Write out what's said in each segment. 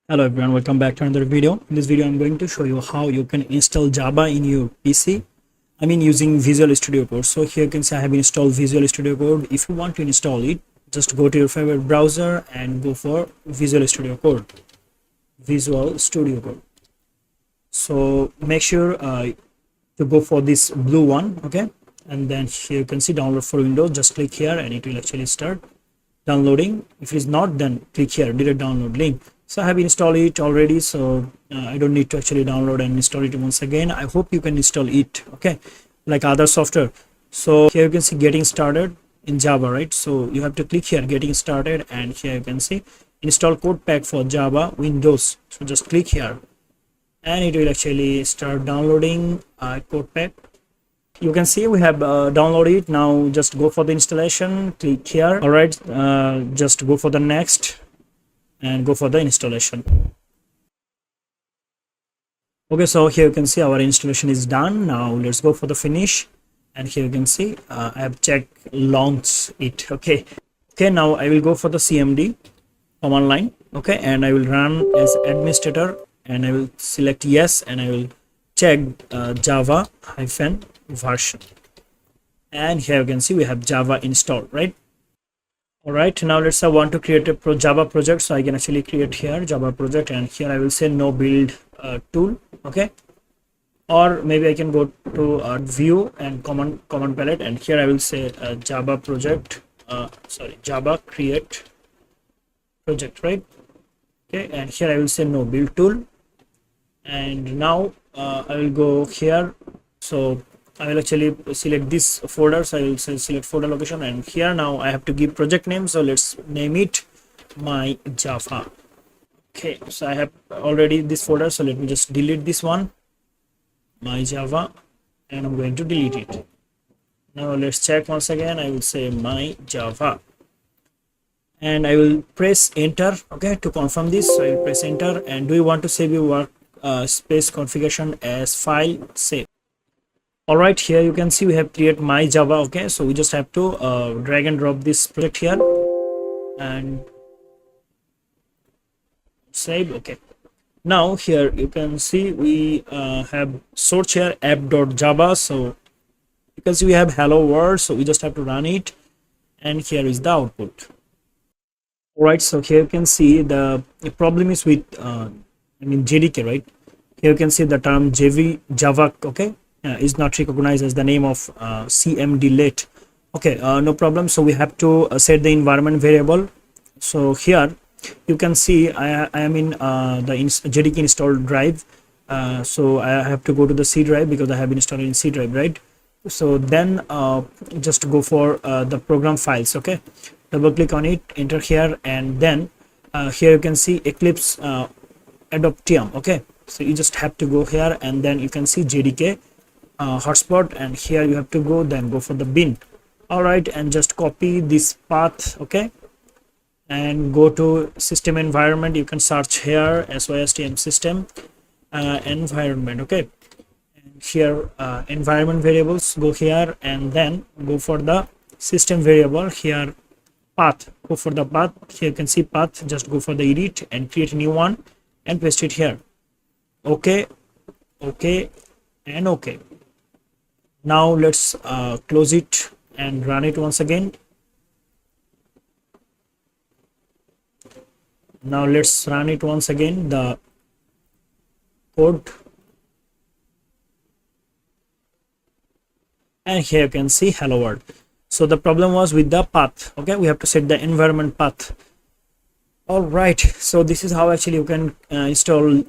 Hello everyone, welcome back to another video. In this video I'm going to show you how you can install Java in your PC. Using Visual Studio Code. So here you can see I have installed Visual Studio Code. If you want to install it, just go to your favorite browser and go for Visual Studio Code. Visual Studio Code. So make sure to go for this blue one, okay? And then here you can see download for Windows. Just click here and it will actually start downloading. If it is not, then click here, direct download link. So I have installed it already, so I don't need to actually download and install it once again. I hope you can install it, okay, like other software. So here you can see getting started in Java, right? So you have to click here getting started, and here you can see install code pack for Java Windows. So just click here and it will actually start downloading code pack. You can see we have downloaded it. Now just go for the installation, click here. All right, just go for the next and go for the installation. Okay, so here you can see our installation is done. Now let's go for the finish, and here you can see I have checked launch it. Okay, now I will go for the cmd command line, okay, and I will run as administrator, and I will select yes, and I will check java hyphen version, and here you can see we have Java installed, right? All right, now let's say I want to create a Java project, so I can actually create here Java project, and here I will say no build tool, okay, or maybe I can go to view and command palette, and here I will say Java project, Java create project, right? Okay, and here I will say no build tool, and now I will go here. So I will actually select this folder, so I will select folder location, and here now I have to give project name, so let's name it my Java. Okay, so I have already this folder, so let me just delete this one, my Java, and I'm going to delete it. Now let's check once again. I will say my Java, and I will press enter, okay, to confirm this. So I will press enter, and do you want to save your workspace configuration as file? Save. All right, here you can see we have created my Java, okay, so we just have to drag and drop this project here and save. Okay, now here you can see we have source here app.java, so because we have hello world, so we just have to run it, and here is the output. All right, so here you can see the problem is with JDK, right? Here you can see the term Java, okay, is not recognized as the name of cmd let. Okay, no problem. So we have to set the environment variable. So here you can see I am in the JDK installed drive, so I have to go to the C drive because I have installed in C drive, right? So then just go for the program files, okay, double click on it, enter here, and then here you can see Eclipse Adoptium, okay, so you just have to go here, and then you can see JDK hotspot, and here you have to go, then go for the bin. All right, and just copy this path, okay, and go to system environment. You can search here systm system environment, okay, and here environment variables, go here, and then go for the system variable here path, go for the path. Here you can see path, just go for the edit and create a new one and paste it here. Okay, and okay. Now let's close it and run it once again. Now let's run it once again, the code, and here you can see hello world. So the problem was with the path, okay, we have to set the environment path. All right, so this is how actually you can install,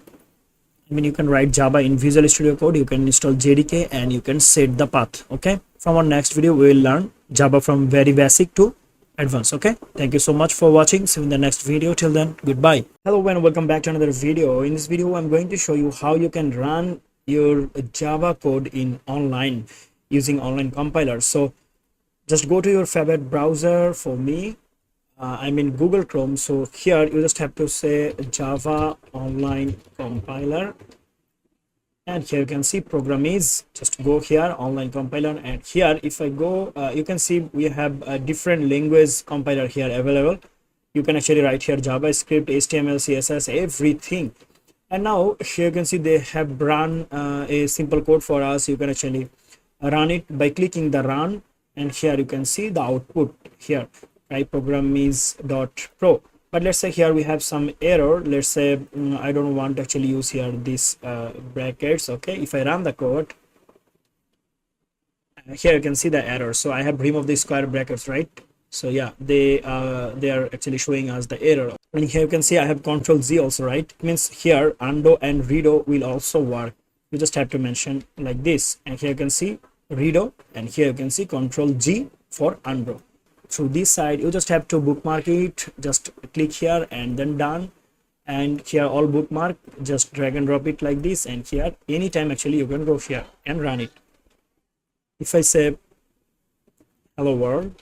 you can write Java in Visual Studio Code, you can install JDK, and you can set the path, okay. From our next video we will learn Java from very basic to advanced, okay. Thank you so much for watching. See you in the next video. Till then, goodbye. Hello and welcome back to another video. In this video I'm going to show you how you can run your Java code in online using online compiler. So just go to your favorite browser. For me, I'm in Google Chrome, so here you just have to say Java online compiler, and here you can see program is, just go here online compiler, and here if I go you can see we have a different language compiler here available. You can actually write here JavaScript, HTML, CSS, everything. And now here you can see they have run a simple code for us. You can actually run it by clicking the run, and here you can see the output here, right? Program is .pro. But let's say here we have some error. Let's say I don't want to actually use here this brackets. Okay, if I run the code, here you can see the error. So I have removed the square brackets, right? So yeah, they are actually showing us the error. And here you can see I have Control Z also, right? It means here undo and redo will also work. You just have to mention like this, and here you can see redo, and here you can see Control G for undo. Through this side you just have to bookmark it. Just click here and then done, and here all bookmark, just drag and drop it like this, and here anytime actually you can go here and run it. If I say hello world,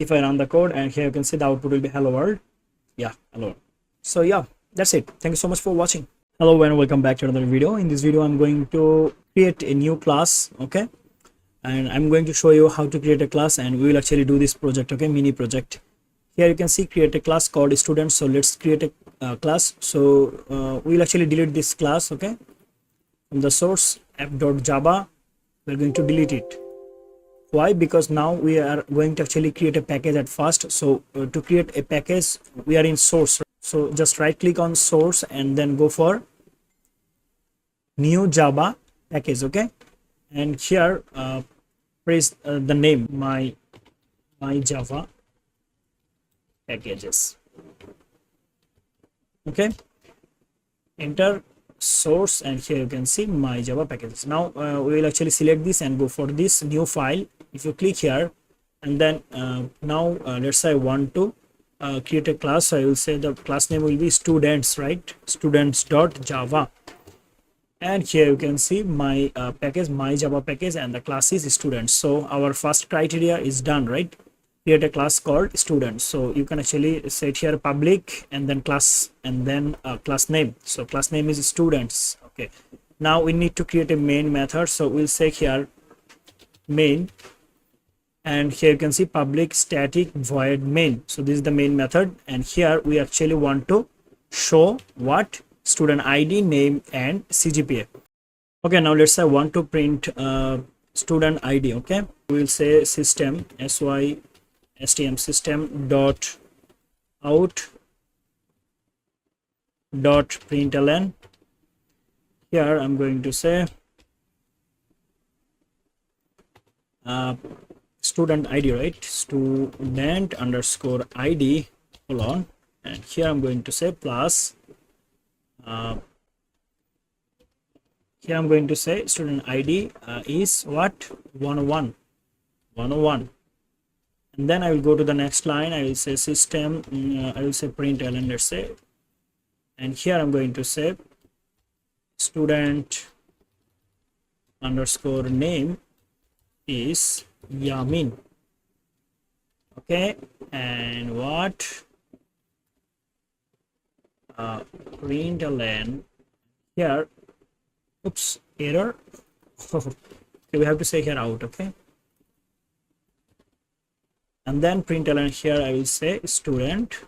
if I run the code, and here you can see the output will be hello world. Yeah, hello. So yeah, that's it. Thank you so much for watching. Hello and welcome back to another video. In this video I'm going to create a new class, okay, and I'm going to show you how to create a class, and we will actually do this project, okay, mini project. Here you can see create a class called student. So let's create a class. So we'll actually delete this class, okay, from the source app.java. We're going to delete it. Why? Because now we are going to actually create a package at first. So to create a package, we are in source. So just right click on source and then go for new Java package, okay, and here press the name my Java packages, okay, enter source, and here you can see my Java packages. Now we will actually select this and go for this new file. If you click here, and then now let's say I want to create a class. So I will say the class name will be students, right? Students.java, and here you can see my package, my Java package, and the class is students. So our first criteria is done, right? Create a class called students. So you can actually set here public and then class and then class name. So class name is students, okay. Now we need to create a main method. So we'll say here main, and here you can see public static void main. So this is the main method, and here we actually want to show what? Student ID, name, and CGPA. Okay, now let's say I want to print student ID, okay. We will say system stm system dot out dot println. Here I'm going to say student ID, right? Student underscore ID colon, and here I'm going to say plus here I'm going to say student ID is what? 101, and then I will go to the next line. I will say system I will say println, let's say, and here I'm going to say student underscore name is Yamin, okay, and what println here, oops, error. Okay, we have to say here out, okay, and then println here I will say student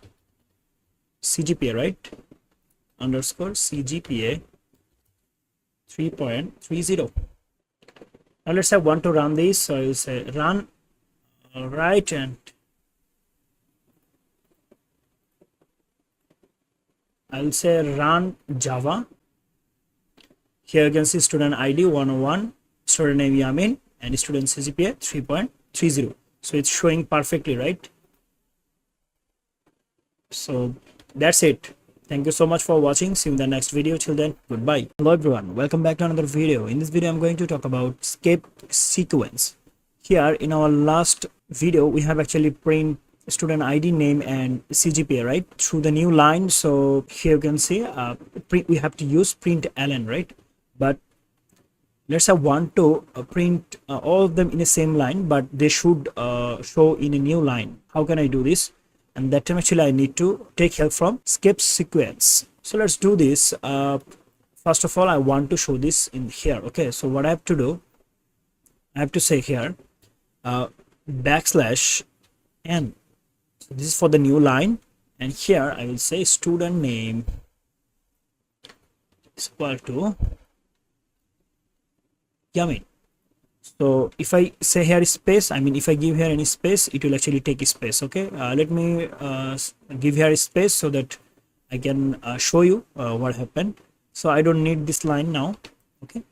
CGPA, right, underscore CGPA 3.30. Now let's say I want to run this. So I will say run, all right, and I will say run Java. Here you can see student ID 101, student name Yamin, and student CGPA 3.30. So it's showing perfectly, right? So that's it. Thank you so much for watching. See you in the next video. Till then, goodbye. Hello everyone, welcome back to another video. In this video I'm going to talk about skip sequence. Here in our last video we have actually print student ID, name, and CGPA, right, through the new line. So here you can see we have to use println, right? But let's say I want to print all of them in the same line, but they should show in a new line. How can I do this? And that time actually I need to take help from skip sequence. So let's do this. First of all, I want to show this in here, okay. So what I have to do, I have to say here backslash n. So this is for the new line, and here I will say student name is equal to Yamin. So if I say here space, I mean if I give here any space, it will actually take space. Okay, let me give here space so that I can show you what happened. So I don't need this line now. Okay,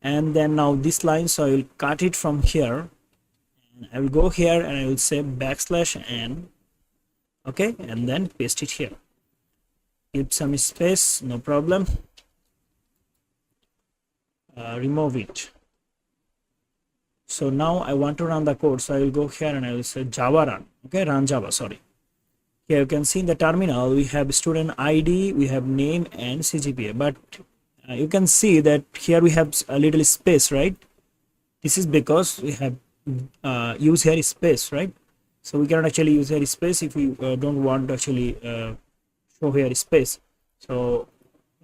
and then now this line, so I will cut it from here, and I will go here and I will say \n. Okay, and then paste it here. Give some space, no problem. Remove it. So now I want to run the code, so I will go here and I will say Java run. Okay, run Java, sorry. Here you can see in the terminal we have student ID, we have name and CGPA, but you can see that here we have a little space, right? This is because we have use here space, right? So we cannot actually use here space if we don't want to actually show here space. So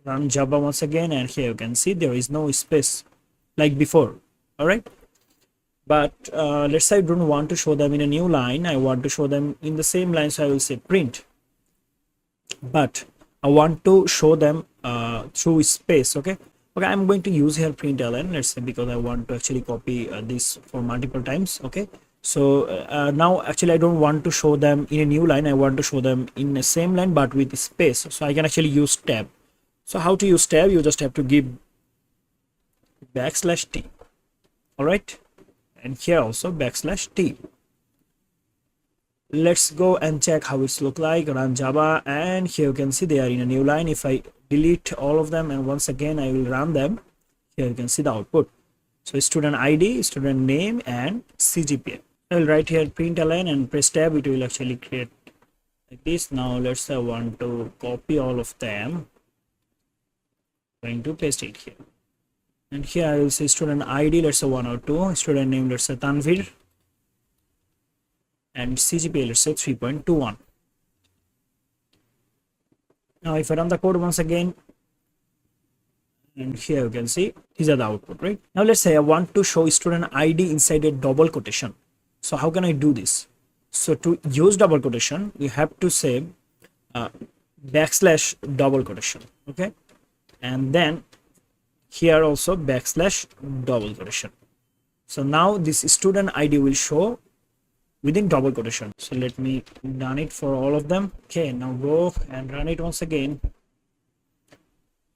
run Java once again, and here you can see there is no space like before. All right, but let's say I don't want to show them in a new line, I want to show them in the same line, so I will say print, but I want to show them through space. Okay, I'm going to use here println, let's say, because I want to actually copy this for multiple times. Okay, so now actually I don't want to show them in a new line, I want to show them in the same line but with space, so I can actually use tab. So how to use tab? You just have to give \t. All right, and here also \t. Let's go and check how it's look like. Run Java, and here you can see they are in a new line. If I delete all of them and once again I will run them, here you can see the output. So student ID, student name and CGPA. I will write here println and press tab, it will actually create like this. Now let's say I want to copy all of them, going to paste it here, and here I will say student ID, let's say 102, student name, let's say Tanvir, and CGPA, let's say 3.21. Now if I run the code once again, and here you can see these are the output, right? Now let's say I want to show student ID inside a double quotation. So how can I do this? So to use double quotation, you have to say \double quotation. Okay, and then here also \double quotation. So now this student ID will show within double quotation. So let me run it for all of them. Okay, now go and run it once again,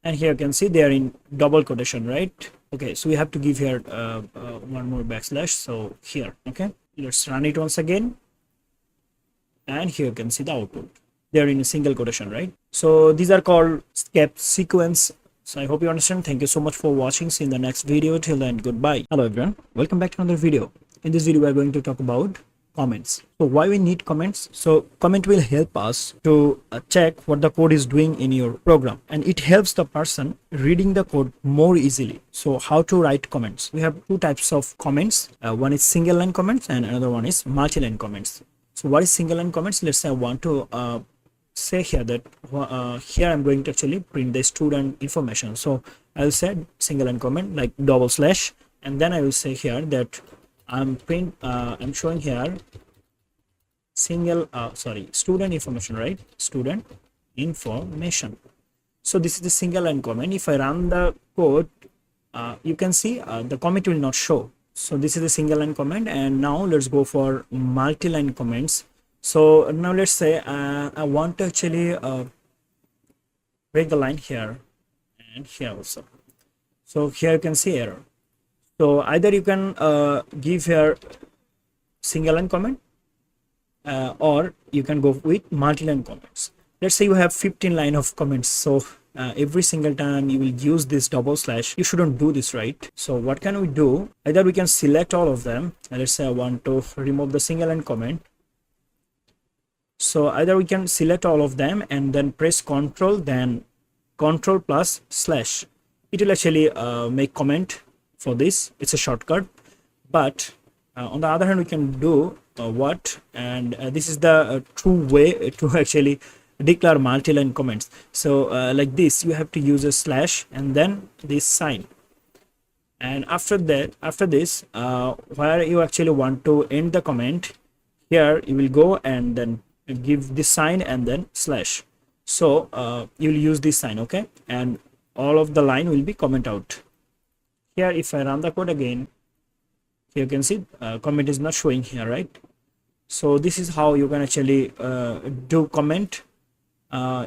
and here you can see they are in double quotation, right? Okay, so we have to give here one more \. So here, okay, let's run it once again, and here you can see the output. They're in a single quotation, right? So these are called step sequence. So I hope you understand. Thank you so much for watching. See you in the next video. Till then, goodbye. Hello everyone, welcome back to another video. In this video we are going to talk about comments. So why we need comments? So comment will help us to check what the code is doing in your program, and it helps the person reading the code more easily. So how to write comments? We have two types of comments. One is single line comments and another one is multi-line comments. So what is single line comments? Let's say I want to say here that here I'm going to actually print the student information. So I'll say single line comment like /, and then I will say here that I'm showing here student information, right? Student information. So this is the single line comment. If I run the code, you can see the comment will not show. So this is the single line comment, and now let's go for multi-line comments. So now let's say I want to actually break the line here and here also. So here you can see error. So either you can give here single line comment or you can go with multi-line comments. Let's say you have 15 line of comments. So every single time you will use this /, you shouldn't do this, right? So what can we do? Either we can select all of them. Let's say I want to remove the single line comment. So either we can select all of them and then press Control, then Control plus /. It will actually make comment for this. It's a shortcut. But on the other hand, we can do and this is the true way to actually declare multi-line comments. So like this, you have to use a / and then this sign, and after this where you actually want to end the comment, here you will go and then give this sign and then slash. So you will use this sign, okay, and all of the line will be comment out. Here if I run the code again, you can see comment is not showing here, right? So this is how you can actually do comment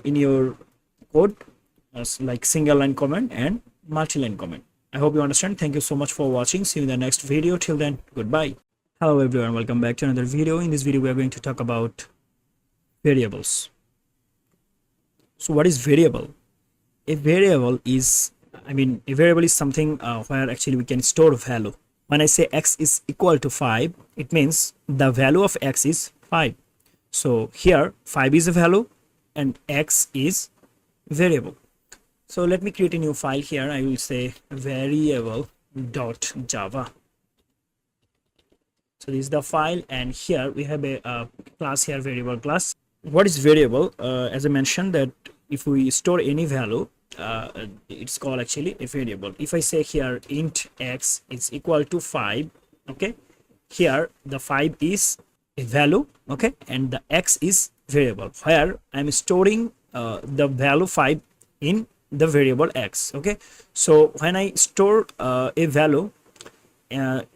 in your code, as like single line comment and multi-line comment. I hope you understand. Thank you so much for watching. See you in the next video. Till then, goodbye. Hello everyone, welcome back to another video. In this video we are going to talk about variables. So what is variable? A variable is something where actually we can store value. When I say x is equal to 5, it means the value of x is 5. So here 5 is a value and x is variable. So let me create a new file here. I will say variable.java. So this is the file, and here we have a class here, variable class. What is variable? As I mentioned, that if we store any value, it's called actually a variable. If I say here int x is equal to 5, okay, here the 5 is a value, okay, and the x is variable, where I'm storing the value 5 in the variable x, okay. So when I store a value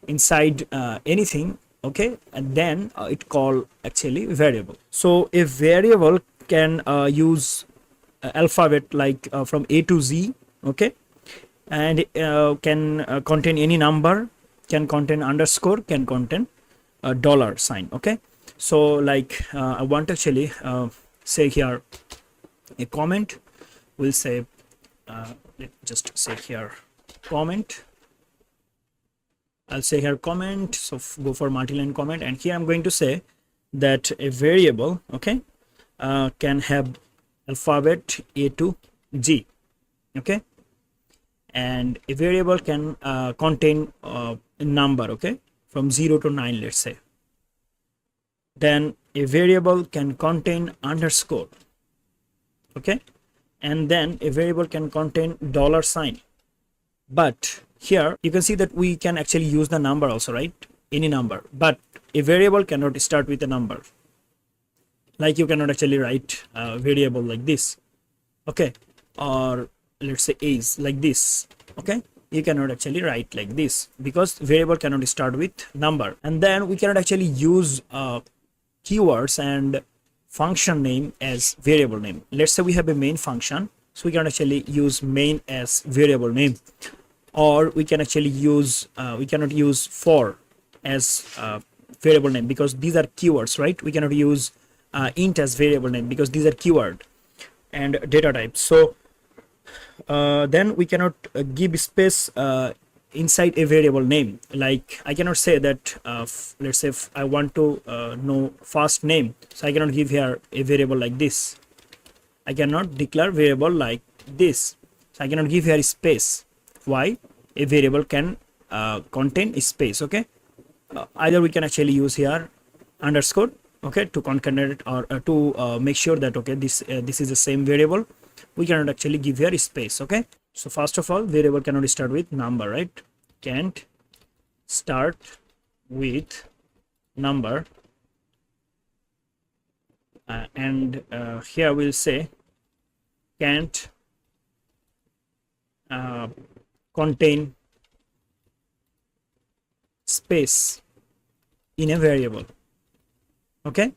inside anything, okay, and then it called actually variable. So a variable can use alphabet like from A to Z, okay, and can contain any number, can contain underscore, can contain a dollar sign, okay. So like I want to actually say here a comment. We'll say let's just say here comment. I'll say here comment, so go for multi-line comment, and here I'm going to say that a variable, okay, can have alphabet A to G, okay, and a variable can contain a number, okay, from 0 to 9, let's say. Then a variable can contain underscore, okay, and then a variable can contain dollar sign. But here you can see that we can actually use the number also, right? Any number, but a variable cannot start with a number. Like you cannot actually write a variable like this, okay, or let's say is like this, okay. You cannot actually write like this because variable cannot start with number. And then we cannot actually use keywords and function name as variable name. Let's say we have a main function, so we can actually use main as variable name, or we can actually use we cannot use for as variable name because these are keywords, right? We cannot use int as variable name because these are keyword and data types. So then we cannot give space inside a variable name. Like I cannot say that let's say if I want to know first name, so I cannot give here a variable like this. I cannot declare variable like this, so I cannot give here space. Why? A variable can contain space, okay. Either we can actually use here underscore, okay, to concatenate or to make sure that okay this is the same variable. We cannot actually give here space, okay. So first of all, variable cannot start with number, right? Can't start with number, and here we'll say can't contain space in a variable, okay.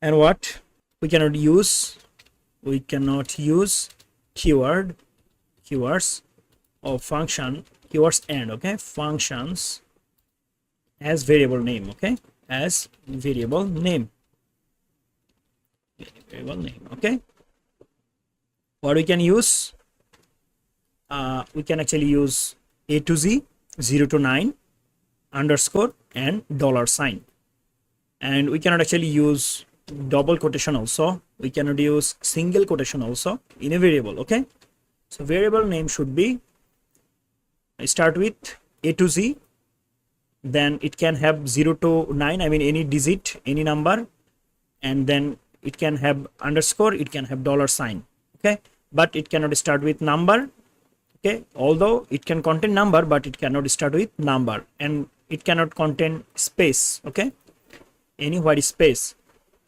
And what we cannot use keywords or function, keywords and okay, functions as variable name, okay, as variable name, okay. What we can use, we can actually use A to Z, 0 to 9, underscore and dollar sign. And we cannot actually use double quotation also, we cannot use single quotation also in a variable, okay. So variable name should be start with A to Z, then it can have 0 to 9, I mean any digit, any number, and then it can have underscore, it can have dollar sign, okay, but it cannot start with number, okay. Although it can contain number, but it cannot start with number, and it cannot contain space, okay. any white space,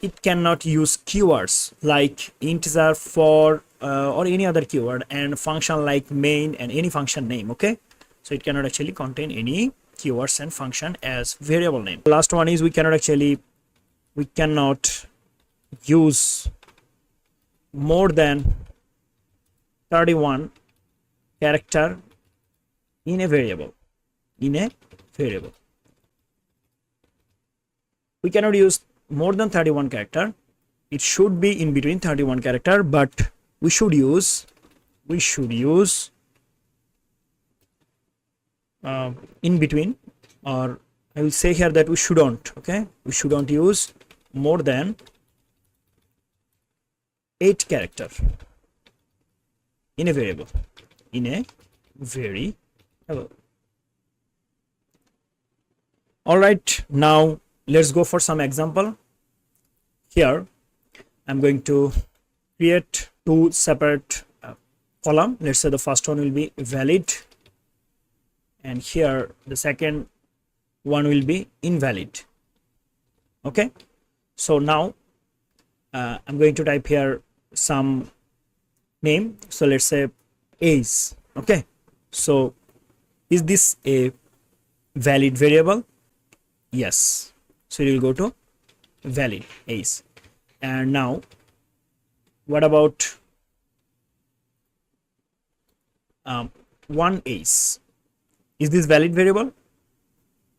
it cannot use keywords like integer, for, or any other keyword, and function like main and any function name. Okay, so it cannot actually contain any keywords and function as variable name. Last one is we cannot use more than 31 character in a variable. We cannot use more than 31 character. It should be in between 31 character, but we should use in between, or I will say here that we shouldn't. Okay, we shouldn't use more than 8 character in a variable. All right, now let's go for some example. Here I'm going to create 2 separate column. Let's say the first one will be valid, and here the second one will be invalid. Okay, so now I'm going to type here some name. So let's say age. Okay, so is this a valid variable? Yes, so it will go to valid age. And now what about one age? Is this valid variable?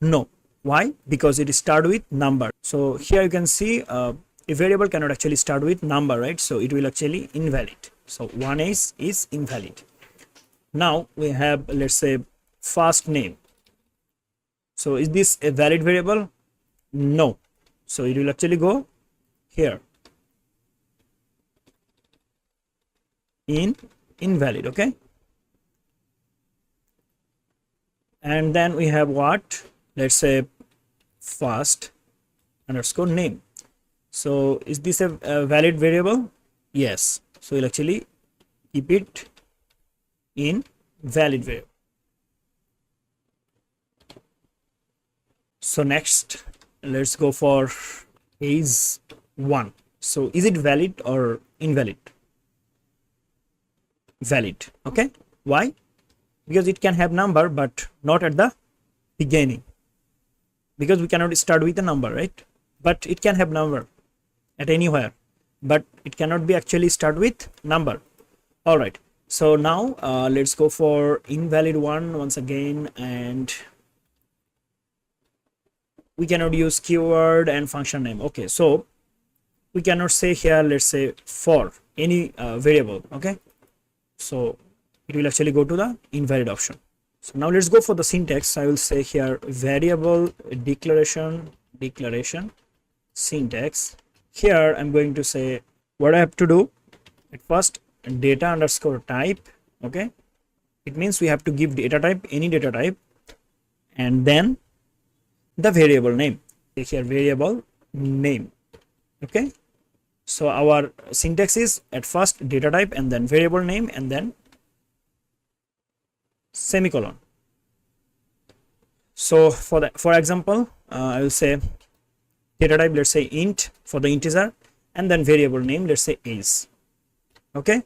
No. Why? Because it start with number. So here you can see a variable cannot actually start with number, right? So it will actually invalid. So one age is invalid. Now we have, let's say, first name. So is this a valid variable? No. So it will actually go here in invalid. Okay, and then we have what? Let's say first underscore name. So is this a valid variable? Yes. So we'll actually keep it in valid variable. So next, let's go for age 1. So is it valid or invalid? Valid. Okay, why? Because it can have number but not at the beginning, because we cannot start with a number, right? But it can have number at anywhere, but it cannot be actually start with number. All right, so now let's go for invalid one once again, and we cannot use keyword and function name. Okay, so we cannot say here, let's say, for any variable. Okay, so it will actually go to the invalid option. So now let's go for the syntax. I will say here variable declaration syntax. Here I'm going to say what I have to do at first, data underscore type. Okay, it means we have to give data type, any data type, and then the variable name. Take here variable name. Okay, so our syntax is at first data type and then variable name and then semicolon. So for example, I will say data type, let's say int for the integer, and then variable name, let's say age. Okay,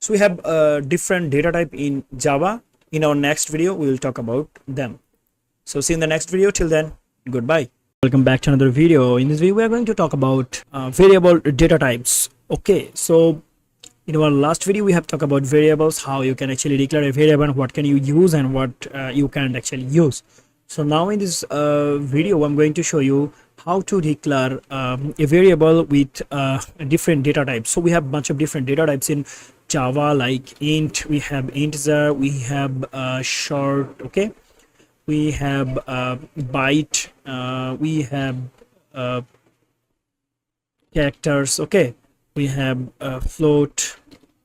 so we have different data type in Java. In our next video we will talk about them. So see you in the next video. Till then, goodbye. Welcome back to another video. In this video we are going to talk about variable data types. Okay, so in our last video we have talked about variables, how you can actually declare a variable and what can you use and what you can't actually use. So now in this video I'm going to show you how to declare a variable with different data types. So we have a bunch of different data types in Java, like int, we have integer, we have short, okay, we have byte, we have characters, okay, we have float,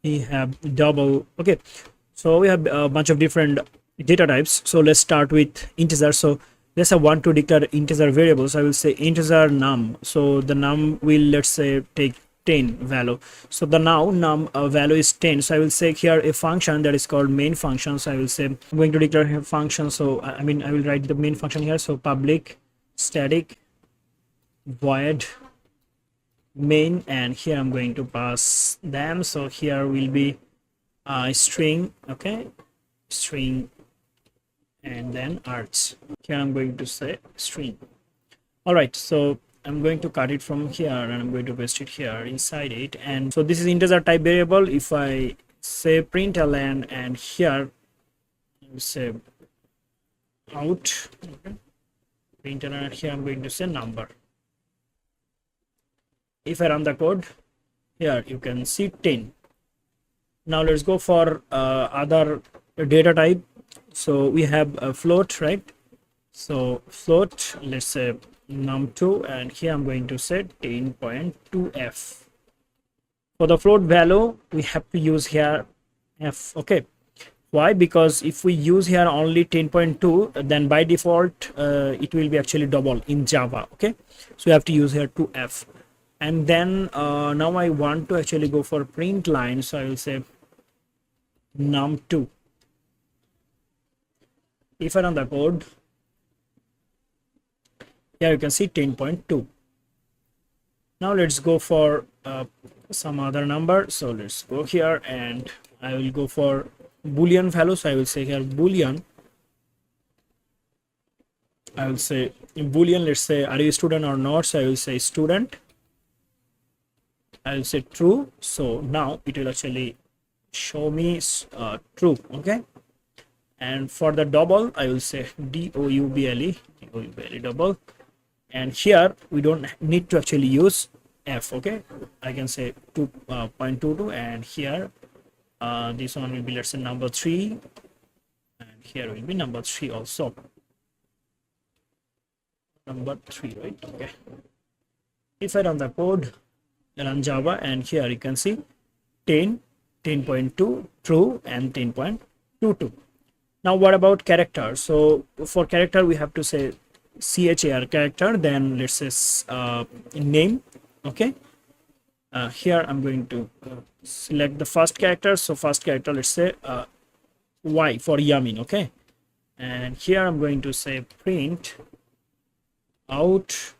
we have double. Okay, so we have a bunch of different data types. So let's start with integer. So let's say I want to declare integer variables. I will say integer num. So the num will, let's say, take 10 value. So the now num value is 10. So I will say here a function that is called main function. So I will say I'm going to declare a function. So I will write the main function here. So public static void main, and here I'm going to pass them. So here will be a string, okay, string, and then arts. Here I'm going to say string. All right, so I'm going to cut it from here and I'm going to paste it here inside it. And so this is integer type variable. If I say println and here I say out, okay, println, and here I'm going to say number. If I run the code, here you can see 10. Now let's go for other data type. So we have a float, right? So float, let's say num2, and here I'm going to set 10.2f. For the float value, we have to use here f, okay. Why? Because if we use here only 10.2, then by default it will be actually double in Java, okay. So we have to use here 2f. And then now I want to actually go for print line, so I will say num2. If I run the code, here you can see 10.2. Now let's go for some other number. So let's go here and I will go for boolean value. So I will say here boolean. I will say in boolean, let's say are you a student or not. So I will say student. I will say true. So now it will actually show me true, okay. And for the double, I will say double, double. And here we don't need to actually use f, okay. I can say 2.22, and here this one will be, let's say, number 3, and here will be number 3 also, number 3, right? Okay. If I run the code, run Java, and here you can see 10, 10.2 true, and 10.22. Now what about character? So for character we have to say char character, then let's say name, okay. Here I'm going to select the first character. So first character, let's say y for Yamin, okay. And here I'm going to say print out,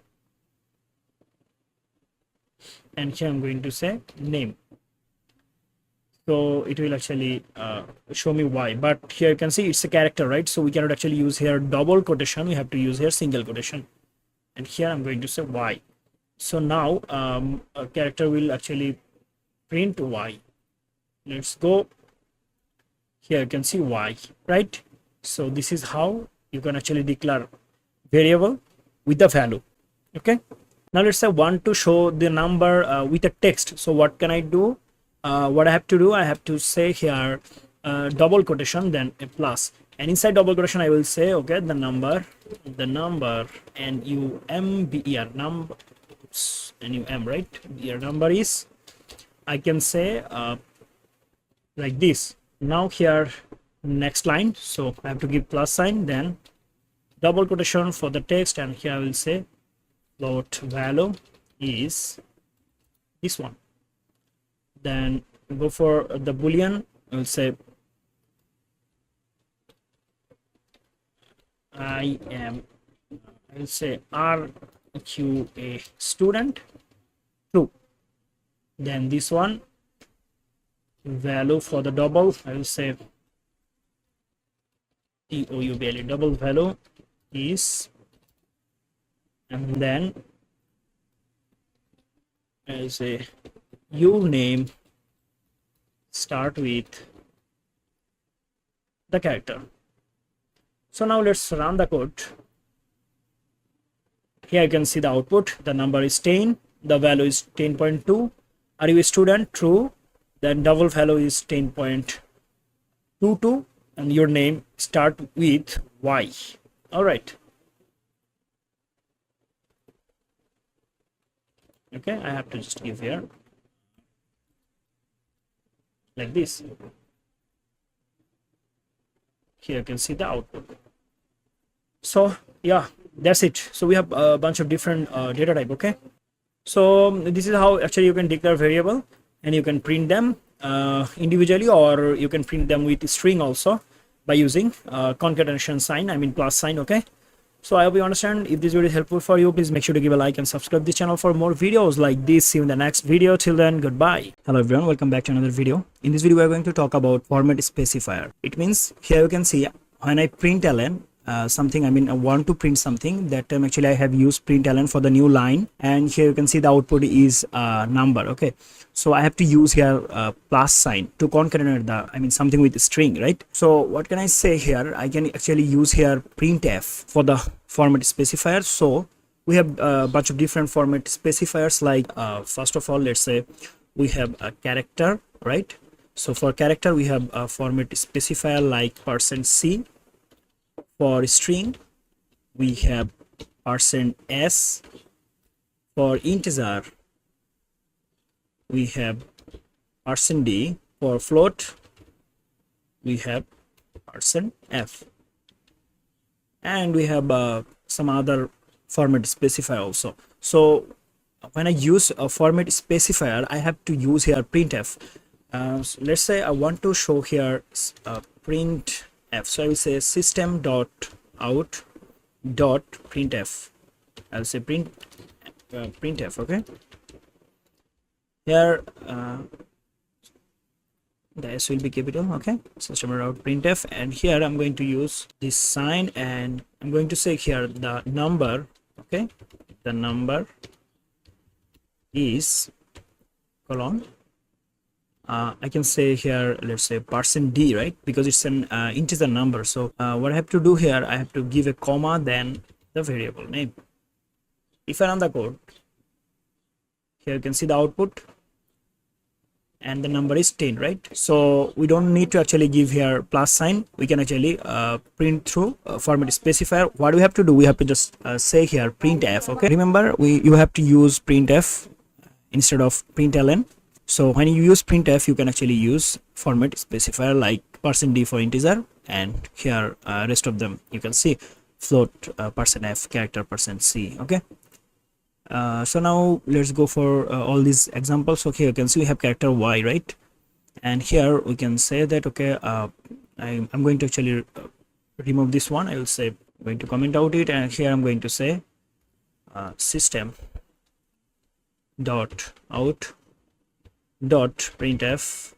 and here I'm going to say name. So it will actually show me y, but here you can see it's a character, right? So we cannot actually use here double quotation, we have to use here single quotation. And here I'm going to say y. So now a character will actually print y. Let's go here, you can see y, right? So this is how you can actually declare variable with the value, okay. Now let's say I want to show the number with a text. So what can I do? What I have to do, I have to say here double quotation, then a plus, and inside double quotation I will say, okay, the number number, number, right? Your number is, I can say like this. Now here next line, so I have to give plus sign, then double quotation for the text, and here I will say float value is this one. Then go for the boolean, I will say I will say RQA student, true. Then this one value for the double, I will say double, double value is, and then I will say your name start with the character. So now let's run the code. Here you can see the output. The number is 10, the value is 10.2. Are you a student? True. Then double value is 10.22, and your name start with y. All right. Okay, I have to just give here like this. Here you can see the output. So yeah, that's it. So we have a bunch of different data type, okay. So this is how actually you can declare variable, and you can print them individually, or you can print them with string also by using concatenation sign, I mean plus sign, okay. So I hope you understand. If this video is helpful for you, please make sure to give a like and subscribe this channel for more videos like this. See you in the next video. Till then, goodbye. Hello everyone, welcome back to another video. In this video we are going to talk about format specifier. It means here you can see when I print ln something, I want to print something, that time actually I have used print ln for the new line, and here you can see the output is number. Okay, so I have to use here plus sign to concatenate the something with string, right? So what can I say here? I can actually use here printf for the format specifier. So we have a bunch of different format specifiers, like first of all, let's say we have a character, right? So for character we have a format specifier like %c. For string we have %s. For integer we have %d. For float we have %f, and we have some other format specifier also. So when I use a format specifier, I have to use here printf. So let's say I want to show here printf. So I will say system dot out dot printf. I'll say printf. Okay, here the s will be capital. Okay, system dot printf, and here I'm going to use this sign, and I'm going to say here the number. Okay, the number is colon. I can say here, let's say %d, right? Because it's an integer number. So what I have to do here, I have to give a comma, then the variable name. If I run the code, here you can see the output, and the number is 10, right? So we don't need to actually give here plus sign. We can actually print through format specifier. What do we have to do? We have to just say here printf. Okay, remember you have to use printf instead of println. So when you use printf, you can actually use format specifier like %d for integer, and here rest of them you can see float, %f, character, %c. Okay, so now let's go for all these examples. So here you can see we have character y, right? And here we can say that, okay, I'm going to actually remove this one. I will say I'm going to comment out it, and here I'm going to say system dot out dot printf.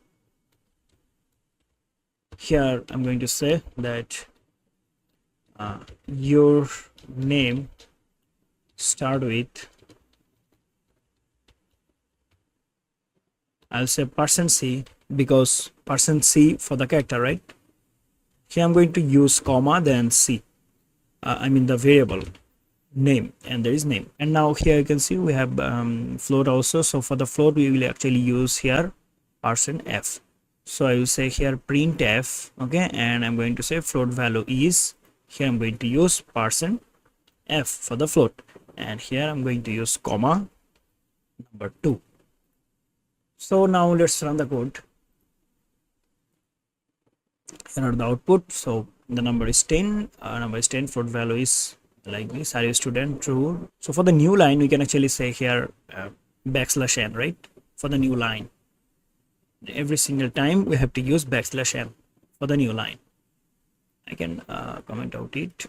Here I'm going to say that your name start with, I'll say %c, because %c for the character, right? Here I'm going to use comma, then c, the variable name, and there is name. And now here you can see we have float also. So for the float we will actually use here %f. So I will say here printf. Okay, and I'm going to say float value is, here I'm going to use %f for the float, and here I'm going to use comma number 2. So now let's run the code. Here are the output. So the number is 10, float value is like this, are you student, true. So for the new line we can actually say here \n, right? For the new line, every single time we have to use \n for the new line. I can comment out it.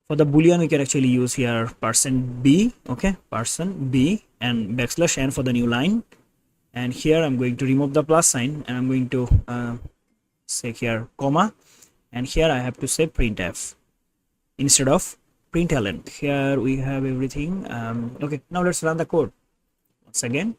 For the boolean we can actually use here %b. Okay, %b and \n for the new line, and here I'm going to remove the plus sign, and I'm going to say here comma, and here I have to say printf instead of println. Here we have everything. Okay, now let's run the code once again,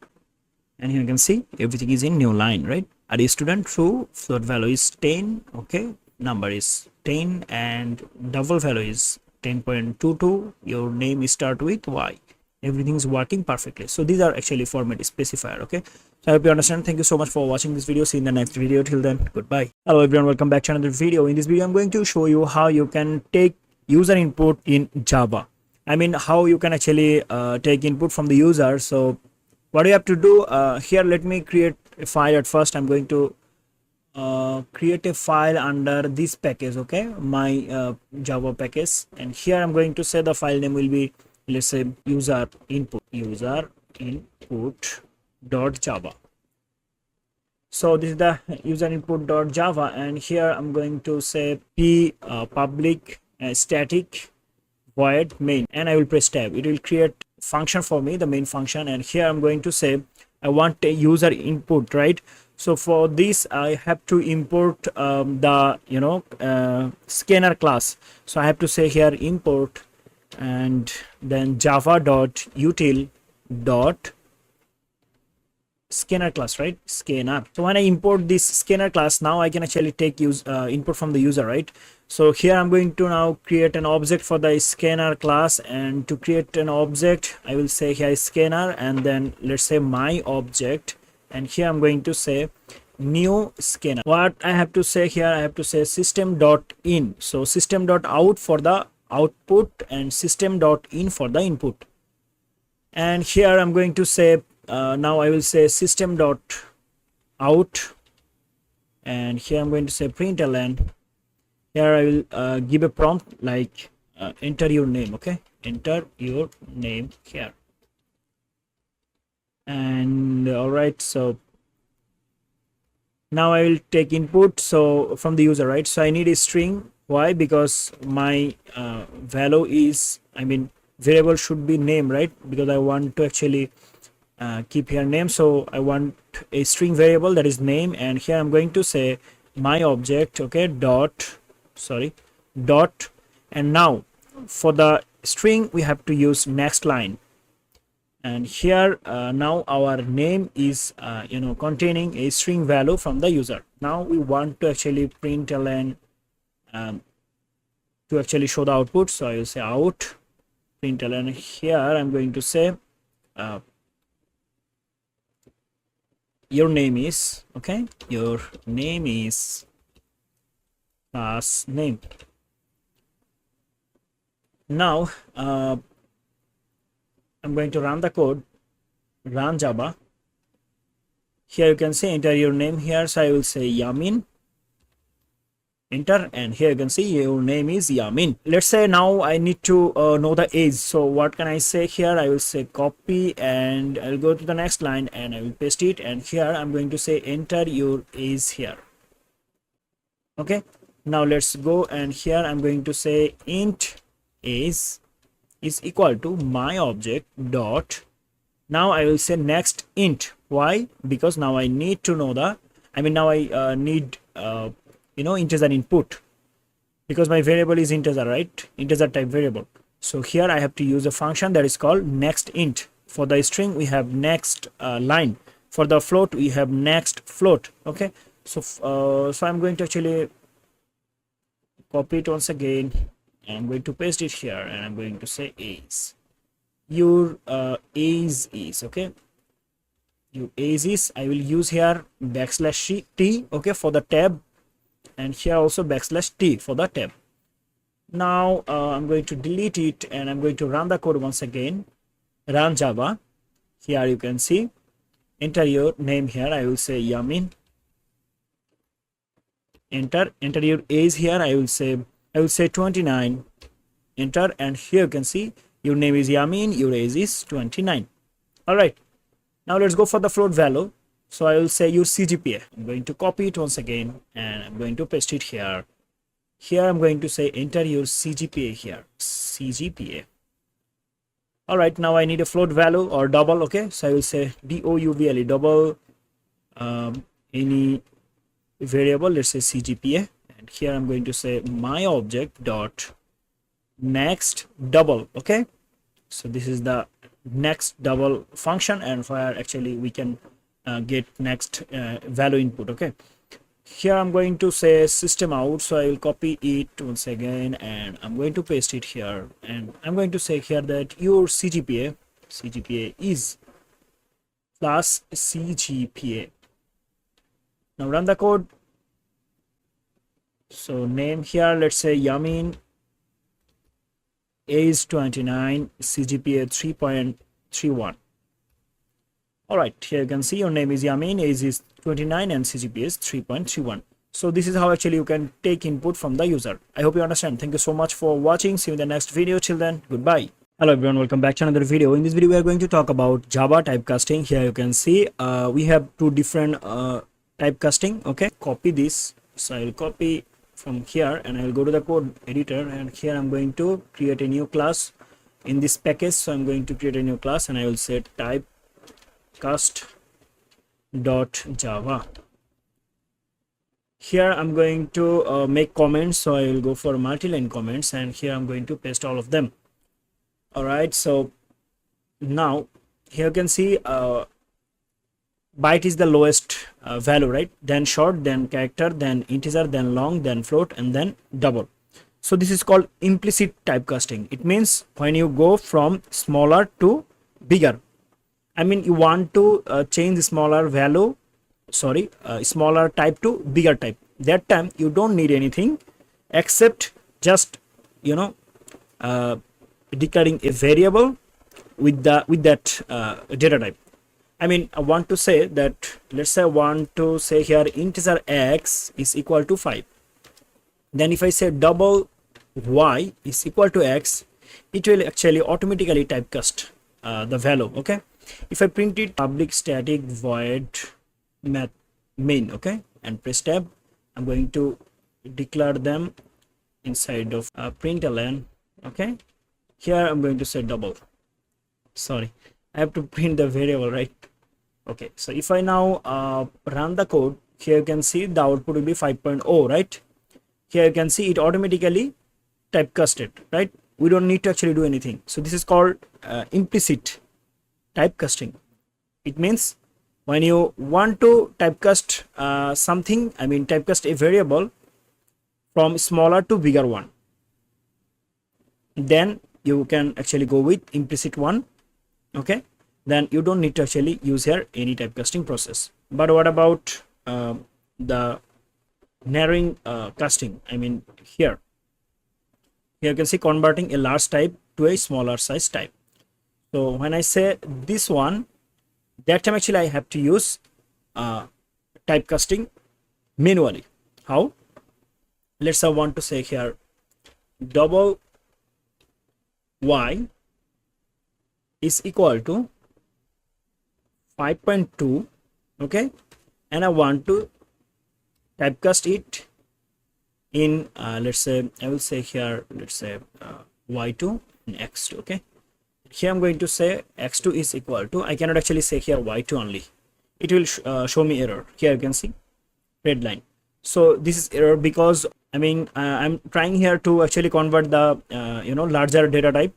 and here you can see everything is in new line, right? Are you student, true, float value is 10. Okay, number is 10, and double value is 10.22. your name is start with y. Everything is working perfectly. So these are actually format specifier. Okay, so I hope you understand. Thank you so much for watching this video. See you in the next video. Till then, goodbye. Hello everyone, welcome back to another video. In this video I'm going to show you how you can take user input in Java. How you can actually take input from the user. So what you have to do here, let me create a file. At first I'm going to create a file under this package. Okay, my Java package, and here I'm going to say the file name will be, let's say, user input dot java. So this is the user input dot java, and here I'm going to say p public static void main, and I will press tab. It will create function for me, the main function, and here I'm going to say I want a user input, right? So for this I have to import the scanner class. So I have to say here import and then java.util dot scanner class, right? Scanner. So when I import this scanner class, now I can actually take input from the user, right? So here I'm going to now create an object for the scanner class, and to create an object I will say here scanner, and then let's say my object, and here I'm going to say new scanner. What I have to say here, I have to say system.in. So system.out for the output and system.in for the input. And here I'm going to say now I will say system.out, and here I'm going to say println. Here I will give a prompt like enter your name. Okay, enter your name here. And all right, so now I will take input so from the user, right? So I need a string. Why? Because my value is, I mean, variable should be name, right? Because I want to actually keep here name, so I want a string variable that is name, and here I'm going to say my object, okay, dot, and now for the string we have to use next line, and here now our name is containing a string value from the user. Now we want to actually println to actually show the output, so I will say out println. Here I'm going to say your name is, okay, your name is class name. Now I'm going to run the code, run Java. Here you can say enter your name here, so I will say Yamin, enter, and here you can see your name is Yamin. Let's say now I need to know the age. So what can I say here? I will say copy, and I'll go to the next line and I will paste it, and here I'm going to say enter your age here. Okay, now let's go, and here I'm going to say int age is equal to my object dot, now I will say next int. Why? Because now I need to know the, I mean now I need integer input, because my variable is integer, right? Integer type variable. So here I have to use a function that is called next int. For the string we have next line, for the float we have next float. Okay, so so I'm going to actually copy it once again, and I'm going to paste it here, and I'm going to say is your age is, okay, your age is, I will use here backslash t, okay, for the tab, and here also backslash t for the tab. Now I'm going to delete it, and I'm going to run the code once again, run Java. Here you can see enter your name here, I will say Yamin, enter your age here, I will say 29, enter, and here you can see your name is Yamin, your age is 29. All right, now let's go for the float value. So I will say your CGPA. I'm going to copy it once again, and I'm going to paste it here. Here I'm going to say enter your CGPA here, CGPA. All right, now I need a float value or double. Okay, so I will say double, double any variable, let's say CGPA, and here I'm going to say my object dot next double. Okay, so this is the next double function, and where actually we can get next value input. Okay, here I'm going to say system out, so I will copy it once again, and I'm going to paste it here, and I'm going to say here that your CGPA is plus CGPA. Now run the code. So name here, let's say Yamin, age 29, CGPA 3.31. all right, here you can see your name is Yamin, age is 29, and CGPA is 3.31. So this is how actually you can take input from the user. I hope you understand. Thank you so much for watching. See you in the next video. Till then, goodbye. Hello everyone, welcome back to another video. In this video we are going to talk about Java typecasting. Here you can see we have two different typecasting. Okay, copy this, so I will copy from here, and I will go to the code editor, and here I'm going to create a new class in this package. So I'm going to create a new class, and I will say typecast.java. Here I'm going to make comments, so I will go for multi-line comments, and here I'm going to paste all of them. All right, so now here you can see byte is the lowest value, right? Then short, then character, then integer, then long, then float, and then double. So this is called implicit typecasting. It means when you go from smaller to bigger, I mean you want to change the smaller value, smaller type to bigger type. That time you don't need anything except just declaring a variable with that data type. I mean, I want to say that, let's say I want to say here integer x is equal to 5. Then if I say double y is equal to x, it will actually automatically typecast the value. Okay, if I print it public static void main, okay, and press tab, I'm going to declare them inside of println. Okay, here I'm going to say double. Sorry, I have to print the variable, right? Okay, so if I now run the code, here you can see the output will be 5.0, right? Here you can see it automatically typecasted, right? We don't need to actually do anything. So this is called implicit typecasting. It means when you want to typecast something, I mean typecast a variable from smaller to bigger one, then you can actually go with implicit one. Okay, then you don't need to actually use here any typecasting process. But what about the narrowing casting? I mean here you can see converting a large type to a smaller size type. So when I say this one, that time actually I have to use typecasting manually. How? Let's say I want to say here double y is equal to 5.2, okay, and I want to typecast it in let's say I will say here, let's say y2 and x2. Okay, here I'm going to say x2 is equal to, I cannot actually say here y2 only, it will show me error. Here you can see red line. So this is error because I mean I'm trying here to actually convert the larger data type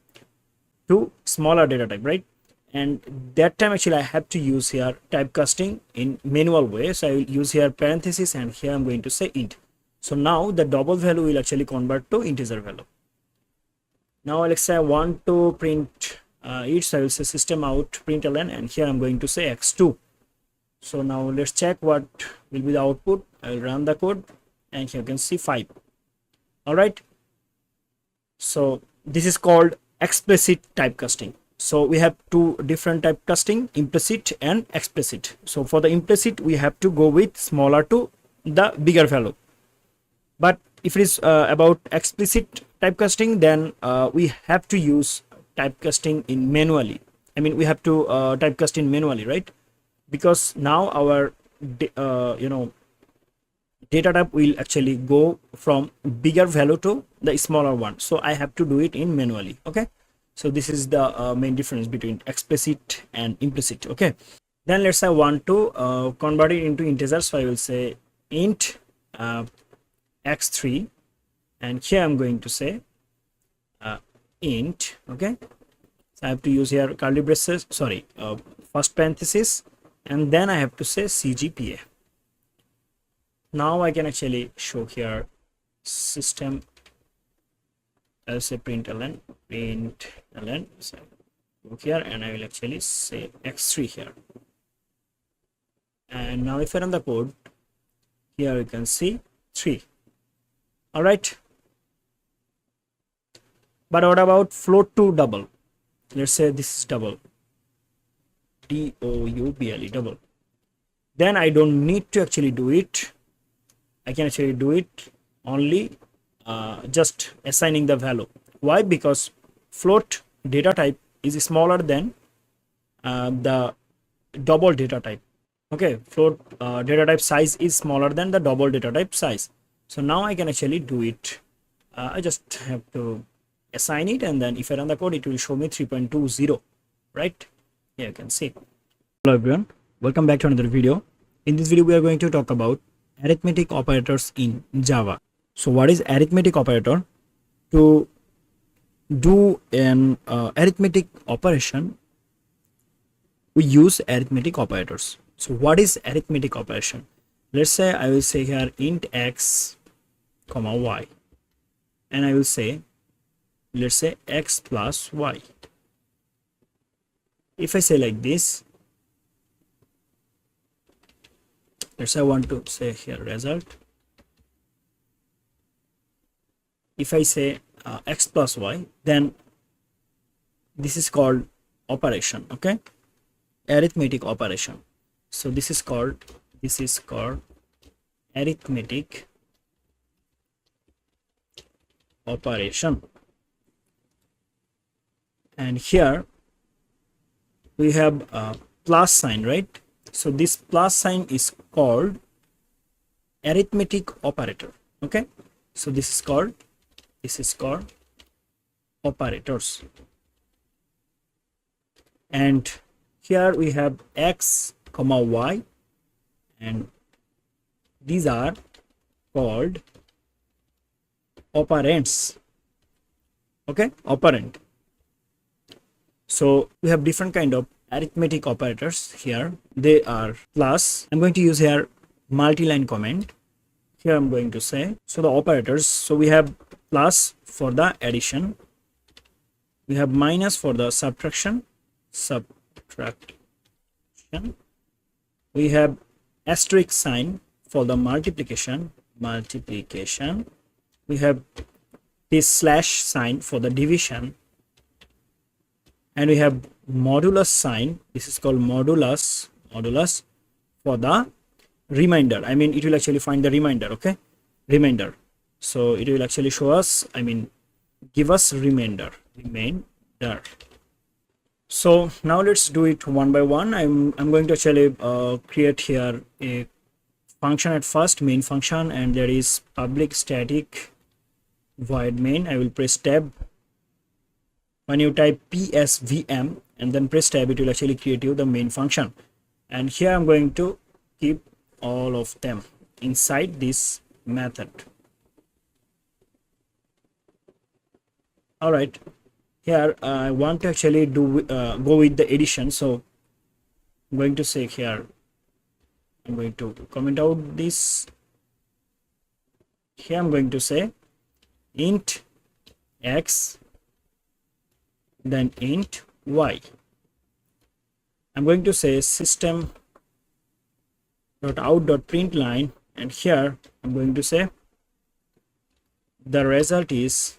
to smaller data type, right? And that time actually I have to use here typecasting in manual way. So I will use here parenthesis, and here I'm going to say int. So now the double value will actually convert to integer value. Now let's say I want to print it, so I will say system out println, and here I'm going to say x2. So now let's check what will be the output. I will run the code, and here you can see 5. All right, so this is called explicit typecasting. So we have two different typecasting, implicit and explicit. So for the implicit we have to go with smaller to the bigger value, but if it is about explicit typecasting, then we have to use typecasting in manually. I mean we have to typecast in manually, right? Because now our data type will actually go from bigger value to the smaller one, so I have to do it in manually. Okay, so this is the main difference between explicit and implicit. Okay, then let's say I want to convert it into integers, so I will say int x3, and here I'm going to say int. Okay, so I have to use here curly braces, sorry, first parenthesis, and then I have to say CGPA. Now I can actually show here system, I'll say println, so go here, and I will actually say x3 here. And now if I run the code, here you can see 3. All right, but what about float to double? Let's say this is double, double, double. Then I don't need to actually do it. I can actually do it only just assigning the value. Why? Because float data type is smaller than the double data type. Okay, float data type size is smaller than the double data type size. So now I can actually do it. I just have to assign it, and then if I run the code, it will show me 3.20, right? Here you can see. Hello everyone, welcome back to another video. In this video we are going to talk about arithmetic operators in Java. So what is arithmetic operator? To do an arithmetic operation, we use arithmetic operators. So what is arithmetic operation? Let's say I will say here int x comma y, and I will say, let's say x plus y. If I say like this, let's say I want to say here result. If I say x plus y, then this is called operation, okay? Arithmetic operation. So this is called arithmetic operation. And here we have a plus sign, right? So this plus sign is called arithmetic operator, okay? So this is called operators. And here we have x comma y, and these are called operands, okay? Operand. So we have different kind of arithmetic operators here. They are plus. I'm going to use here multi-line comment. Here I'm going to say, so the operators, so we have plus for the addition, we have minus for the subtraction, we have asterisk sign for the multiplication, we have this slash sign for the division, and we have modulus sign. This is called modulus for the remainder. I mean, it will actually find the remainder, okay? Remainder. So it will actually show us, I mean, give us remainder. So now let's do it one by one. I'm going to actually create here a function at first, main function, and there is public static void main. I will press tab. When you type psvm and then press tab, it will actually create you the main function. And here I'm going to keep all of them inside this method. All right. Here I want to actually do go with the addition, so I'm going to say here, I'm going to comment out this. Here I'm going to say int x, then int y. I'm going to say system.out.println, and here I'm going to say the result is,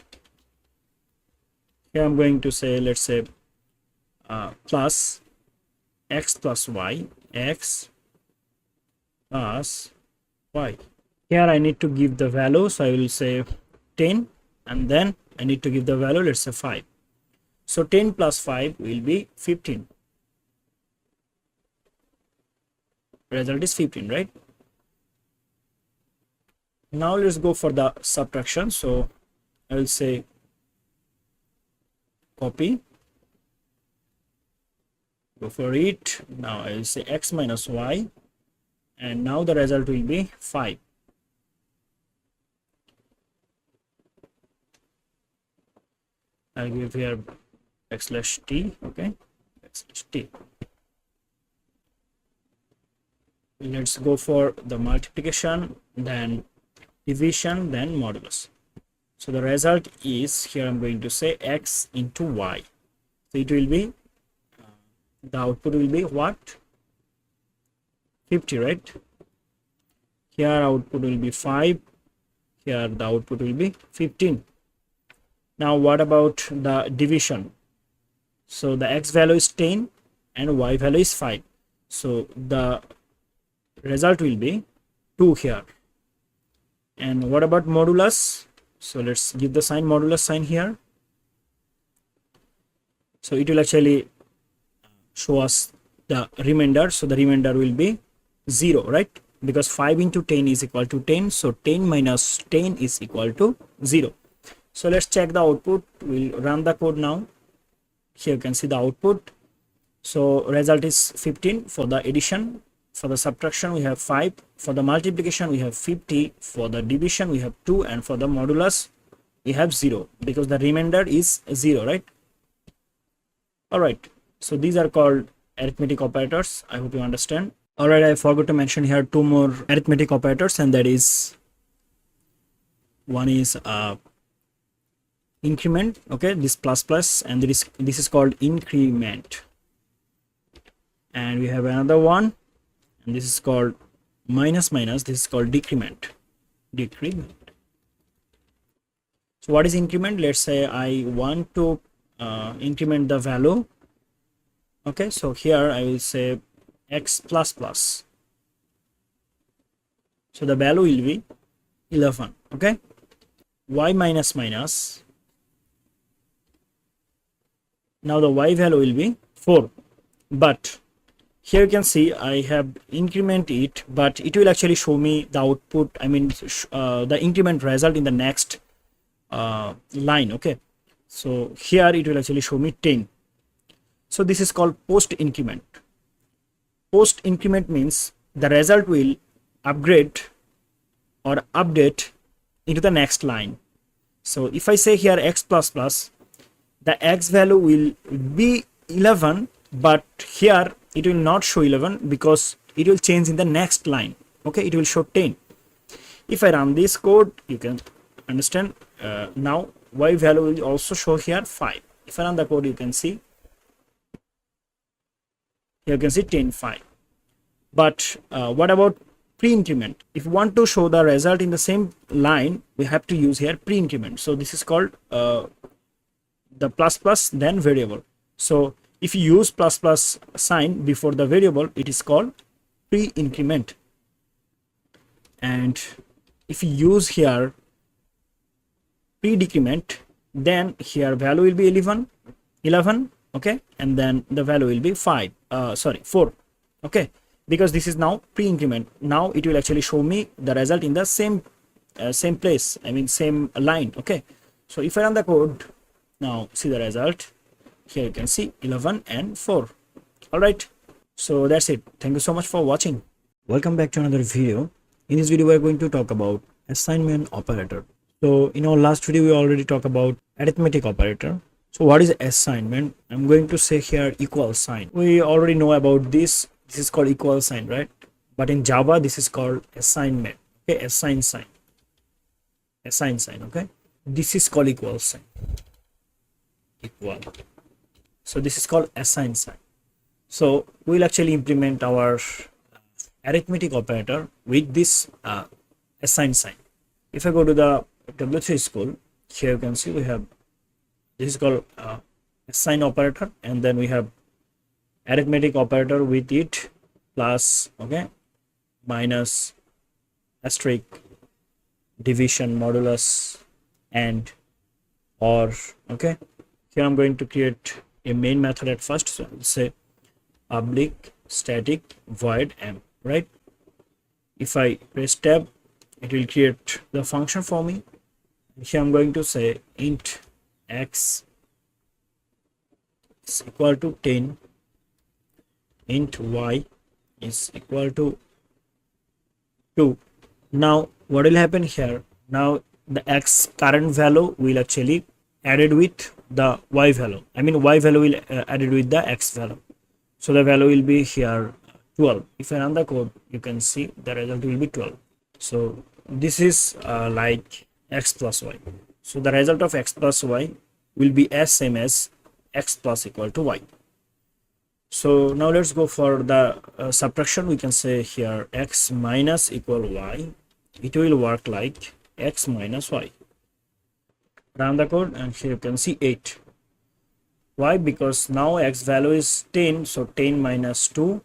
here I'm going to say, let's say plus x plus y, x plus y. Here I need to give the value, so I will say 10, and then I need to give the value, let's say 5. So 10 plus 5 will be 15. Result is 15, right? Now let's go for the subtraction. So I will say copy, go for it. Now I will say x minus y, and now the result will be 5. I'll give here x/t, okay, x/t. Let's go for the multiplication, then division, then modulus. So the result is, here I'm going to say x into y. So it will be, the output will be what? 50, right? Here output will be 5. Here the output will be 15. Now what about the division? So the x value is 10 and y value is 5. So the result will be 2 here. And what about modulus? So let's give the sign, modulus sign here. So it will actually show us the remainder. So the remainder will be 0, right? because 5 into 10 is equal to 10, so 10 minus 10 is equal to 0. So let's check the output. We'll run the code now. Here you can see the output. So result is 15 for the addition. For the subtraction we have 5, for the multiplication we have 50, for the division we have 2, and for the modulus we have 0, because the remainder is 0, right? All right, so these are called arithmetic operators. I hope you understand. All right, I forgot to mention here two more arithmetic operators, and that is, one is increment, okay, this plus plus, and this is called increment. And we have another one, and this is called minus minus, this is called decrement. So what is increment? Let's say I want to increment the value. Okay, so here I will say x plus plus, so the value will be 11. Okay, y minus minus, now the y value will be 4, but here you can see I have increment it, but it will actually show me the output, I mean the increment result in the next line. Okay, so here it will actually show me 10. So this is called post increment. Post increment means the result will upgrade or update into the next line. So if I say here x plus plus, the x value will be 11, but here it will not show 11 because it will change in the next line. Okay, it will show 10. If I run this code, you can understand. Now y value will also show here 5. If I run the code, you can see here, you can see 10 5. But what about pre-increment? If you want to show the result in the same line, we have to use here pre-increment. So this is called the plus plus then variable. So if you use plus plus sign before the variable, it is called pre-increment. And if you use here pre-decrement, then here value will be 11, okay, and then the value will be 4, okay, because this is now pre-increment. Now it will actually show me the result in the same place, I mean same line. Okay, so if I run the code now, see the result. Here you can see 11 and 4. All right, so that's it. Thank you so much for watching. Welcome back to another video. In this video we are going to talk about assignment operator. So in our last video we already talked about arithmetic operator. So what is assignment? I'm going to say here equal sign. We already know about this. This is called equal sign, right? But in Java this is called assignment. Okay, assign sign. Okay, this is called equal sign. Equal. So this is called assign sign. So we'll actually implement our arithmetic operator with this assign sign. If I go to the W3 school, here you can see we have, this is called assign operator, and then we have arithmetic operator with it, plus, okay, minus, asterisk, division, modulus, and or. Okay, here I'm going to create a main method at first. So I'll say public static void m, right? If I press tab, it will create the function for me. Here I'm going to say int x is equal to 10, int y is equal to 2. Now what will happen here? Now the x current value will actually added with the y value. I mean y value will added with the x value. So the value will be here 12. If I run the code, you can see the result will be 12. So this is like x plus y. So the result of x plus y will be as same as x plus equal to y. So now let's go for the subtraction. We can say here x minus equal y. It will work like x minus y. Run the code, and here you can see 8. Why? Because now x value is 10, so 10 minus 2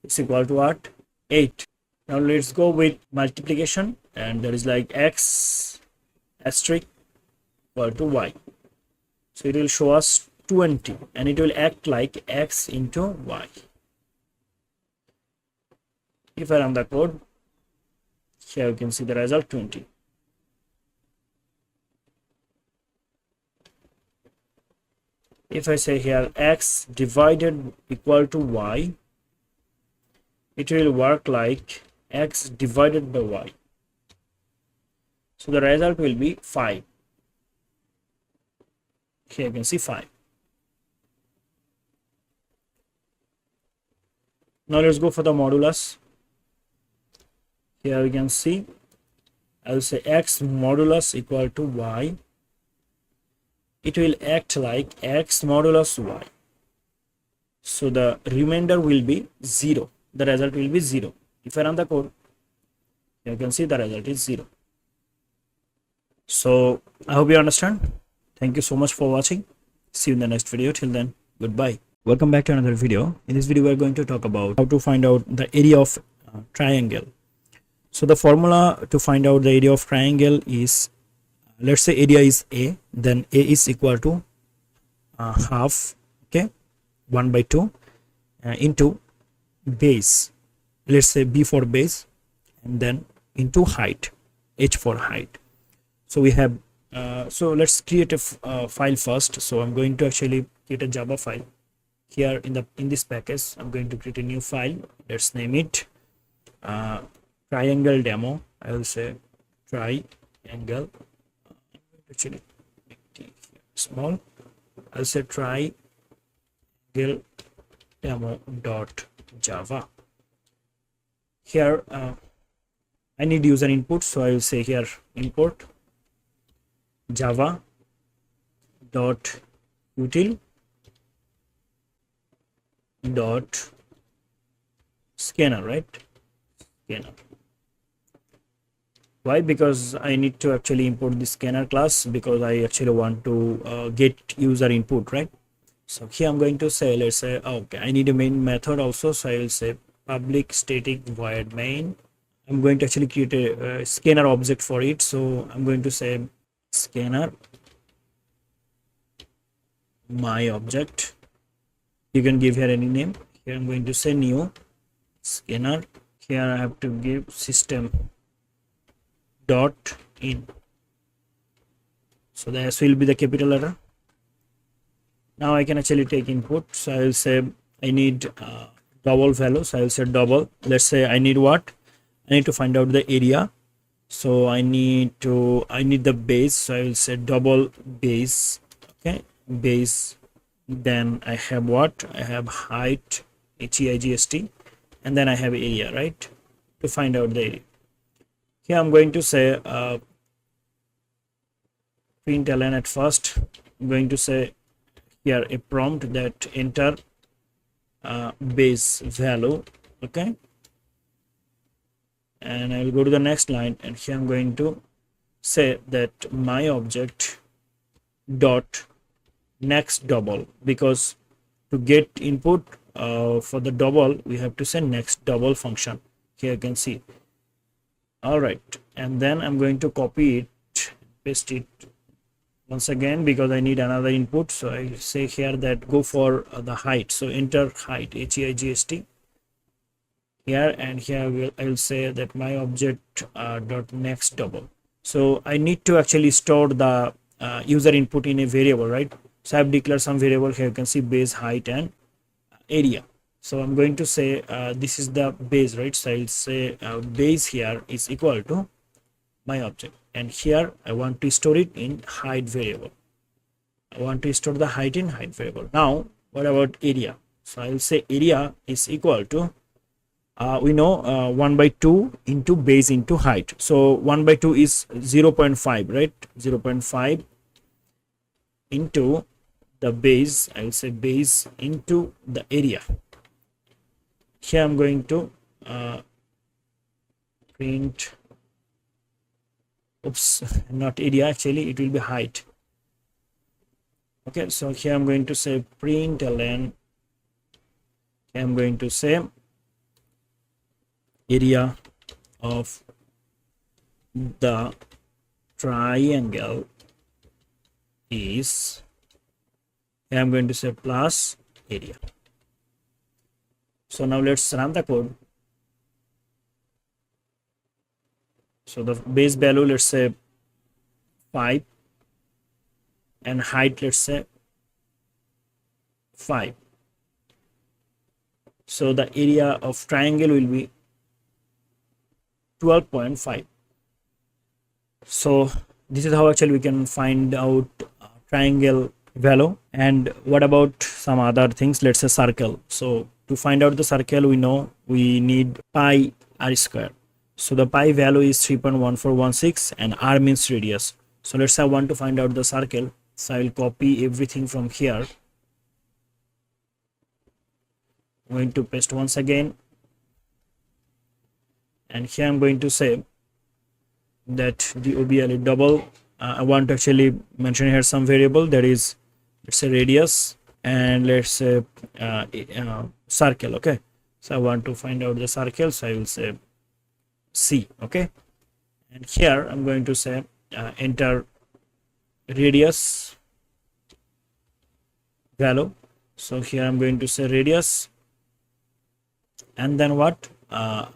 is equal to what? 8. Now let's go with multiplication, and there is like x asterisk equal to y. So it will show us 20, and it will act like x into y. If I run the code, Here you can see the result 20. If I say here x divided equal to y, it will work like x divided by y. So the result will be 5. Here you can see 5. Now let's go for the modulus. Here we can see I will say x modulus equal to y. It will act like x modulus y. So the remainder will be 0. The result will be 0. If I run the code, you can see the result is 0. So I hope you understand. Thank you so much for watching. See you in the next video. Till then, goodbye. Welcome back to another video. In this video, we are going to talk about how to find out the area of triangle. So the formula to find out the area of triangle is, let's say area is A, then A is equal to half, okay, 1 by 2 into base, let's say B for base, and then into height, H for height. So we have so let's create a file first. So I'm going to actually create a Java file. Here in this package, I'm going to create a new file. Let's name it triangle demo. I will say triangle, actually make it small. I'll say triangle demo.java. Here I need user input, so I will say here import java dot util dot scanner, right? Scanner. Why? Because I need to actually import the scanner class, because I actually want to get user input, right? So here I'm going to say, let's say, okay, I need a main method also, so I will say public static void main. I'm going to actually create a scanner object for it, so I'm going to say scanner my object. You can give here any name. Here I'm going to say new scanner. Here I have to give system dot in, so the S will be the capital letter. Now I can actually take input, so I will say I need double value, so I will say double. Let's say I need what? I need to find out the area, so I need the base, so I will say double base, okay, base. Then I have what? I have height, HEIGST, and then I have area, right, to find out the area. Here I'm going to say println at first. I'm going to say here a prompt that enter base value, okay, and I will go to the next line, and here I'm going to say that my object dot next double, because to get input for the double we have to say next double function. Here you can see. All right, and then I'm going to copy it, paste it once again, because I need another input. So I say here that go for the height, so enter height, HEIGST here, and here I will say that my object dot next double. So I need to actually store the user input in a variable, right? So I have declared some variable. Here you can see base, height, and area. So I'm going to say this is the base, right? So I'll say base here is equal to my object, and here I want to store it in height variable. I want to store the height in height variable. Now what about area? So I'll say area is equal to we know 1 by 2 into base into height. So 1 by 2 is 0.5, right? 0.5 into the base, I will say base into the area. Here I'm going to print, oops, not area, actually it will be height. Okay, so here I'm going to say println, I'm going to say area of the triangle is, I'm going to say plus area. So now let's run the code. So the base value, let's say 5, and height, let's say 5. So the area of triangle will be 12.5. So this is how actually we can find out triangle value. And what about some other things? Let's say circle. So to find out the circle, we know we need pi r square. So the pi value is 3.1416 and r means radius. So let's say I want to find out the circle. So I will copy everything from here. I'm going to paste once again, and here I'm going to say that the OBL double. I want to actually mention here some variable, that is, let's say radius, and let's say circle. Okay, so I want to find out the circle, so I will say C. Okay, and here I'm going to say enter radius value. So here I'm going to say radius, and then what I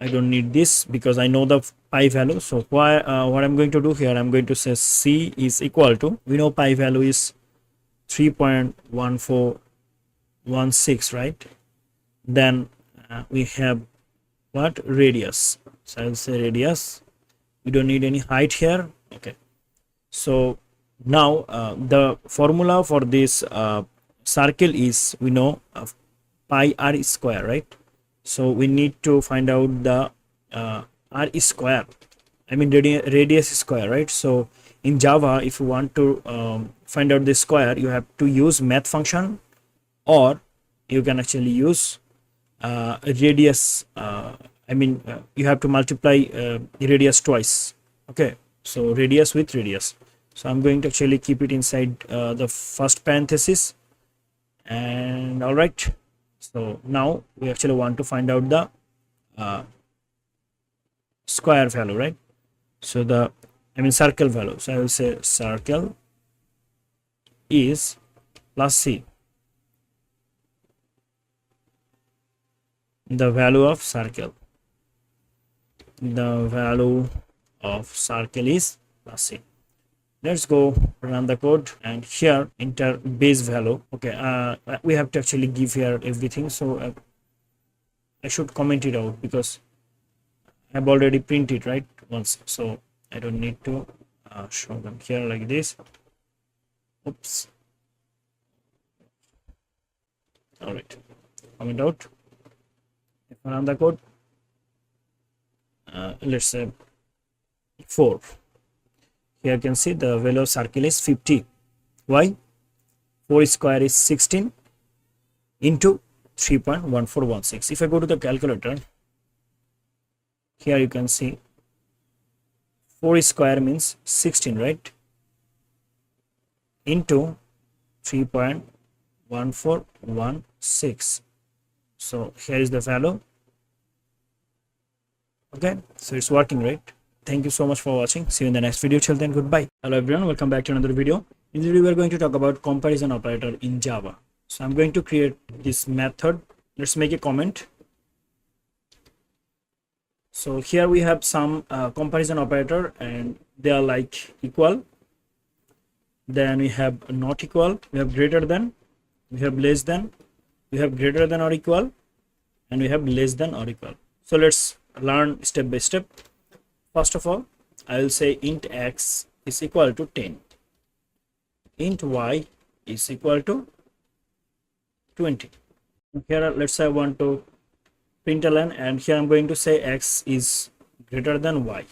don't need this because I know the pi value. So what I'm going to do here, I'm going to say C is equal to, we know pi value is 3.1416, right? Then we have what, radius. So I'll say radius. We don't need any height here. Okay, so now the formula for this circle is, we know pi r square, right? So we need to find out the r square, I mean radius square, right? So in Java, if you want to find out the square, you have to use math function, or you can actually use radius. You have to multiply radius twice. Okay, so radius with radius. So I'm going to actually keep it inside the first parenthesis, and all right. So now we actually want to find out the square value, right? So circle value. So I will say circle is plus C. The value of circle. The value of circle is plus C. Let's go run the code, and here enter base value. Okay, we have to actually give here everything, so I should comment it out because I've already printed right once, so I don't need to show them here like this. Oops. All right, comment out. If I run the code, let's say 4. Here you can see the value of circle is 50. Why? 4 square is 16 into 3.1416. If I go to the calculator, here you can see 4 square means 16, right? Into 3.1416. So here is the value. Okay, so it's working, right? Thank you so much for watching. See you in the next video. Till then, goodbye. Hello everyone, welcome back to another video. In this video, we are going to talk about comparison operator in Java. So I'm going to create this method. Let's make a comment. So here we have some comparison operator, and they are like equal. Then we have not equal, we have greater than, we have less than, we have greater than or equal, and we have less than or equal. So let's learn step by step. First of all, I will say int x is equal to 10. Int y is equal to 20. Here, let's say I want to println, and here I'm going to say x is greater than y.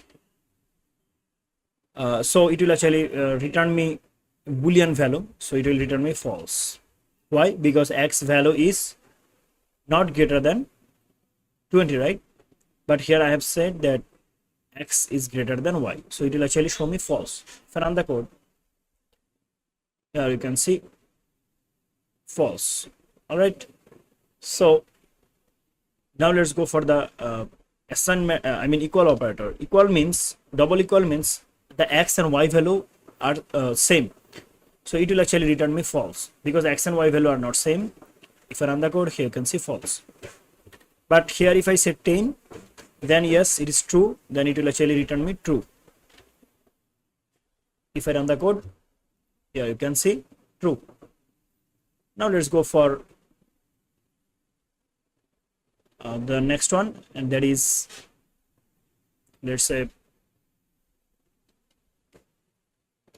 So it will actually return me Boolean value. So it will return me false. Why? Because x value is not greater than 20, right? But here I have said that x is greater than y, so it will actually show me false. If I run the code, here you can see false. All right, so now let's go for the assignment, equal operator. Equal means, double equal means the x and y value are same, so it will actually return me false because x and y value are not same. If I run the code, here you can see false. But here if I say 10, then yes, it is true, then it will actually return me true. If I run the code, here you can see true. Now let's go for the next one, and that is, let's say,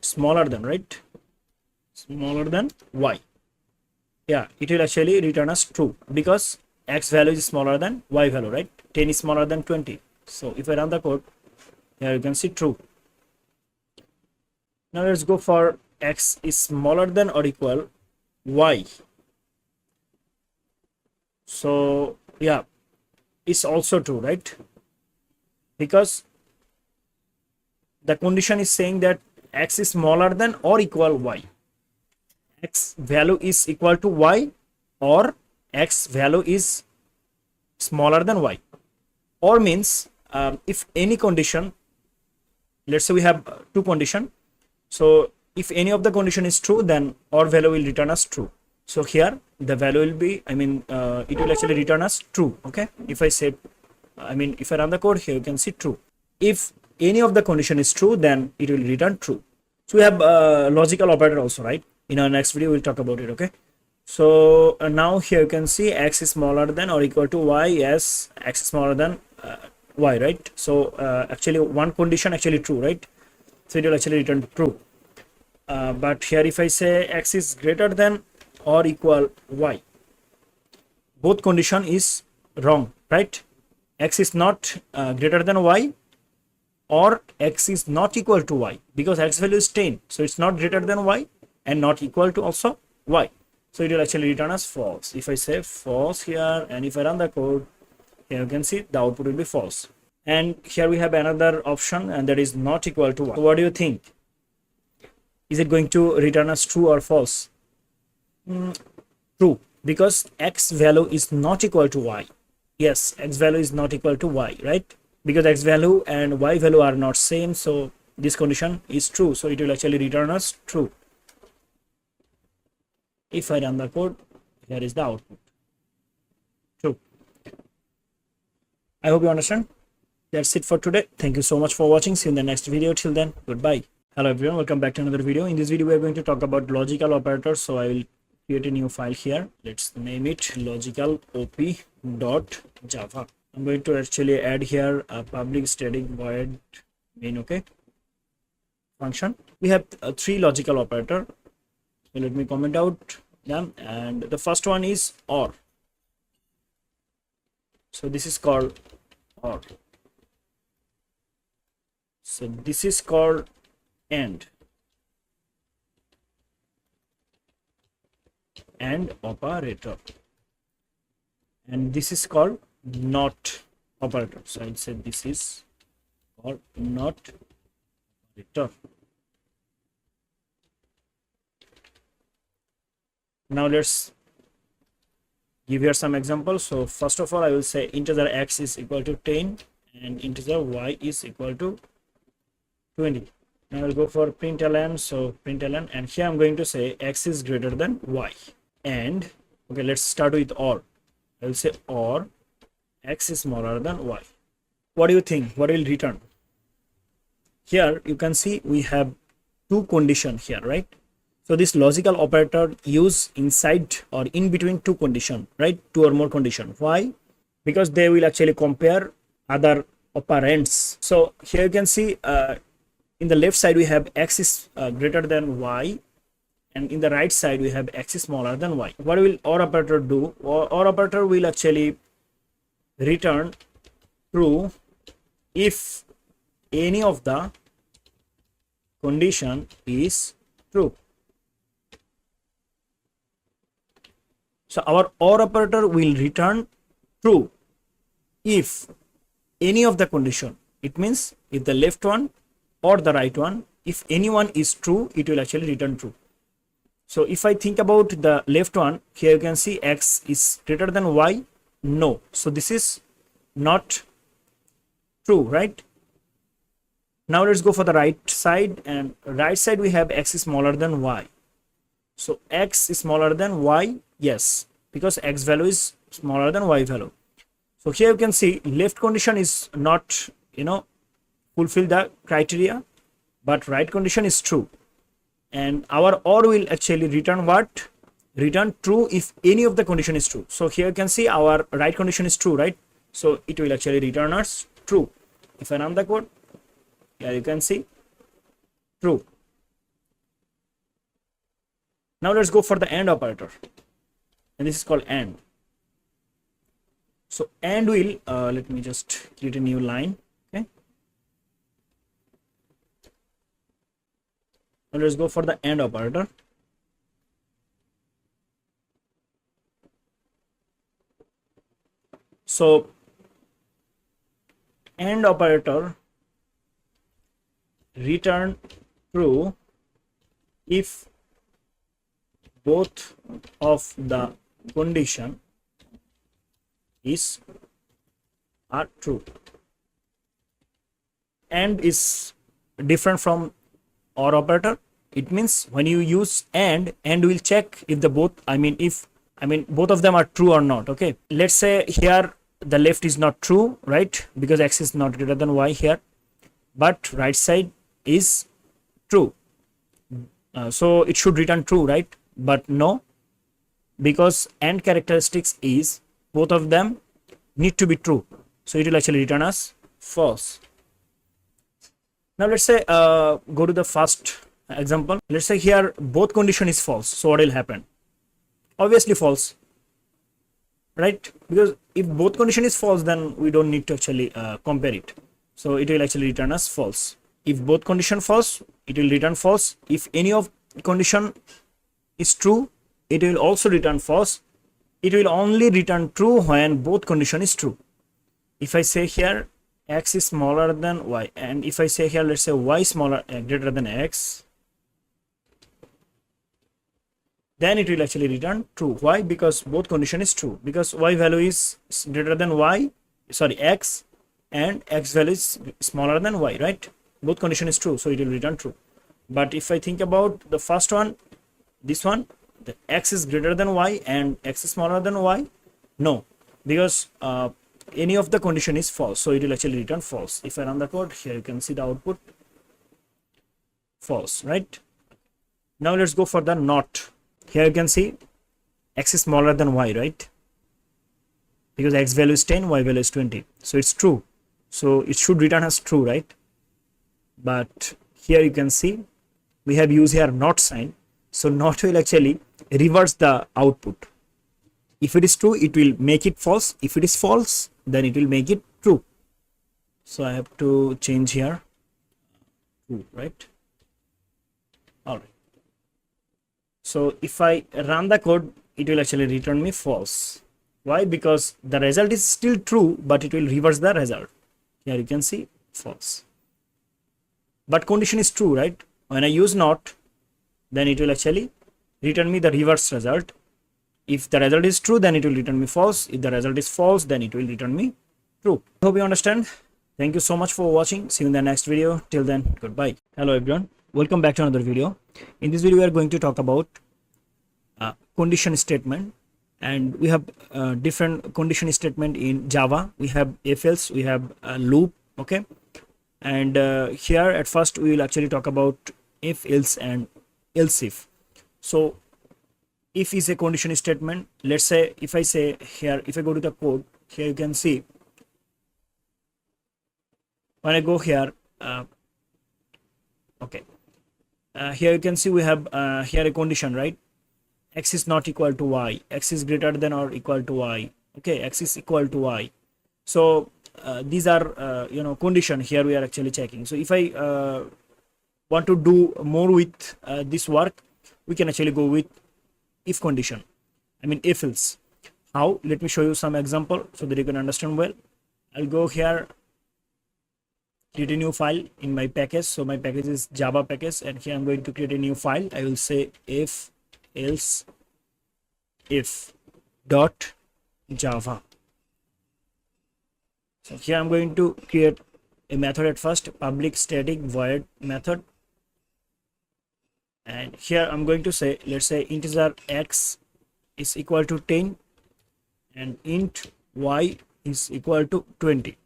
smaller than, right? Smaller than y. Yeah, it will actually return us true because x value is smaller than y value, right? 10 is smaller than 20. So if I run the code, here you can see true. Now let's go for x is smaller than or equal y. So yeah, it's also true, right? Because the condition is saying that x is smaller than or equal y. X value is equal to y, or x value is smaller than y. Or means if any condition, let's say we have two conditions. So if any of the condition is true, then or value will return us true. So here the value will be, it will actually return us true. Okay, if I say, if I run the code, here you can see true. If any of the condition is true, then it will return true. So we have logical operator also, right? In our next video we'll talk about it. Okay, so now here you can see x is smaller than or equal to y. Yes, x is smaller than y, right? So actually one condition actually true, right? So it will actually return true. But here if I say x is greater than or equal y, both condition is wrong, right? X is not greater than y, or x is not equal to y, because x value is 10, so it's not greater than y and not equal to also y. So it will actually return us false. If I say false here, and if I run the code, here you can see the output will be false. And here we have another option, and that is not equal to y. So what do you think? Is it going to return us true or false? True, because x value is not equal to y. Yes, x value is not equal to y, right? Because x value and y value are not same, so this condition is true. So it will actually return us true. If I run the code, here is the output. True. I hope you understand. That's it for today. Thank you so much for watching. See you in the next video. Till then, goodbye. Hello everyone, welcome back to another video. In this video we are going to talk about logical operators. So I will create a new file here. Let's name it logicalop.java. I'm going to actually add here a public static void main, okay, function. We have three logical operator. So let me comment out them, and the first one is OR. So this is called OR. So this is called AND operator, and this is called NOT operator. So I'll say this is called NOT operator. Now let's give here some examples. So first of all, I will say integer x is equal to 10 and integer y is equal to 20. Now I will go for println. So println, and here I'm going to say x is greater than y. And okay, let's start with OR. I will say OR x is smaller than y. What do you think? What will return? Here you can see we have two conditions here, right? So this logical operator use inside or in between two condition, right? Two or more condition. Why? Because they will actually compare other operands. So here you can see in the left side we have x is greater than y, and in the right side we have x is smaller than y. What will OR operator do? OR operator will actually return true if any of the condition is true. So our OR operator will return true if any of the condition, it means if the left one or the right one, if any one is true, it will actually return true. So if I think about the left one, here you can see x is greater than y. No, so this is not true, right? Now let's go for the right side, and right side we have x is smaller than y. So x is smaller than y, yes, because x value is smaller than y value. So here you can see left condition is not, fulfill the criteria, but right condition is true. And our or will actually return what? Return true if any of the condition is true. So here you can see our right condition is true, right? So it will actually return us true. If I run the code, here you can see true. Now let's go for the AND operator, and this is called AND. So AND will, let me just create a new line. Okay. Now let's go for the AND operator. So AND operator return true if both of the condition are true. AND is different from OR operator. It means when you use AND will check if the both, both of them are true or not. Okay, let's say here the left is not true, right? Because x is not greater than y here, but right side is true. So it should return true, right? But no, because AND characteristics is both of them need to be true, so it will actually return us false. Now let's say go to the first example. Let's say here both condition is false, so what will happen? Obviously false, right? Because if both condition is false, then we don't need to actually compare it, so it will actually return us false. If both condition false, it will return false. If any of condition is true, it will also return false. It will only return true when both condition is true. If I say here x is smaller than y, and if I say here, let's say y smaller greater than x, then it will actually return true. Why? Because both condition is true, because y value is greater than x, and x value is smaller than y, right? Both condition is true, so it will return true. But if I think about the first one, this one, the x is greater than y and x is smaller than y, no, because any of the condition is false, so it will actually return false. If I run the code, here you can see the output false, right? Now let's go for the not. Here you can see x is smaller than y, right? Because x value is 10, y value is 20, so it's true, so it should return as true, right? But here you can see we have used here not sign, so not will actually reverse the output. If it is true, it will make it false. If it is false, then it will make it true. So I have to change here true, right? All right. So if I run the code, it will actually return me false. Why? Because the result is still true, but it will reverse the result. Here you can see false. But condition is true, right? When I use not, then it will actually return me the reverse result. If the result is true, then it will return me false. If the result is false, then it will return me true. Hope you understand. Thank you so much for watching. See you in the next video. Till then, goodbye. Hello everyone. Welcome back to another video. In this video, we are going to talk about condition statement, and we have different condition statement in Java. We have if else, we have loop. Okay, and here at first we will actually talk about if else and else if. So if is a condition statement. Let's say if I say here, if I go to the code, here you can see when I go here, okay, here you can see we have here a condition, right? X is not equal to y, x is greater than or equal to y. Okay, x is equal to y. So these are condition here we are actually checking. So if I want to do more with this work, we can actually go with if condition, if else. How? Let me show you some example so that you can understand well. I'll go here, create a new file in my package. So my package is Java package, and here I'm going to create a new file. I will say if else if dot java. So here I'm going to create a method at first, public static void method, and here I'm going to say, let's say integer x is equal to 10 and int y is equal to 20.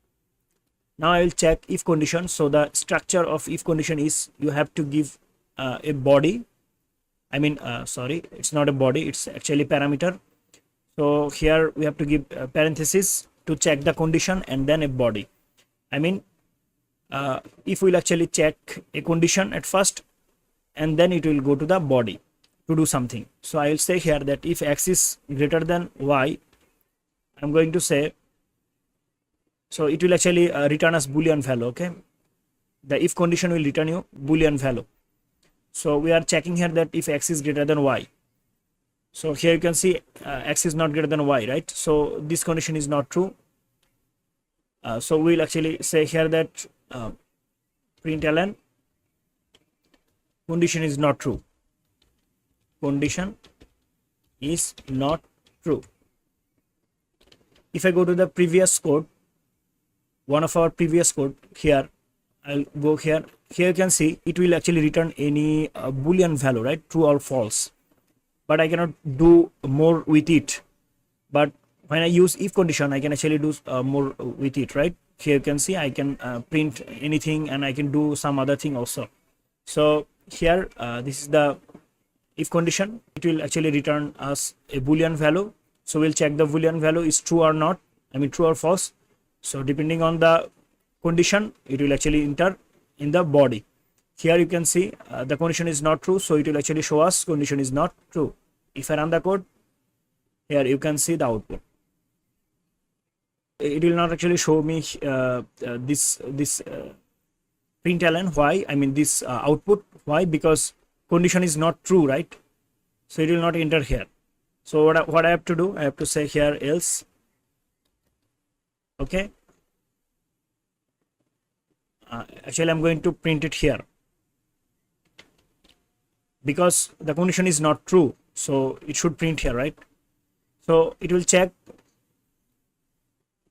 Now I will check if condition. So the structure of if condition is you have to give a body. I mean, sorry, it's not a body, it's actually parameter. So here we have to give parenthesis to check the condition and then a body. I mean, if we'll actually check a condition at first and then it will go to the body to do something. So I will say here that if x is greater than y, I'm going to say, so it will actually return us boolean value. Okay, the if condition will return you boolean value. So we are checking here that if x is greater than y. So here you can see x is not greater than y, right? So this condition is not true. So we'll actually say here that println condition is not true. Condition is not true. If I go to the previous code, one of our previous code here, I'll go here. Here you can see it will actually return any boolean value, right? True or false. But I cannot do more with it. But when I use if condition, I can actually do more with it, right? Here you can see I can print anything and I can do some other thing also. So here this is the if condition. It will actually return us a boolean value. So we'll check the boolean value is true or not. I mean true or false. So depending on the condition, it will actually enter in the body. Here you can see the condition is not true, so it will actually show us condition is not true. If I run the code, here you can see the output. It will not actually show me this println. Why? I mean this output. Why? Because condition is not true, right? So it will not enter here. So what I have to do? I have to say here else. Okay. Actually, I'm going to print it here because the condition is not true. So it should print here, right? So it will check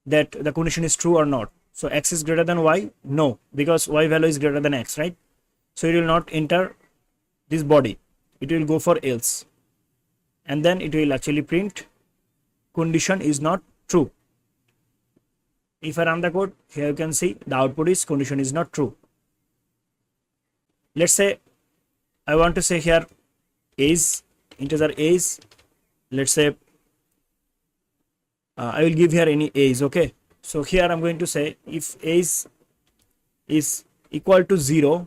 that the condition is true or not. So x is greater than y? No, because y value is greater than x, right? So it will not enter this body. It will go for else. And then it will actually print condition is not true. If I run the code, here you can see the output is condition is not true. Let's say I want to say here age, integer age. Let's say I will give here any age. Okay, so here I'm going to say if age is equal to 0,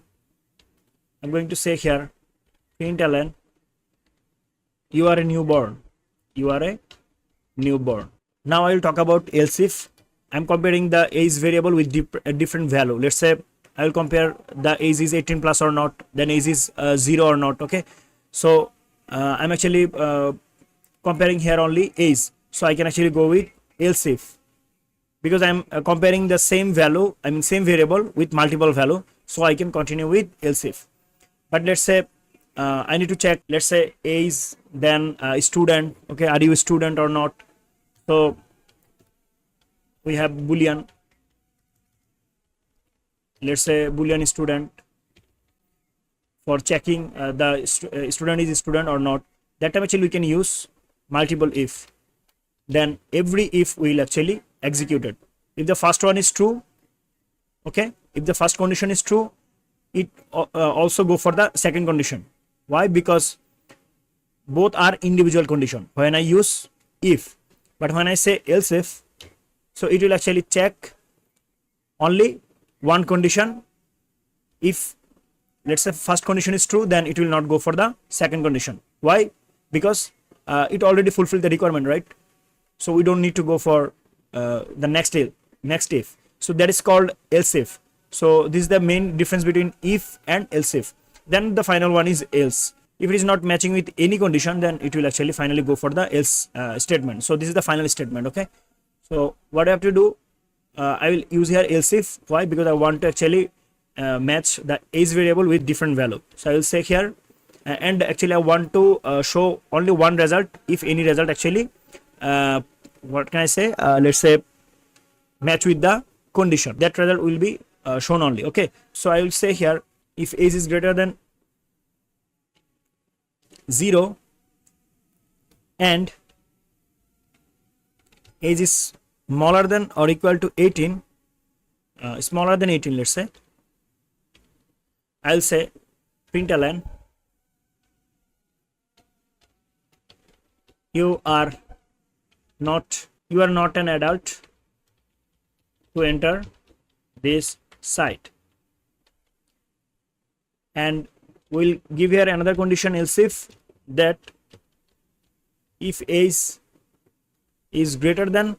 I'm going to say here println you are a newborn. You are a newborn. Now I will talk about else if. I'm comparing the age variable with a different value. Let's say I will compare the age is 18 plus or not, then age is 0 or not. Okay, so I'm actually comparing here only age. So I can actually go with else if because I'm comparing the same value, I mean same variable with multiple value. So I can continue with else if. But let's say I need to check, let's say age, then student. Okay, are you a student or not? So we have boolean. Let's say boolean student for checking the student is a student or not. That time actually we can use multiple if. Then every if will actually execute it. If the first one is true, okay, if the first condition is true, it also go for the second condition. Why? Because both are individual condition when I use if. But when I say else if, so it will actually check only one condition. If let's say first condition is true, then it will not go for the second condition. Why? Because it already fulfilled the requirement, right? So we don't need to go for the next if. So that is called else if. So this is the main difference between if and else if. Then the final one is else. If it is not matching with any condition, then it will actually finally go for the else statement. So this is the final statement. Okay. So what I have to do, I will use here else if. Why? Because I want to actually match the age variable with different value. So I will say here, and actually I want to show only one result. If any result actually, what can I say? Let's say match with the condition. That result will be shown only. Okay. So I will say here if age is greater than 0 and age is smaller than or equal to 18, smaller than 18, let's say, I'll say println you are not an adult to enter this site, and we'll give here another condition, else if that if age is greater than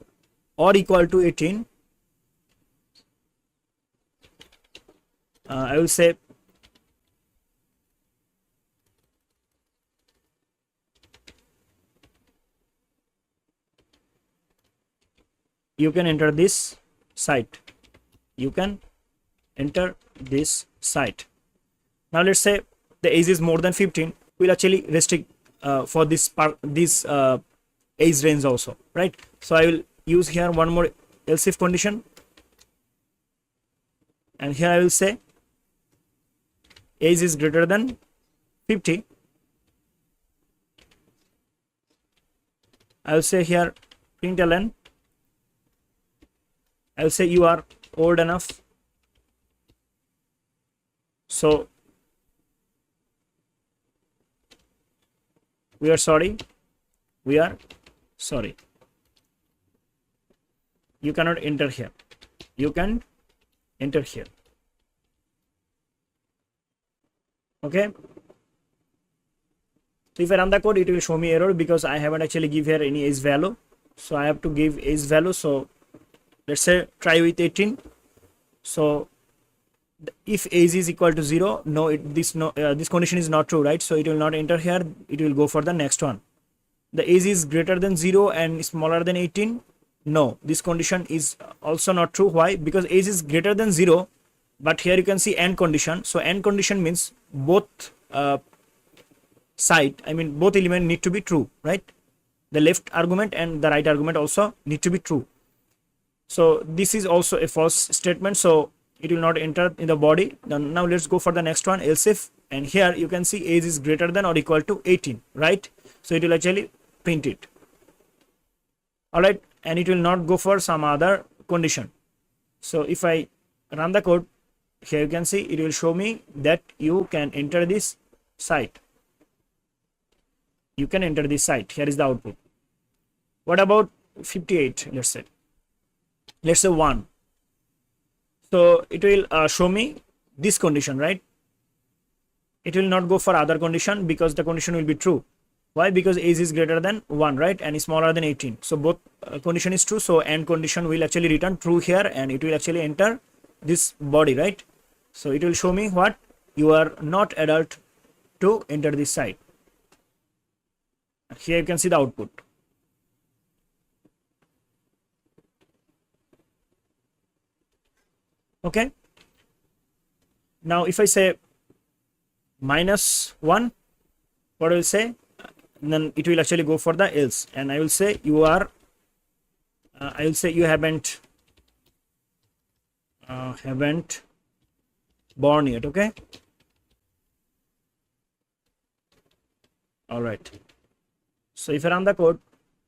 or equal to 18, I will say you can enter this site. You can enter this site. Now let's say the age is more than 15. We'll actually restrict for this age range also, right? So I will use here one more else if condition, and here I will say age is greater than 50. I will say here println, I will say you are old enough, so we are sorry, you cannot enter here, you can enter here. Okay, so if I run the code, it will show me error because I haven't actually give here any age value, so I have to give age value. So let's say try with 18. So if age is equal to 0, no, this condition is not true, right? So it will not enter here, it will go for the next one. The age is greater than 0 and smaller than 18, no, this condition is also not true. Why? Because age is greater than 0, but here you can see AND condition. So AND condition means both both element need to be true, right? The left argument and the right argument also need to be true. So this is also a false statement, so it will not enter in the body. Now let's go for the next one, else if, and here you can see age is greater than or equal to 18, right? So it will actually print it. All right, and it will not go for some other condition. So if I run the code, here you can see it will show me that you can enter this site. You can enter this site. Here is the output. What about 58? Let's say 1. So it will show me this condition, right? It will not go for other condition because the condition will be true. Why? Because age is greater than 1, right, and is smaller than 18. So both condition is true, so AND condition will actually return true here, and it will actually enter this body, right? So it will show me what? You are not adult to enter this site. Here you can see the output. Okay, now if I say -1, what I will say, then it will actually go for the else, and I will say you are I will say you haven't born yet. Okay, all right. So if I run the code,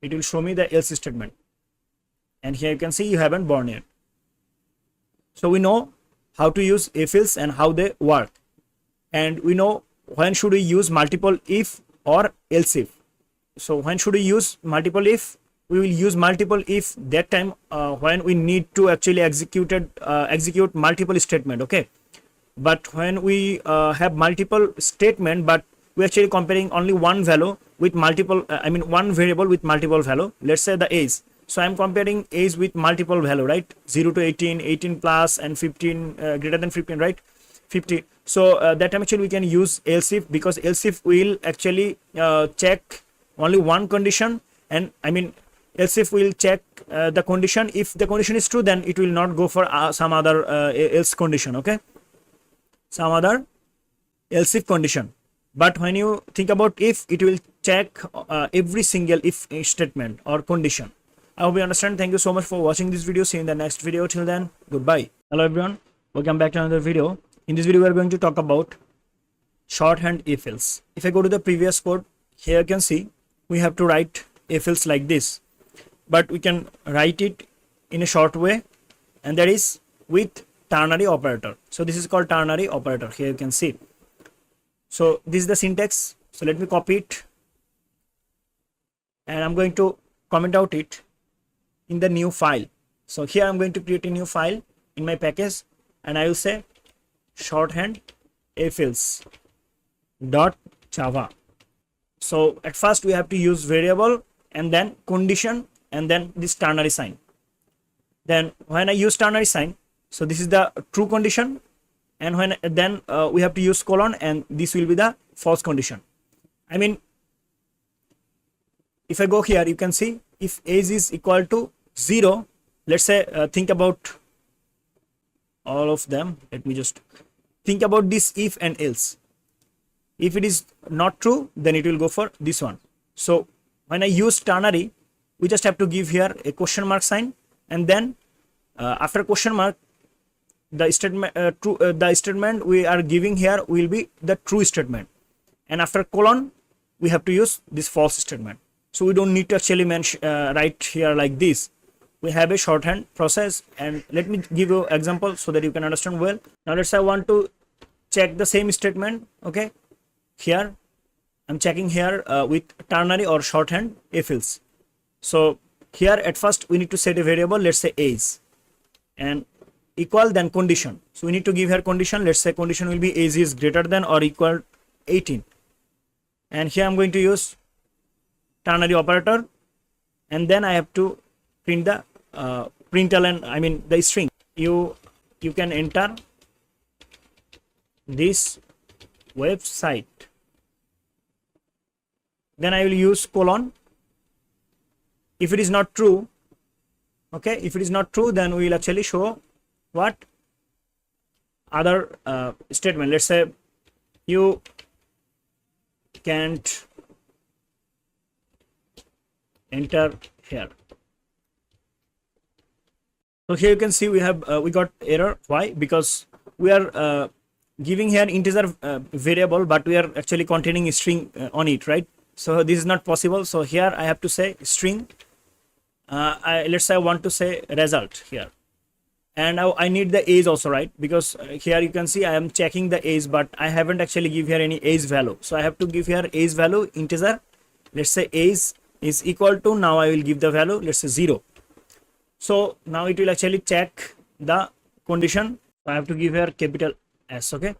it will show me the else statement, and here you can see you haven't born yet. So we know how to use if-else and how they work, and we know when should we use multiple if or else if. So when should we use multiple if? We will use multiple if that time when we need to actually execute multiple statement. Okay, but when we have multiple statement, but we actually comparing only one value with multiple one variable with multiple value, let's say the age. So I'm comparing age with multiple value, right? 0 to 18, 18 plus, and 15 greater than 15, right? 50. So that time actually we can use else if, because else if will actually check only one condition, and else if will check the condition. If the condition is true, then it will not go for some other else condition. Okay, some other else if condition. But when you think about if, it will check every single if statement or condition. I hope you understand. Thank you so much for watching this video. See you in the next video. Till then, goodbye. Hello everyone, welcome back to another video. In this video we are going to talk about shorthand if else. If I go to the previous code, here you can see we have to write if else like this, but we can write it in a short way, and that is with ternary operator. So this is called ternary operator. Here you can see. So this is the syntax. So let me copy it, and I'm going to comment out it in the new file. So here I'm going to create a new file in my package, and I will say shorthand ifelse dot java. So at first we have to use variable and then condition and then this ternary sign. Then when I use ternary sign, so this is the true condition, and when then we have to use colon, and this will be the false condition. I mean, if I go here, you can see if age is equal to 0, let's say think about all of them. Let me just think about this if and else. If it is not true, then it will go for this one. So when I use ternary, we just have to give here a question mark sign, and then after question mark, the statement the statement we are giving here will be the true statement, and after colon we have to use this false statement. So we don't need to actually mention write here like this. We have a shorthand process, and let me give you example so that you can understand well. Now let's say I want to check the same statement. Okay, here I'm checking here with ternary or shorthand ifelse. So here at first we need to set a variable, let's say age, and equal then condition. So we need to give here condition. Let's say condition will be age is greater than or equal 18, and here I'm going to use ternary operator, and then I have to print the println, I mean the string. You can enter this website, then I will use colon. If it is not true, okay, if it is not true, then we will actually show what other statement. Let's say you can't enter here. So here you can see we have we got error. Why? Because we are giving here integer variable, but we are actually containing a string on it, right? So this is not possible. So here I have to say string. Let's say I want to say result here, and I need the age also, right? Because here you can see I am checking the age, but I haven't actually give here any age value. So I have to give here age value integer. Let's say age is equal to, now I will give the value, let's say 0. So now it will actually check the condition. I have to give here capital S. Okay.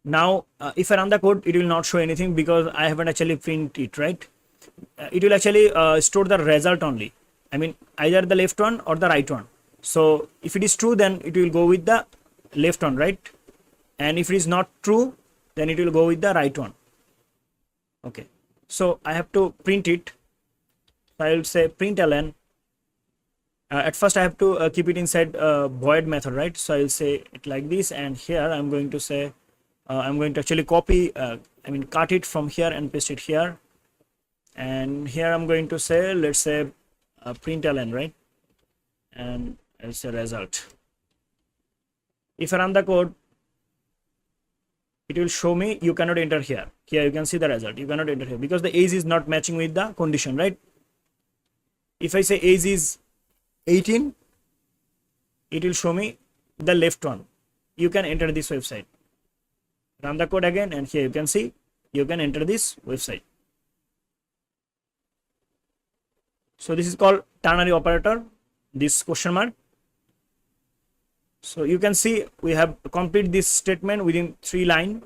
Now if I run the code, it will not show anything because I haven't actually print it, right? It will actually store the result only. I mean either the left one or the right one. So if it is true, then it will go with the left one, right? And if it is not true, then it will go with the right one. Okay, so I have to print it. So I will say println. At first I have to keep it inside void method, right? So I will say it like this, and here I'm going to say I'm going to actually copy, I mean cut it from here and paste it here, and here I'm going to say, let's say println, right? And I'll say result. If I run the code, it will show me you cannot enter here. Here you can see the result, you cannot enter here because the age is not matching with the condition, right? If I say age is 18, it will show me the left one, you can enter this website. Run the code again, and here you can see you can enter this website. So this is called ternary operator, this question mark. So you can see we have complete this statement within 3 lines,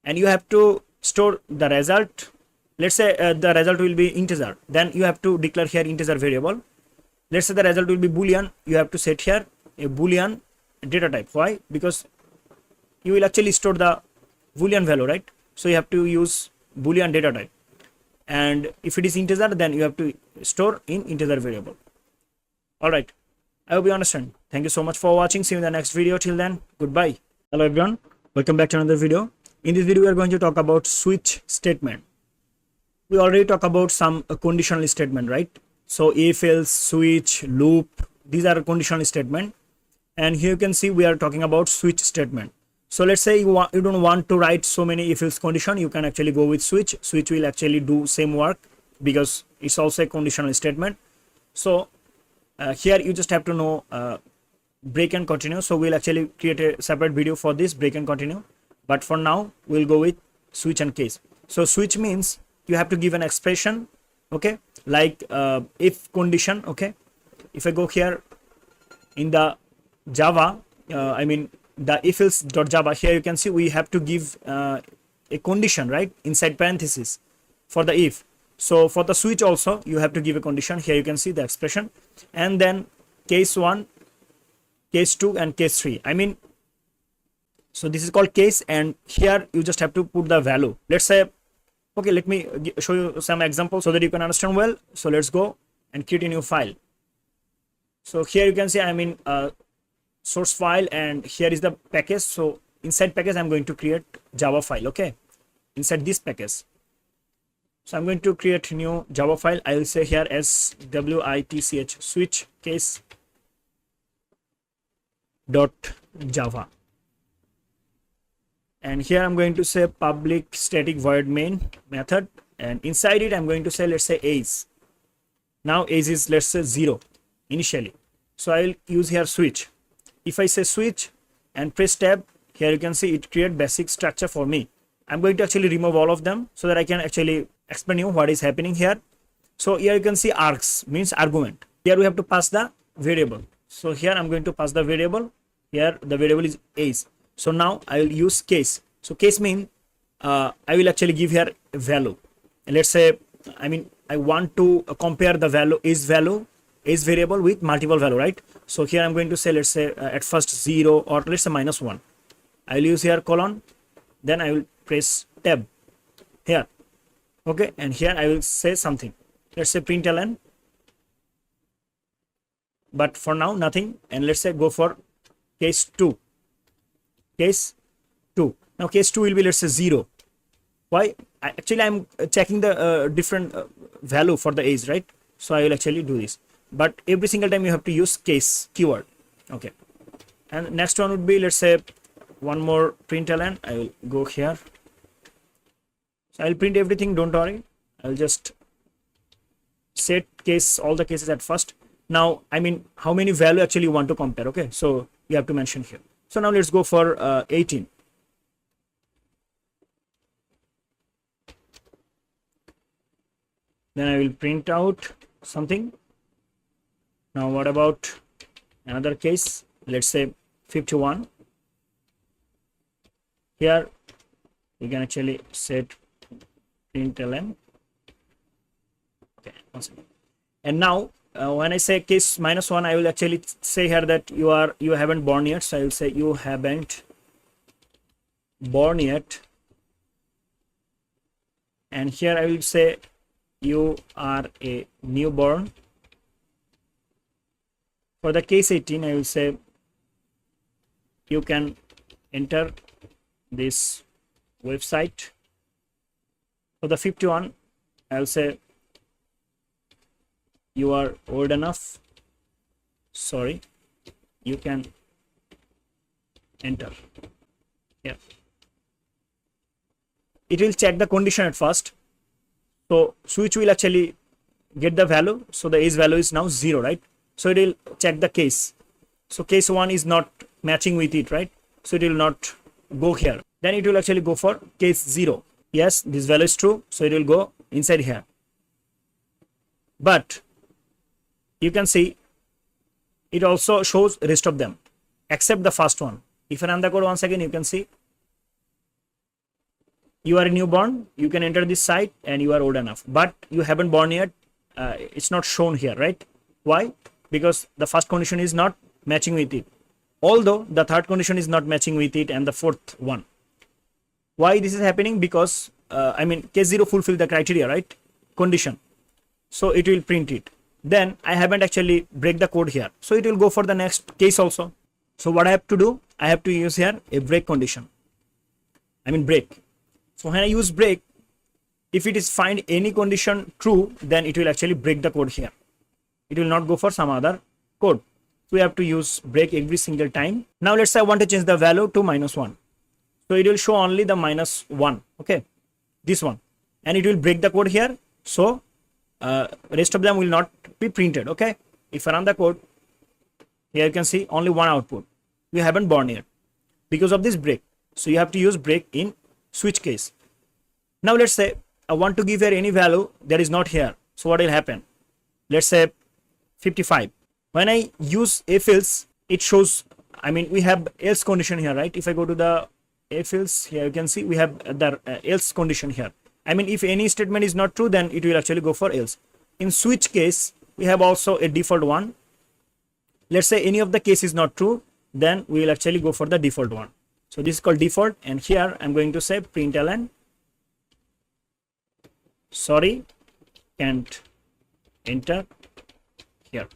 and you have to store the result. Let's say the result will be integer, then you have to declare here integer variable. Let's say the result will be boolean, you have to set here a boolean data type. Why? Because you will actually store the boolean value, right? So you have to use boolean data type, and if it is integer, then you have to store in integer variable. All right, I hope you understand. Thank you so much for watching. See you in the next video. Till then, goodbye. Hello everyone, welcome back to another video. In this video we are going to talk about switch statement. We already talked about some conditional statement, right? So if, else, switch, loop, these are conditional statement, and here you can see we are talking about switch statement. So let's say you don't want to write so many if else condition, you can actually go with switch. Switch will actually do same work because it's also a conditional statement. So Here you just have to know break and continue. So we'll actually create a separate video for this break and continue, but for now we'll go with switch and case. So switch means you have to give an expression, okay, like if condition. Okay, if I go here in the Java, I mean the if else.java, here you can see we have to give a condition, right, inside parenthesis for the if. So for the switch also you have to give a condition. Here you can see the expression, and then case 1, case 2 and case 3. I mean, so this is called case, and here you just have to put the value. Let's say, okay, let me show you some examples so that you can understand well. So let's go and create a new file. So here you can see I'm in source file, and here is the package. So inside package I'm going to create Java file. Okay, inside this package, so I'm going to create a new Java file. I will say here switch switch case dot java, and here I'm going to say public static void main method, and inside it I'm going to say, let's say age. Now age is, let's say, 0 initially, so I will use here switch. If I say switch and press tab, here you can see it create basic structure for me. I'm going to actually remove all of them so that I can actually explain you what is happening here. So here you can see args means argument. Here we have to pass the variable. So here I'm going to pass the variable. Here the variable is age. So now I will use case. So case means I will actually give here a value. And let's say, I mean, I want to compare the value is variable with multiple value, right? So here I'm going to say, let's say at first 0, or let's say -1. I will use here colon, then I will press tab here. Okay, and here I will say something. Let's say println, but for now nothing. And let's say go for case 2. Case 2. Now case 2 will be, let's say 0. Why? Actually I'm checking the different value for the age, right? So I will actually do this, but every single time you have to use case keyword. Okay, and next one would be, let's say one more println. I will go here, so I'll print everything, don't worry. I'll just set case, all the cases at first. Now I mean how many value actually you want to compare. Okay, so you have to mention here. So now let's go for 18. Then I will print out something. Now what about another case? Let's say 51. Here we can actually set println. Okay, one second. And now when I say case -1, I will actually say here that you haven't born yet. So I will say you haven't born yet, and here I will say you are a newborn. For the case 18, I will say you can enter this website. For the 51, I will say you are old enough. Sorry, you can enter. Yeah, it will check the condition at first. So switch will actually get the value. So the age value is now 0, right? So it will check the case. So case 1 is not matching with it, right? So it will not go here. Then it will actually go for case 0. Yes, this value is true, so it will go inside here. But you can see it also shows rest of them except the first one. If I run the code once again, you can see you are a newborn, you can enter this site, and you are old enough, but you haven't born yet. It's not shown here, right? Why? Because the first condition is not matching with it, although the third condition is not matching with it, and the fourth one. Why this is happening? Because I mean case 0 fulfill the criteria, right? Condition, so it will print it. Then I haven't actually break the code here, so it will go for the next case also. So what I have to do, I have to use here a break condition. I mean break. So when I use break, if it is find any condition true, then it will actually break the code here. It will not go for some other code. So we have to use break every single time. Now let's say I want to change the value to -1. So it will show only the -1. Okay, this one, and it will break the code here. So rest of them will not be printed. Okay, If I run the code, here you can see only one output. We haven't born here because of this break. So you have to use break in switch case. Now let's say I want to give here any value that is not here. So what will happen? Let's say 55. When I use if else, it shows, I mean, we have else condition here, right? If I go to the if else, here you can see we have the else condition here. I mean, if any statement is not true, then it will actually go for else. In switch case, we have also a default one. Let's say any of the case is not true, then we will actually go for the default one. So this is called default, and here I'm going to say println sorry can't enter here.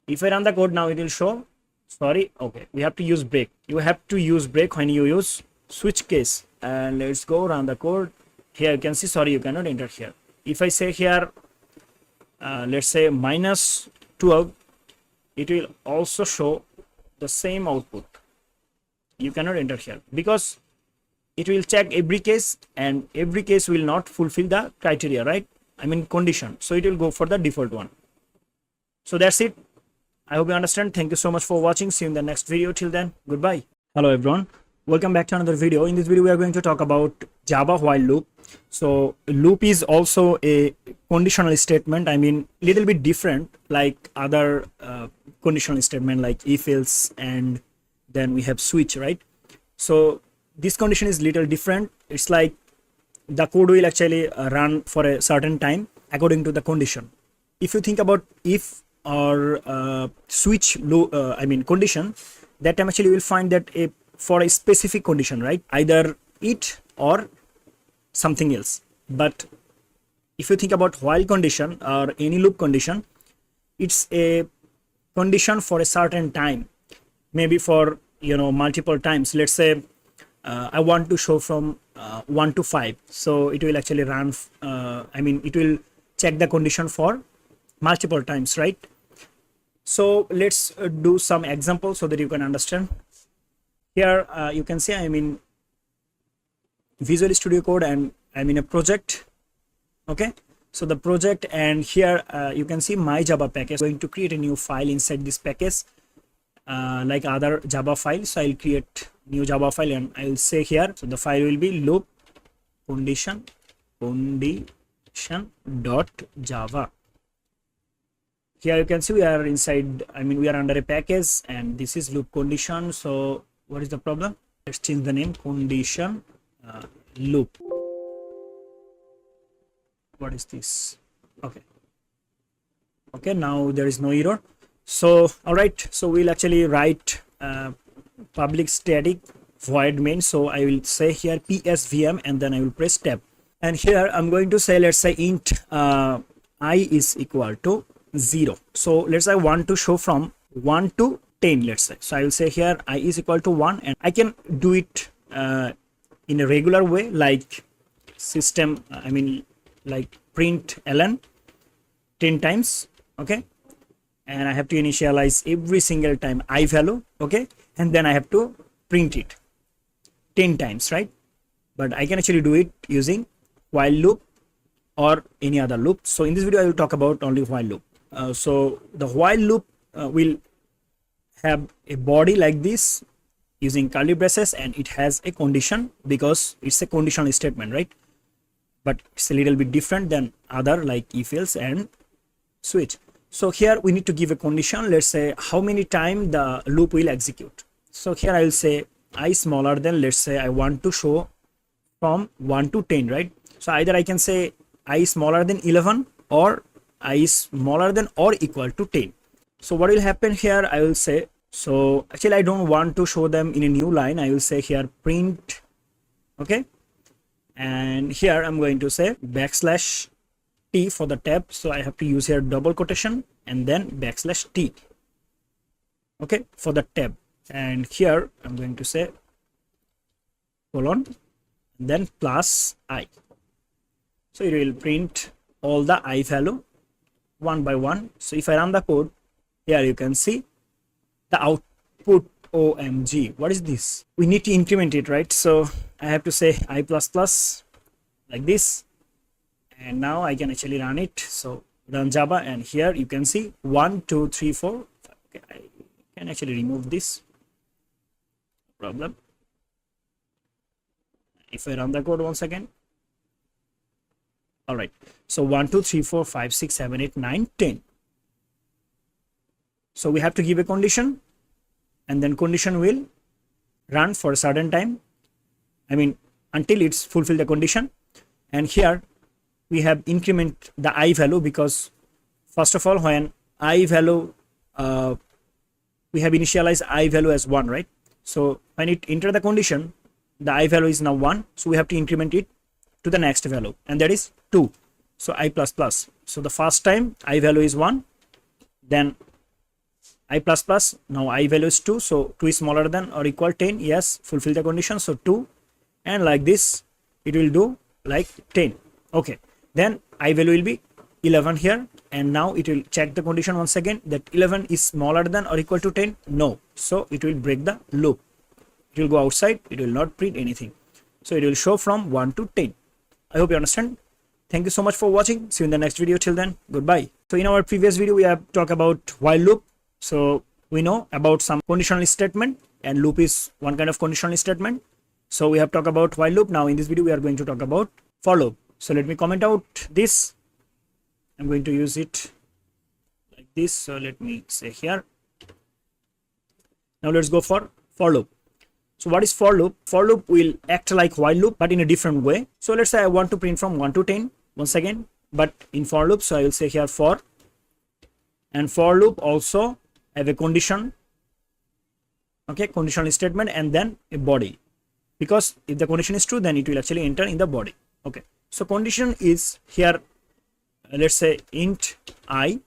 If I run the code now, it will show sorry. Okay, we have to use break. You have to use break when you use switch case. And let's go run the code. Here you can see sorry you cannot enter here. If I say here let's say -12, it will also show the same output. You cannot enter here because it will check every case, and every case will not fulfill the criteria, right? I mean condition. So it will go for the default one. So that's it. I hope you understand. Thank you so much for watching. See you in the next video. Till then, goodbye. Hello everyone, welcome back to another video. In this video we are going to talk about Java while loop. So loop is also a conditional statement. I mean, little bit different like other conditional statement like if else, and then we have switch, right? So this condition is little different. It's like the code will actually run for a certain time according to the condition. If you think about if or switch loop, I mean condition, that time actually you will find that for a specific condition, right? Either it or something else. But if you think about while condition or any loop condition, it's a condition for a certain time, maybe for multiple times. Let's say I want to show from 1 to 5, so it will actually run I mean it will check the condition for multiple times, right? So let's do some examples so that you can understand. Here you can see I'm in Visual Studio Code and I'm in a project. Okay, so the project, and here you can see my Java package. I'm going to create a new file inside this package like other Java files. So I'll create new Java file and I'll say here, so the file will be loop condition dot java. Here you can see we are inside, I mean we are under a package, and this is loop condition. So what is the problem? Let's change the name, condition loop. What is this? Okay, now there is no error. So all right, so we'll actually write public static void main. So I will say here psvm, and then I will press tab, and here I'm going to say, let's say int I is equal to 0. So let's say I want to show from 1 to 10, let's say. So I will say here I is equal to 1, and I can do it in a regular way like system, I mean like print ln 10 times. Okay, and I have to initialize every single time I value. Okay, and then I have to print it 10 times, right? But I can actually do it using while loop or any other loop. So in this video I will talk about only while loop. So the while loop will have a body like this using curly braces, and it has a condition because it's a conditional statement, right? But it's a little bit different than other like if else and switch. So here we need to give a condition. Let's say how many times the loop will execute. So here I will say I smaller than, let's say I want to show from 1 to 10, right? So either I can say I smaller than 11 or I is smaller than or equal to 10. So what will happen here? I will say, so actually I don't want to show them in a new line. I will say here print. Okay, and here I'm going to say \t for the tab. So I have to use here double quotation and then \t. Okay, for the tab. And here I'm going to say colon then plus I. So it will print all the I value one by one. So if I run the code, here you can see the output. OMG, what is this? We need to increment it, right? So I have to say I plus plus like this, and now I can actually run it. So run Java, and here you can see 1 2 3 4 5. Okay, I can actually remove this problem. If I run the code once again, all right, so 1 2 3 4 5 6 7 8 9 10. So we have to give a condition, and then condition will run for a certain time, I mean until it's fulfill the condition. And here we have increment the I value, because first of all, when I value we have initialized I value as 1, right? So when it enter the condition, the I value is now 1, so we have to increment it to the next value, and that is 2. So I plus plus. So the first time I value is 1, then I plus plus, now I value is 2, so 2 is smaller than or equal 10, yes, fulfill the condition, so 2, and like this it will do like 10. Okay, then I value will be 11 here, and now it will check the condition once again that 11 is smaller than or equal to 10, no, so it will break the loop. It will go outside, it will not print anything, so it will show from 1 to 10. I hope you understand. Thank you so much for watching. See you in the next video. Till then, goodbye. So in our previous video we have talked about while loop. So we know about some conditional statement, and loop is one kind of conditional statement. So we have talked about while loop. Now in this video we are going to talk about for loop. So let me comment out this. I'm going to use it like this. So let me say here. Now let's go for loop. So what is for loop? For loop will act like while loop, but in a different way. So let's say I want to print from 1 to 10 once again, but in for loop. So I will say here for, and for loop also have a condition, okay, conditional statement, and then a body, because if the condition is true, then it will actually enter in the body. Okay, so condition is here, let's say int I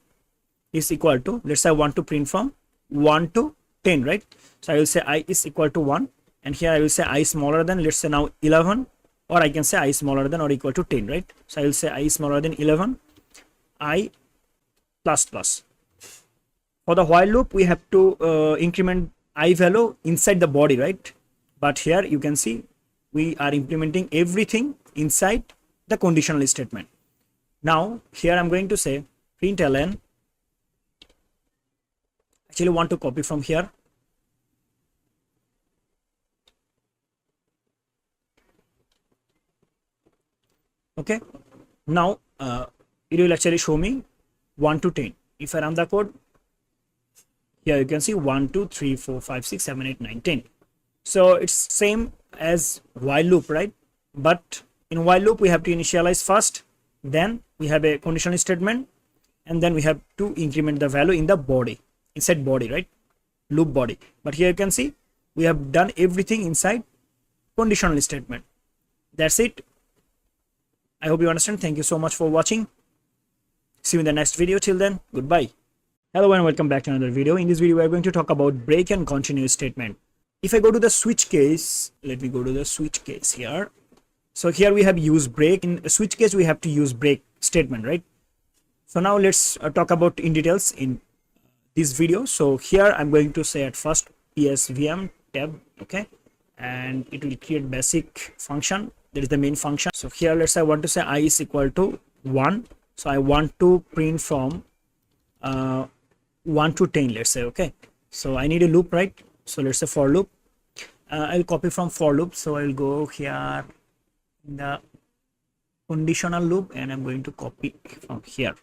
is equal to, let's say I want to print from 1 to 10, right? So I will say I is equal to 1, and here I will say I smaller than, let's say now 11, or I can say I smaller than or equal to 10, right? So I will say I smaller than 11, I plus plus. For the while loop we have to increment I value inside the body, right? But here you can see we are implementing everything inside the conditional statement. Now here I'm going to say println, actually want to copy from here. Okay, now it will actually show me 1 to 10. If I run the code, here you can see 1 2 3 4 5 6 7 8 9 10. So it's same as while loop, right? But in while loop we have to initialize first, then we have a conditional statement, and then we have to increment the value in the body, inside body, right? Loop body. But here you can see we have done everything inside conditional statement. That's it. I hope you understand. Thank you so much for watching. See you in the next video. Till then, goodbye. Hello and welcome back to another video. In this video we are going to talk about break and continue statement. If I go to the switch case, let me go to the switch case here. So here we have use break. In a switch case we have to use break statement, right? So now let's talk about in details in this video. So here I'm going to say at first psvm tab, okay, and it will create basic function, that is the main function. So here let's say I want to say I is equal to 1, so I want to print from 1 to 10, let's say. Okay, so I need a loop, right? So let's say for loop. I'll copy from for loop, so I'll go here in the conditional loop, and I'm going to copy from here.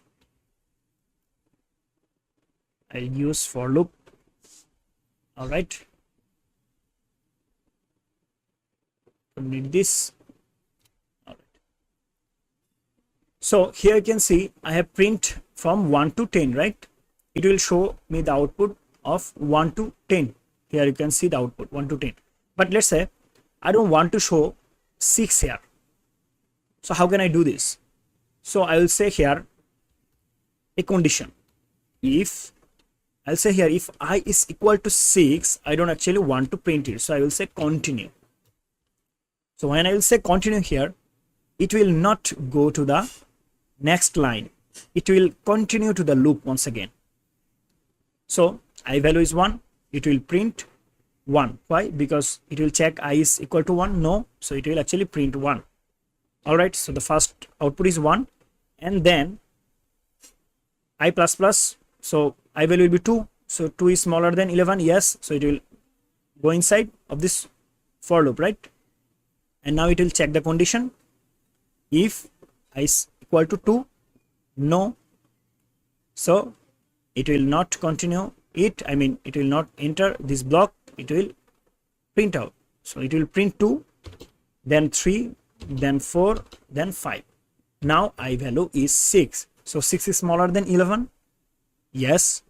I'll use for loop. All right, need this. All right, so here you can see I have print from 1 to 10, right? It will show me the output of 1 to 10. Here you can see the output 1 to 10. But let's say I don't want to show 6 here. So how can I do this? So I will say here a condition. If I'll say here if I is equal to 6, I don't actually want to print it. So I will say continue. So when I will say continue here, it will not go to the next line. It will continue to the loop once again. So I value is 1, it will print 1. Why? Because it will check I is equal to 1. No, so it will actually print 1. All right, so the first output is 1, and then I plus plus, so I value will be 2, so 2 is smaller than 11, yes, so it will go inside of this for loop, right? And now it will check the condition. If I is equal to 2, no, so it will not continue it, I mean it will not enter this block, it will print out. So it will print 2, then 3, then 4, then 5. Now I value is 6, so 6 is smaller than 11, yes,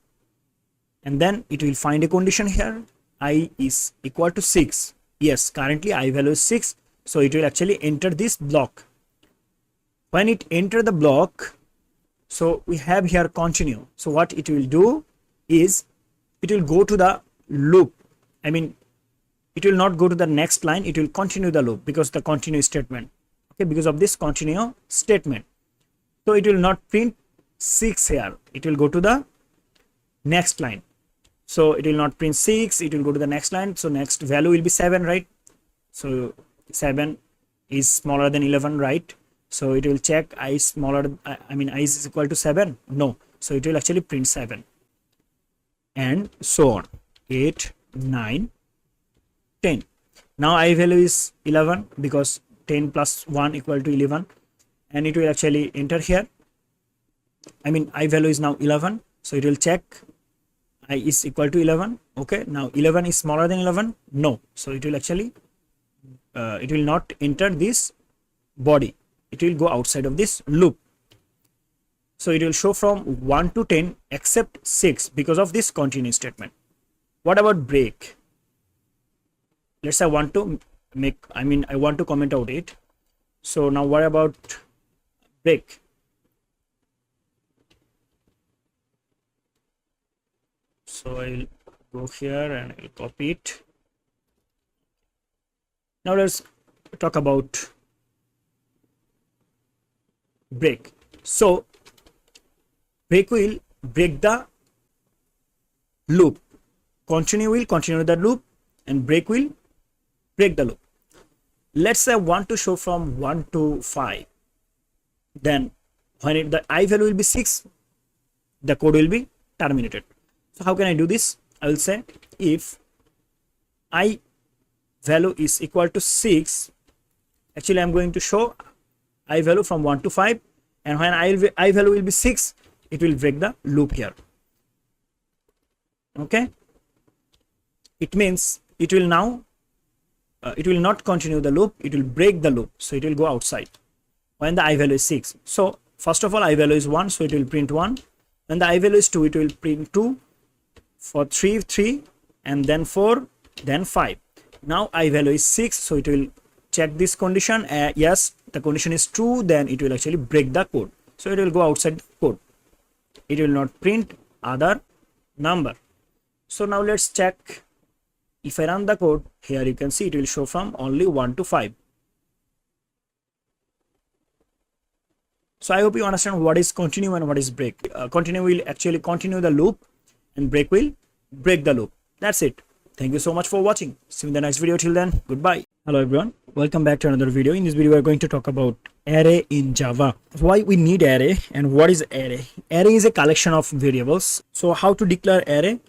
and then it will find a condition here, I is equal to 6, yes, currently I value is 6, so it will actually enter this block. When it enter the block, so we have here continue, so what it will do is it will go to the loop, I mean it will not go to the next line, it will continue the loop because the continue statement, okay, because of this continue statement. So it will not print 6 here, it will go to the next line, so it will not print 6, it will go to the next line, so next value will be 7, right? So 7 is smaller than 11, right? So it will check I is smaller, I mean I is equal to 7, no, so it will actually print 7, and so on, 8, 9, 10. Now I value is 11 because 10 plus 1 equal to 11, and it will actually enter here, I mean I value is now 11, so it will check I is equal to 11, okay, now 11 is smaller than 11, no, so it will actually it will not enter this body, it will go outside of this loop. So it will show from 1 to 10 except 6 because of this continue statement. What about break? Let's say I want to make, I mean I want to comment out it. So now what about break? So I will go here and I will copy it. Now let's talk about break. So break will break the loop, continue will continue the loop, and break will break the loop. Let's say I want to show from 1 to 5, then when the I value will be 6, the code will be terminated. So how can I do this? I will say if I value is equal to 6, actually I'm going to show I value from 1 to 5, and when I value will be 6, it will break the loop here, okay? It means it will now it will not continue the loop, it will break the loop, so it will go outside when the I value is 6. So first of all I value is 1, so it will print 1, when the I value is 2, it will print 2, for 3, 3, and then 4, then 5. Now I value is 6, so it will check this condition, yes, the condition is true, then it will actually break the code, so it will go outside the code, it will not print other number. So now let's check. If I run the code, here you can see it will show from only 1 to 5. So I hope you understand what is continue and what is break. Continue will actually continue the loop, and break will break the loop. That's it. Thank you so much for watching. See you in the next video. Till then, goodbye. Hello everyone, welcome back to another video. In this video we are going to talk about array in Java. Why we need array and what is array? Array is a collection of variables. So how to declare array?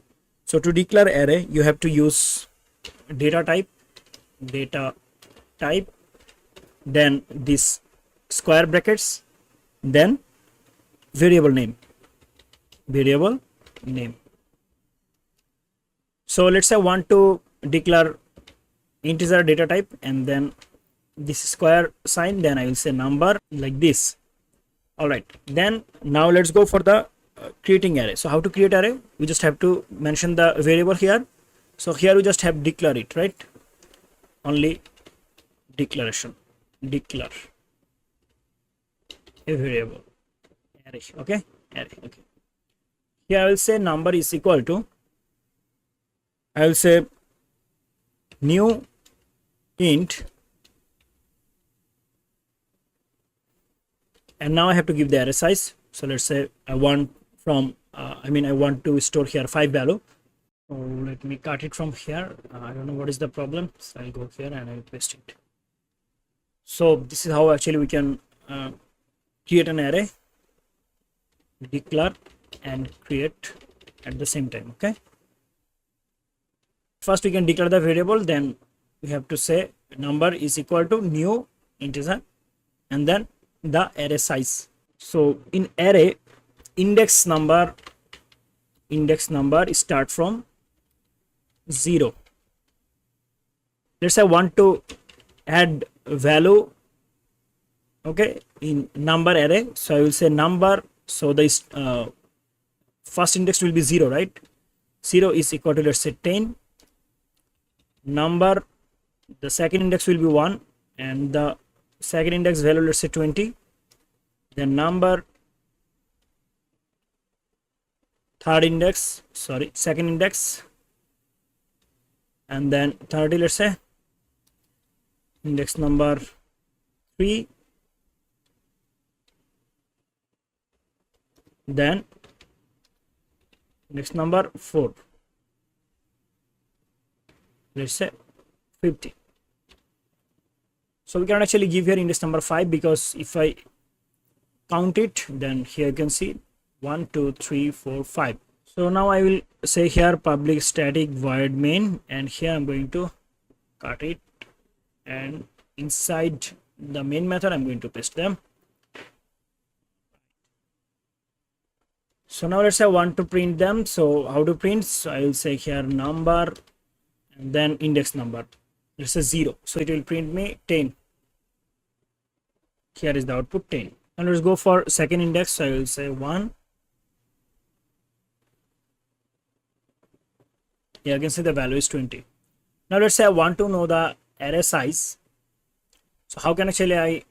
So to declare array you have to use data type, then this square brackets, then variable name. So let's say I want to declare integer data type, and then this square sign, then I will say number, like this. All right, then now let's go for the creating array. So how to create array? We just have to mention the variable here. So here we just have declare it, right? Only declaration, declare a variable array, okay? Array, okay. Here I will say number is equal to, I will say new int, and now I have to give the array size. So let's say I want from I want to store here 5 value. So let me cut it from here. I don't know what is the problem, so I'll go here and I'll paste it. So this is how actually we can create an array. Declare and create at the same time. Okay, first we can declare the variable, then we have to say number is equal to new integer and then the array size. So in array, index number start from 0. Let's say I want to add value, okay, in number array, so I will say number, so the first index will be 0, right? 0 is equal to, let's say, 10. Number, the second index will be 1 and the second index value, let's say, 20. Then number, second index, and then 30, let's say, index number 3, then index number 4, let's say 50. So we can actually give here index number 5, because if I count it, then here you can see 1 2 3 4 5. So now I will say here public static void main, and here I'm going to cut it, and inside the main method I'm going to paste them. So now let's say I want to print them. So how to print? So I will say here number and then index number, let's say 0, so it will print me 10. Here is the output 10. And let's go for second index, so I will say 1. Here you can see the value is 20. Now let's say I want to know the array size. So how can actually I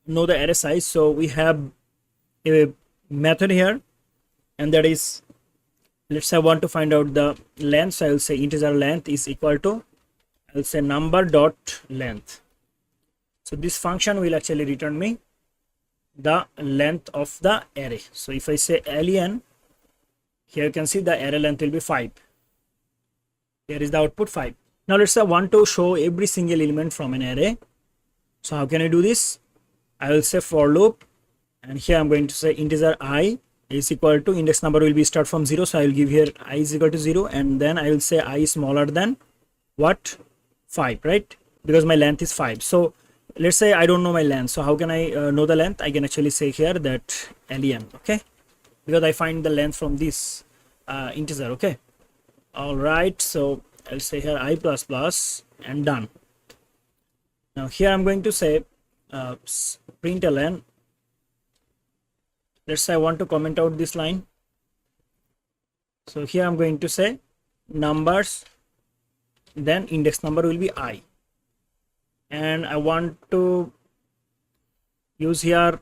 know the array size? So we have a method here, and that is, let's say I want to find out the length, so I will say integer length is equal to, I will say number dot length. So this function will actually return me the length of the array. So if I say len, here you can see the array length will be 5. Here is the output 5. Now let's say I want to show every single element from an array. So how can I do this? I will say for loop, and here I'm going to say integer I is equal to, index number will be start from 0, so I will give here I is equal to 0, and then I will say I is smaller than what? 5, right? Because my length is 5. So let's say I don't know my length, so how can I know the length? I can actually say here that len, okay, because I find the length from this integer. Okay, all right, so I'll say here I plus plus and done. Now here I'm going to say println. Let's say I want to comment out this line, so here I'm going to say numbers, then index number will be I, and I want to use here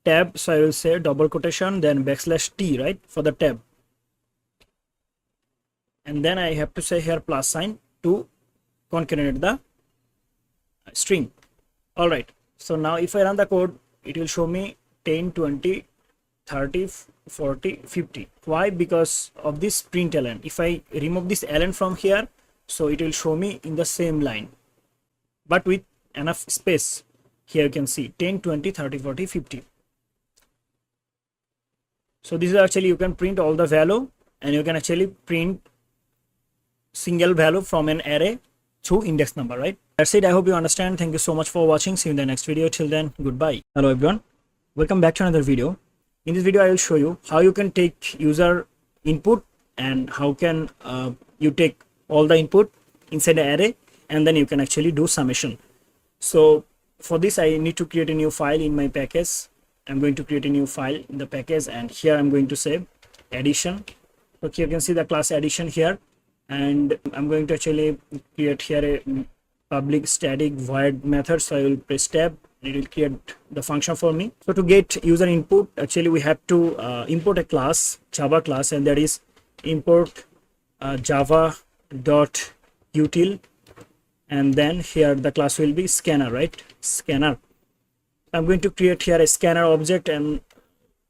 tab, so I will say double quotation then backslash t, right, for the tab, and then I have to say here plus sign to concatenate the string. All right, so now if I run the code, it will show me 10 20 30 40 50. Why? Because of this println. If I remove this ln from here, so it will show me in the same line but with enough space. Here you can see 10 20 30 40 50. So this is actually, you can print all the value, and you can actually print single value from an array through index number, right? That's it. I hope you understand. Thank you so much for watching. See you in the next video. Till then, goodbye. Hello everyone, welcome back to another video. In this video I will show you how you can take user input, and how can you take all the input inside the array, and then you can actually do summation. So for this I need to create a new file in my package. I'm going to create a new file in the package, and here I'm going to say addition. Okay, you can see the class addition here, and I'm going to actually create here a public static void method. So I will press tab, and it will create the function for me. So to get user input, actually we have to import a class, Java class, and that is import java dot util, and then here the class will be scanner, right? Scanner. I'm going to create here a scanner object, and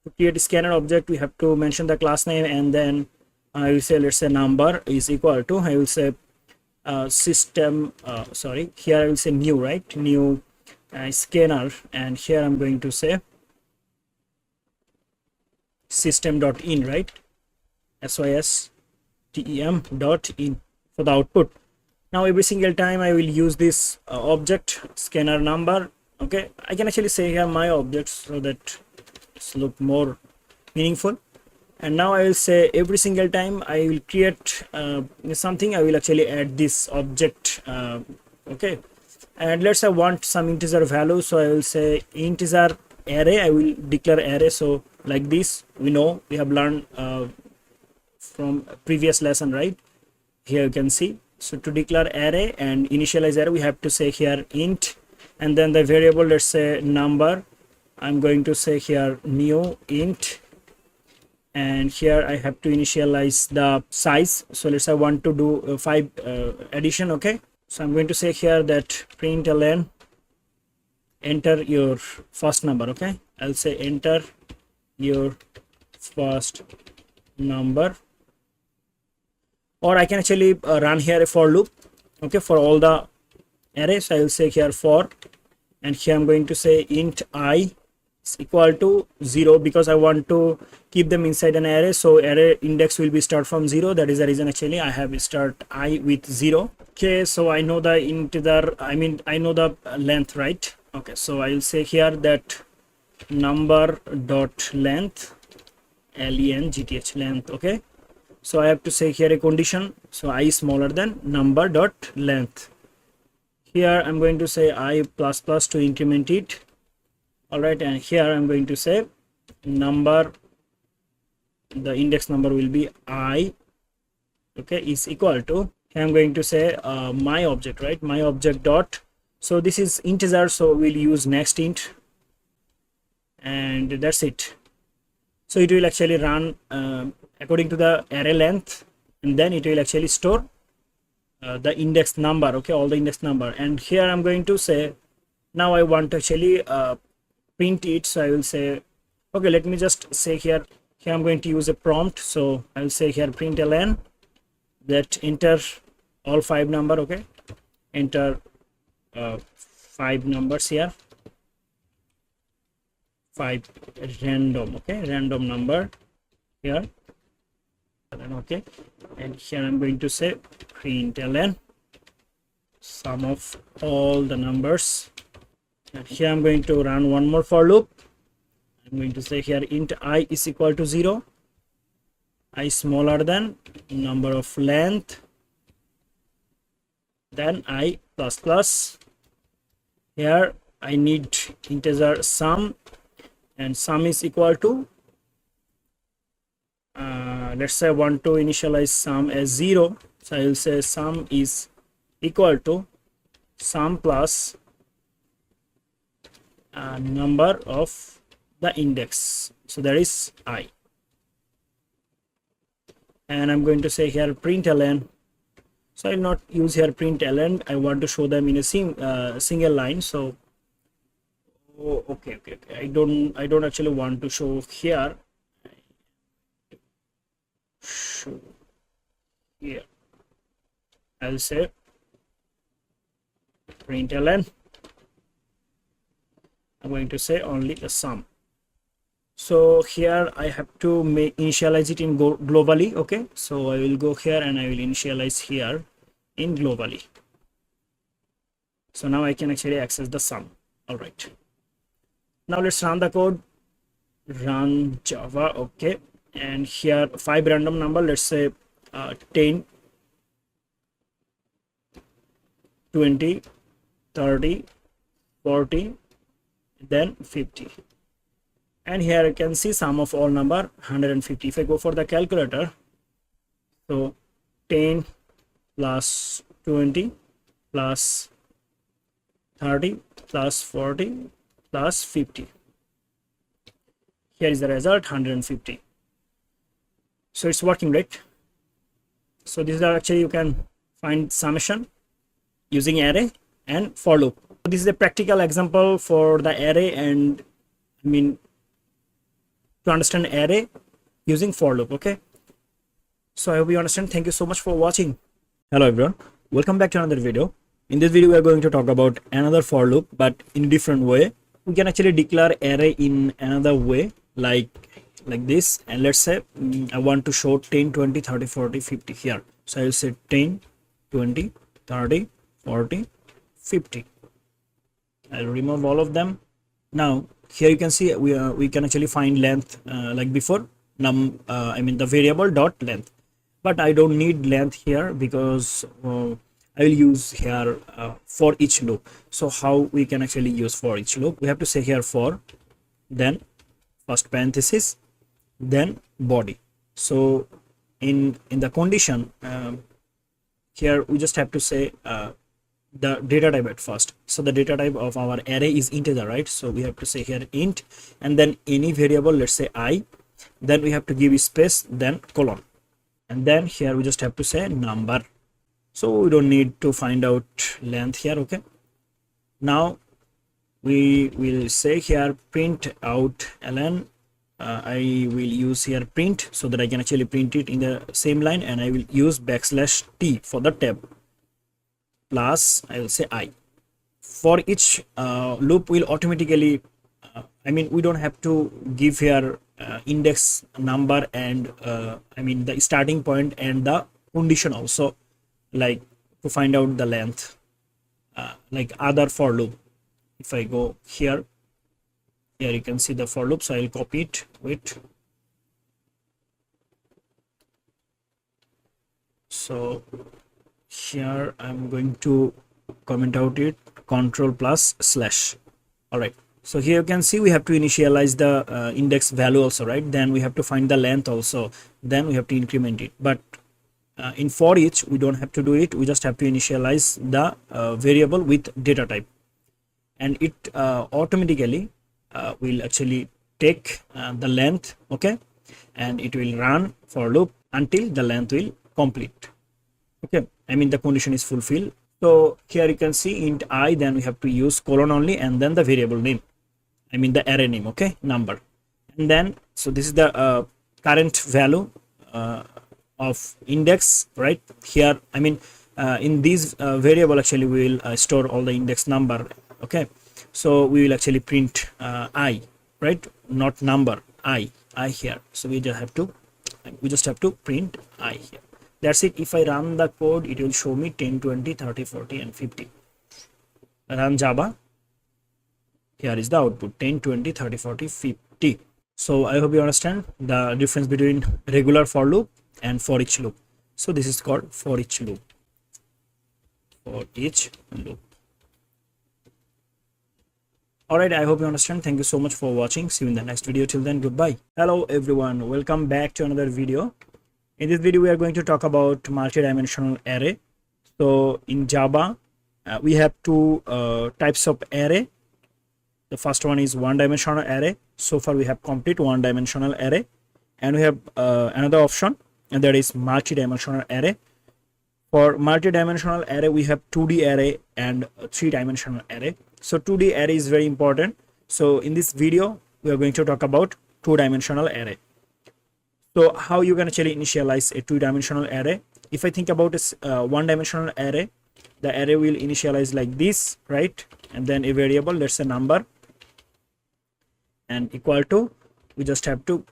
to create a scanner object we have to mention the class name, and then I will say, let's say number is equal to, I will say system, here I will say new, right? New scanner, and here I'm going to say system.in, right? system.in for the output. Now every single time I will use this object scanner number. Okay, I can actually say here my objects so that it's look more meaningful. And now I will say every single time I will create something, I will actually add this object. Okay, and let's say I want some integer value, so I will say integer array. I will declare array. So like this, we know, we have learned from previous lesson, right? Here you can see. So to declare array and initialize array, we have to say here int, and then the variable, let's say number. I'm going to say here new int, and here I have to initialize the size. So let's say I want to do 5 addition. Okay, so I'm going to say here that println enter your first number. Okay, I'll say enter your first number, or I can actually run here a for loop. Okay, for all the arrays, I will say here for, and here I'm going to say int I is equal to 0 because I want to keep them inside an array. So array index will be start from 0. That is the reason actually I have start I with 0. Okay, so I know the integer, I know the length, right? Okay, so I will say here that number dot length, length, length. Okay, so I have to say here a condition, so I is smaller than number dot length. Here I'm going to say I plus plus to increment it. All right, and here I'm going to say number, the index number will be I, okay, is equal to, here I'm going to say my object, right? My object dot, so this is integer, so we'll use next int, and that's it. So it will actually run according to the array length, and then it will actually store the index number. Okay, all the index number. And here I'm going to say, now I want to actually print it, so I will say, okay, let me just say here I'm going to use a prompt. So I will say here println that enter all 5 number. Okay, enter 5 numbers here, 5 random, okay, random number here. Okay, and here I'm going to say println sum of all the numbers, and here I'm going to run one more for loop. I'm going to say here int I is equal to 0, I smaller than number of length, then I plus plus. Here I need integer sum, and sum is equal to let's say I want to initialize sum as 0, so I will say sum is equal to sum plus number of the index, so that is I. And I'm going to say here println, so I will not use here println, I want to show them in a single line. So okay, I don't actually want to show here. Show here, I'll say println, I'm going to say only a sum. So here I have to initialize it in globally. Okay, so I will go here and I will initialize here in globally. So now I can actually access the sum. All right, now let's run the code. Run Java. Okay, and here 5 random number, let's say 10, 20, 30, 40, then 50. And here you can see sum of all number 150. If I go for the calculator, so 10 plus 20 plus 30 plus 40 plus 50, here is the result 150. So it's working, right? So this is actually you can find summation using array and for loop. This is a practical example for the array, and to understand array using for loop. Okay, so I hope you understand. Thank you so much for watching. Hello everyone, welcome back to another video. In this video we are going to talk about another for loop, but in different way. We can actually declare array in another way, like like this, and let's say I want to show 10, 20, 30, 40, 50 here. So I will say 10, 20, 30, 40, 50. I'll remove all of them. Now here you can see we can actually find length like before, I mean the variable dot length, but I don't need length here because I will use here for each loop. So how we can actually use for each loop? We have to say here for, then first parenthesis, then body. So in the condition here we just have to say the data type at first. So the data type of our array is integer, right? So we have to say here int, and then any variable, let's say I, then we have to give space, then colon, and then here we just have to say number. So we don't need to find out length here. Okay, now we will say here print out ln. I will use here print so that I can actually print it in the same line, and I will use \t for the tab, plus I will say I. For each loop will automatically I mean we don't have to give here index number and I mean the starting point and the condition also, like to find out the length like other for loop. If I go here you can see the for loop, so I will copy it with, so here I'm going to comment out it control plus slash. All right, so here you can see we have to initialize the index value also, right? Then we have to find the length also, then we have to increment it. But in for each we don't have to do it, we just have to initialize the variable with data type, and it automatically will actually take the length, okay, and it will run for loop until the length will complete. Okay, I mean the condition is fulfilled. So here you can see int I, then we have to use colon only, and then the variable name, I mean the array name, okay, number, and then so this is the current value of index, right? Here I mean in this variable actually we will store all the index number, okay. So we will actually print I, right, not number, I here. So we just have to print I here. That's it. If I run the code, it will show me 10, 20, 30, 40 and 50. Run Java. Here is the output 10, 20, 30, 40, 50. So I hope you understand the difference between regular for loop and for each loop. So this is called for each loop. For each loop. Alright, I hope you understand. Thank you so much for watching. See you in the next video. Till then, goodbye. Hello everyone, welcome back to another video. In this video we are going to talk about multi-dimensional array. So in Java we have two types of array. The first one is one-dimensional array. So far we have complete one-dimensional array, and we have another option, and that is multi-dimensional array. For multi-dimensional array we have 2D array and 3-dimensional array. So 2D array is very important. So in this video we are going to talk about 2-dimensional array. So how you can actually initialize a 2-dimensional array? If I think about a one-dimensional array, the array will initialize like this, right? And then a variable, let's say number, and equal to, we just have to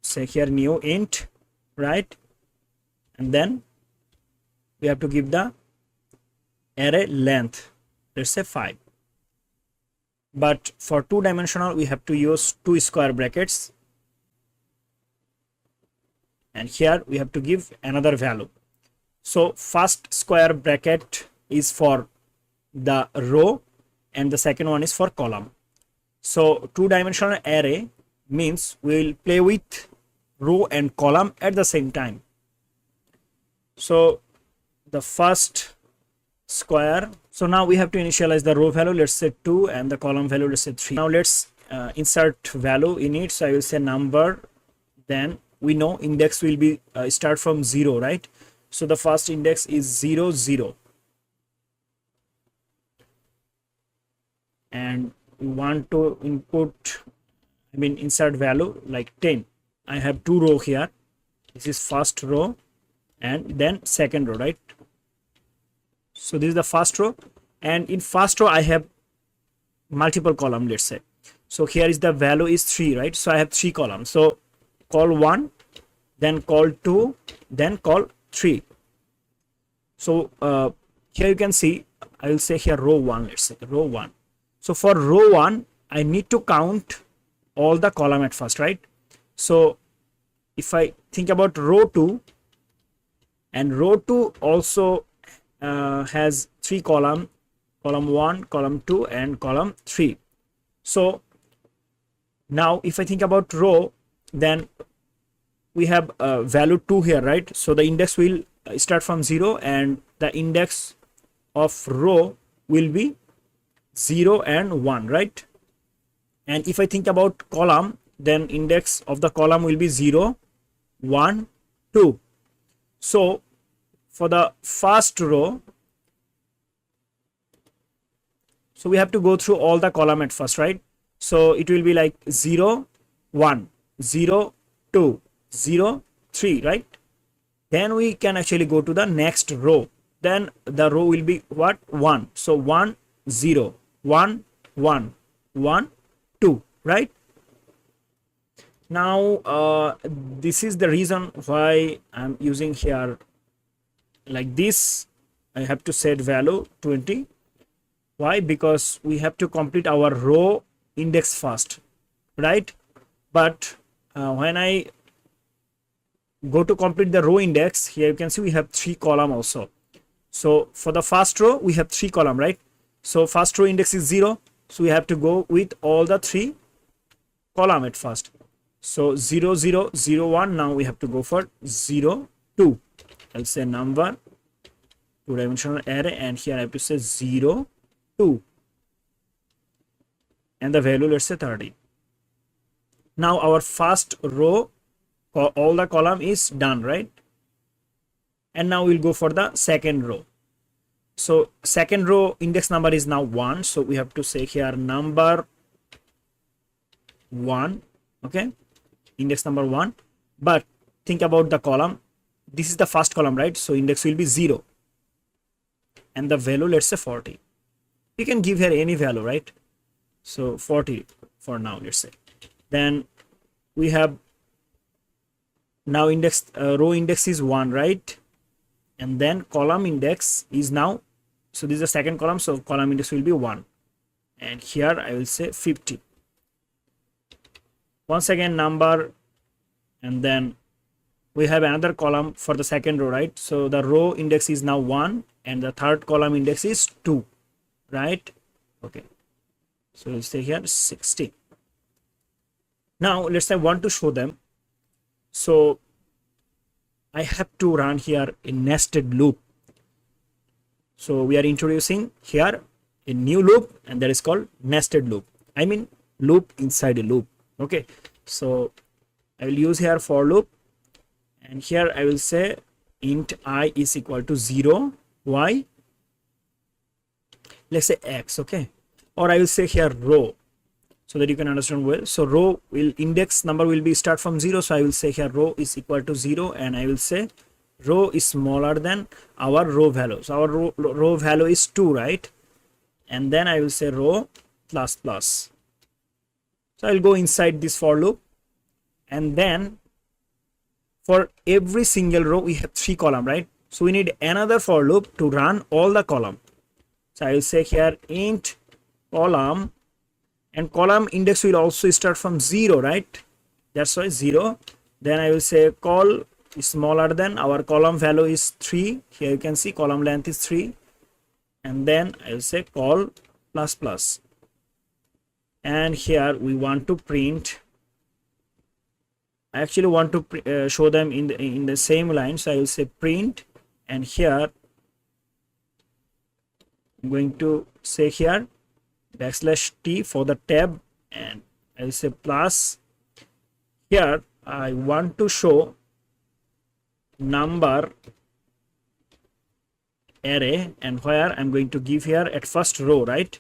say here new int, right? And then we have to give the array length, let's say 5. But for 2-dimensional we have to use 2 square brackets, and here we have to give another value. So first square bracket is for the row and the second one is for column. So 2-dimensional array means we will play with row and column at the same time. So the first square, so now we have to initialize the row value, let's say 2, and the column value, let's say 3. Now let's insert value in it. So I will say number, then we know index will be start from 0, right? So the first index is 0, 0, and we want to input, I mean insert value like 10. I have 2 row here. This is first row and then second row, right? So this is the first row, and in first row I have multiple column, let's say. So here is the value is 3, right? So I have 3 columns. So call 1, then call 2, then call 3. So here you can see, I will say here row 1, let's say row 1. So for row 1, I need to count all the column at first, right? So if I think about row 2, and row 2 also has 3 column 1, column 2, and column 3. So now if I think about row, then we have value 2 here, right? So the index will start from 0, and the index of row will be 0 and 1, right? And if I think about column, then index of the column will be 0, 1, 2. So for the first row, so we have to go through all the column at first, right? So it will be like 0, 1, 0, 2, 0, 3, right? Then we can actually go to the next row. Then the row will be what? 1. So 1, 0, 1, 1, 1, 2, right? Now this is the reason why I'm using here like this. I have to set value 20. Why? Because we have to complete our row index first, right? But when I go to complete the row index, here you can see we have 3 column also. So for the first row, we have 3 column, right? So first row index is 0. So we have to go with all the 3 column at first. So 0, 0, 0, 1. Now we have to go for 0, 2. I'll say number 2-dimensional array, and here I have to say 0, 2. And the value, let's say 30. Now our first row, all the column is done, right? And now we'll go for the second row. So second row index number is now 1. So we have to say here number 1. Okay, index number 1. But think about the column. This is the first column, right? So index will be 0. And the value, let's say 40. You can give here any value, right? So 40 for now, let's say. Then we have now index row index is 1, right? And then column index is now, so this is the second column, so column index will be 1. And here I will say 50. Once again number, and then we have another column for the second row, right? So the row index is now 1, and the third column index is 2, right? Okay, so we'll say here 60. Now let's say I want to show them. So I have to run here a nested loop. So we are introducing here a new loop, and that is called nested loop. I mean loop inside a loop. Okay, so I will use here for loop, and here I will say int I is equal to 0, y, let's say x. Okay, or I will say here row, so that you can understand well. So row will index number will be start from 0. So I will say here row is equal to 0, and I will say row is smaller than our row value. So our row value is 2, right? And then I will say row plus plus. So I will go inside this for loop, and then for every single row we have 3 column, right? So we need another for loop to run all the column. So I will say here int column, and column index will also start from 0, right? That's why 0. Then I will say call is smaller than our column value is 3. Here you can see column length is 3, and then I will say call plus plus. And here we want to print, I actually want to show them in the same line. So I will say print, and here I'm going to say here \t for the tab, and I will say plus. Here I want to show number array, and where I'm going to give here at first row, right?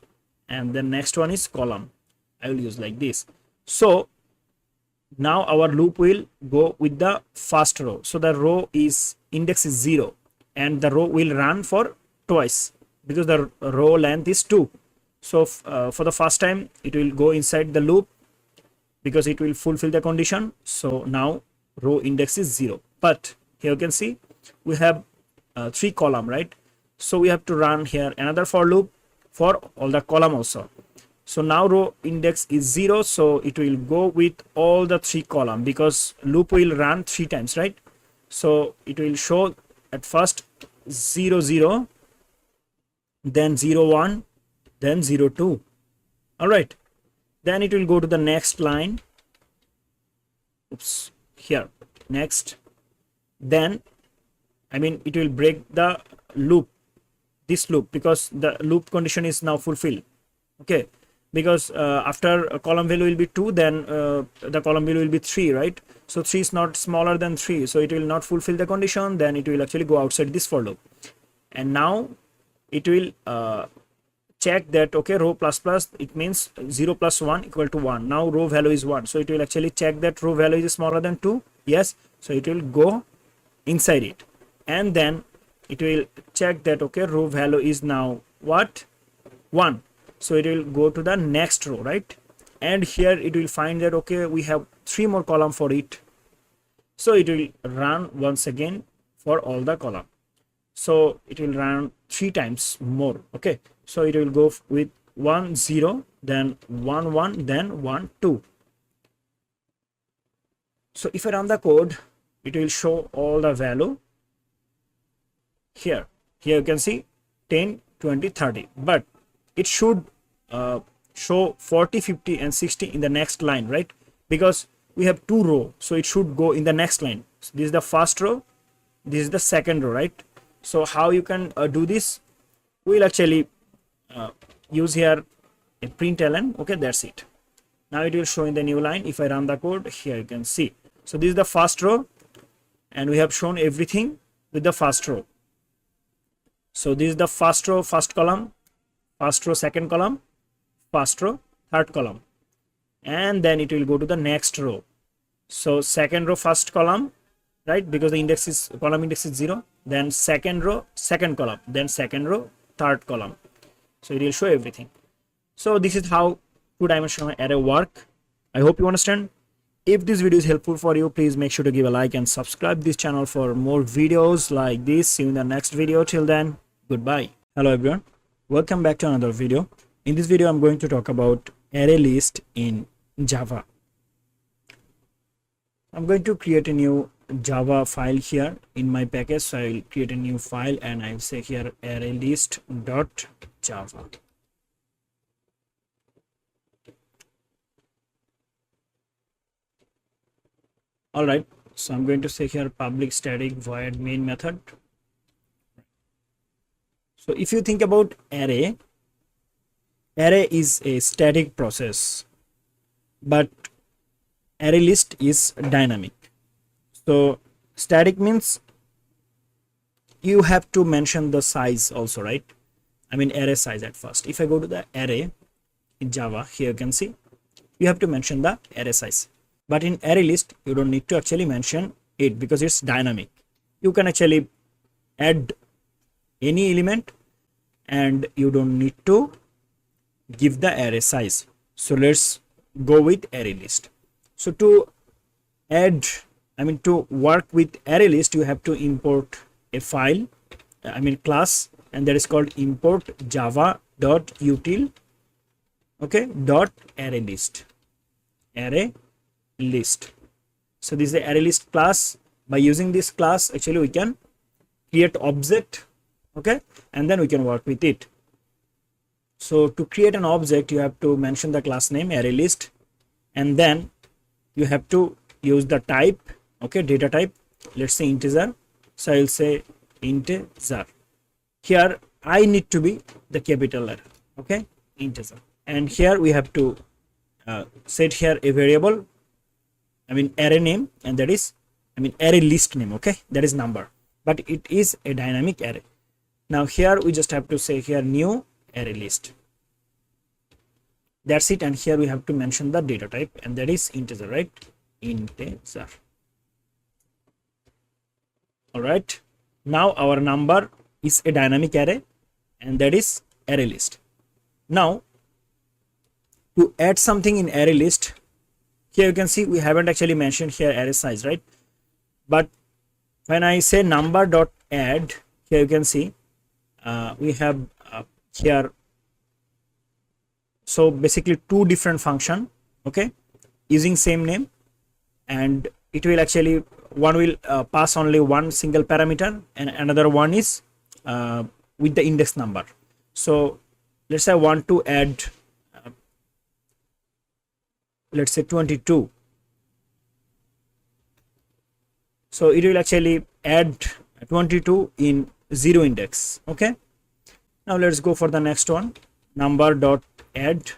And then next one is column. I will use like this. So now our loop will go with the first row. So the row is index is 0, and the row will run for twice because the row length is 2. So for the first time it will go inside the loop, because it will fulfill the condition. So now row index is 0, but here you can see we have 3 column, right? So we have to run here another for loop for all the column also. So now row index is 0, so it will go with all the 3 column because loop will run 3 times, right? So it will show at first 0 0, then 0 1, then 0 2. All right, then it will go to the next line. Oops, here next, then it will break the loop, this loop, because the loop condition is now fulfilled. Okay, because after a column value will be 2, then the column value will be 3, right? So 3 is not smaller than 3, so it will not fulfill the condition, then it will actually go outside this for loop. And now it will check that, okay, row plus plus, it means 0 plus 1 equal to 1. Now row value is 1, so it will actually check that row value is smaller than 2. Yes, so it will go inside it, and then it will check that, okay, row value is now what, 1, so it will go to the next row, right? And here it will find that, okay, we have 3 more column for it, so it will run once again for all the column. So it will run 3 times more. Okay, so it will go with 1 0, then 1 1, then 1 2. So if I run the code, it will show all the value here. Here you can see 10 20 30, but it should show 40 50 and 60 in the next line, right? Because we have 2 row, so it should go in the next line. So this is the first row, this is the second row, right? So how you can do this? We'll actually use here a println. Okay, that's it. Now it will show in the new line. If I run the code, here you can see. So this is the first row, and we have shown everything with the first row. So this is the first row, first column, first row, second column, first row, third column, and then it will go to the next row. So second row, first column, right? Because the index is, column index is 0. Then second row, second column, then second row, third column. So it will show everything. So this is how 2-dimensional array work. I hope you understand. If this video is helpful for you, please make sure to give a like and subscribe this channel for more videos like this. See you in the next video. Till then, goodbye. Hello everyone, welcome back to another video. In this video I'm going to talk about array list in Java. I'm going to create a new Java file here in my package. So I will create a new file and I'll say here array list.java. All right, so I'm going to say here public static void main method. So if you think about array is a static process, but array list is dynamic. So static means you have to mention the size also, right? Array size at first. If I go to the array in Java, here you can see you have to mention the array size. But in array list, you don't need to actually mention it because it's dynamic. You can actually add any element and you don't need to give the array size. So let's go with array list. So to add, to work with array list, you have to import a file, class, and that is called import java.util, okay, dot array list. So this is the array list class. By using this class, actually we can create object, okay, and then we can work with it. So to create an object, you have to mention the class name array list, and then you have to use the type, okay, data type, let's say integer. So I'll say integer. Here I need to be the capital letter, okay, integer. And here we have to set here a variable, array name, and that is array list name, okay, that is number, but it is a dynamic array. Now here we just have to say here new array list. That's it. And here we have to mention the data type, and that is integer, right? Integer. All right, now our number is a dynamic array, and that is array list. Now to add something in array list, Here you can see we haven't actually mentioned here array size, right? But when I say number dot add, here you can see we have here, so basically two different function, okay, using same name, and it will actually, one will pass only one single parameter and another one is with the index number. So let's say I want to add let's say 22, so it will actually add 22 in 0 index. Okay, now let's go for the next one, number dot add,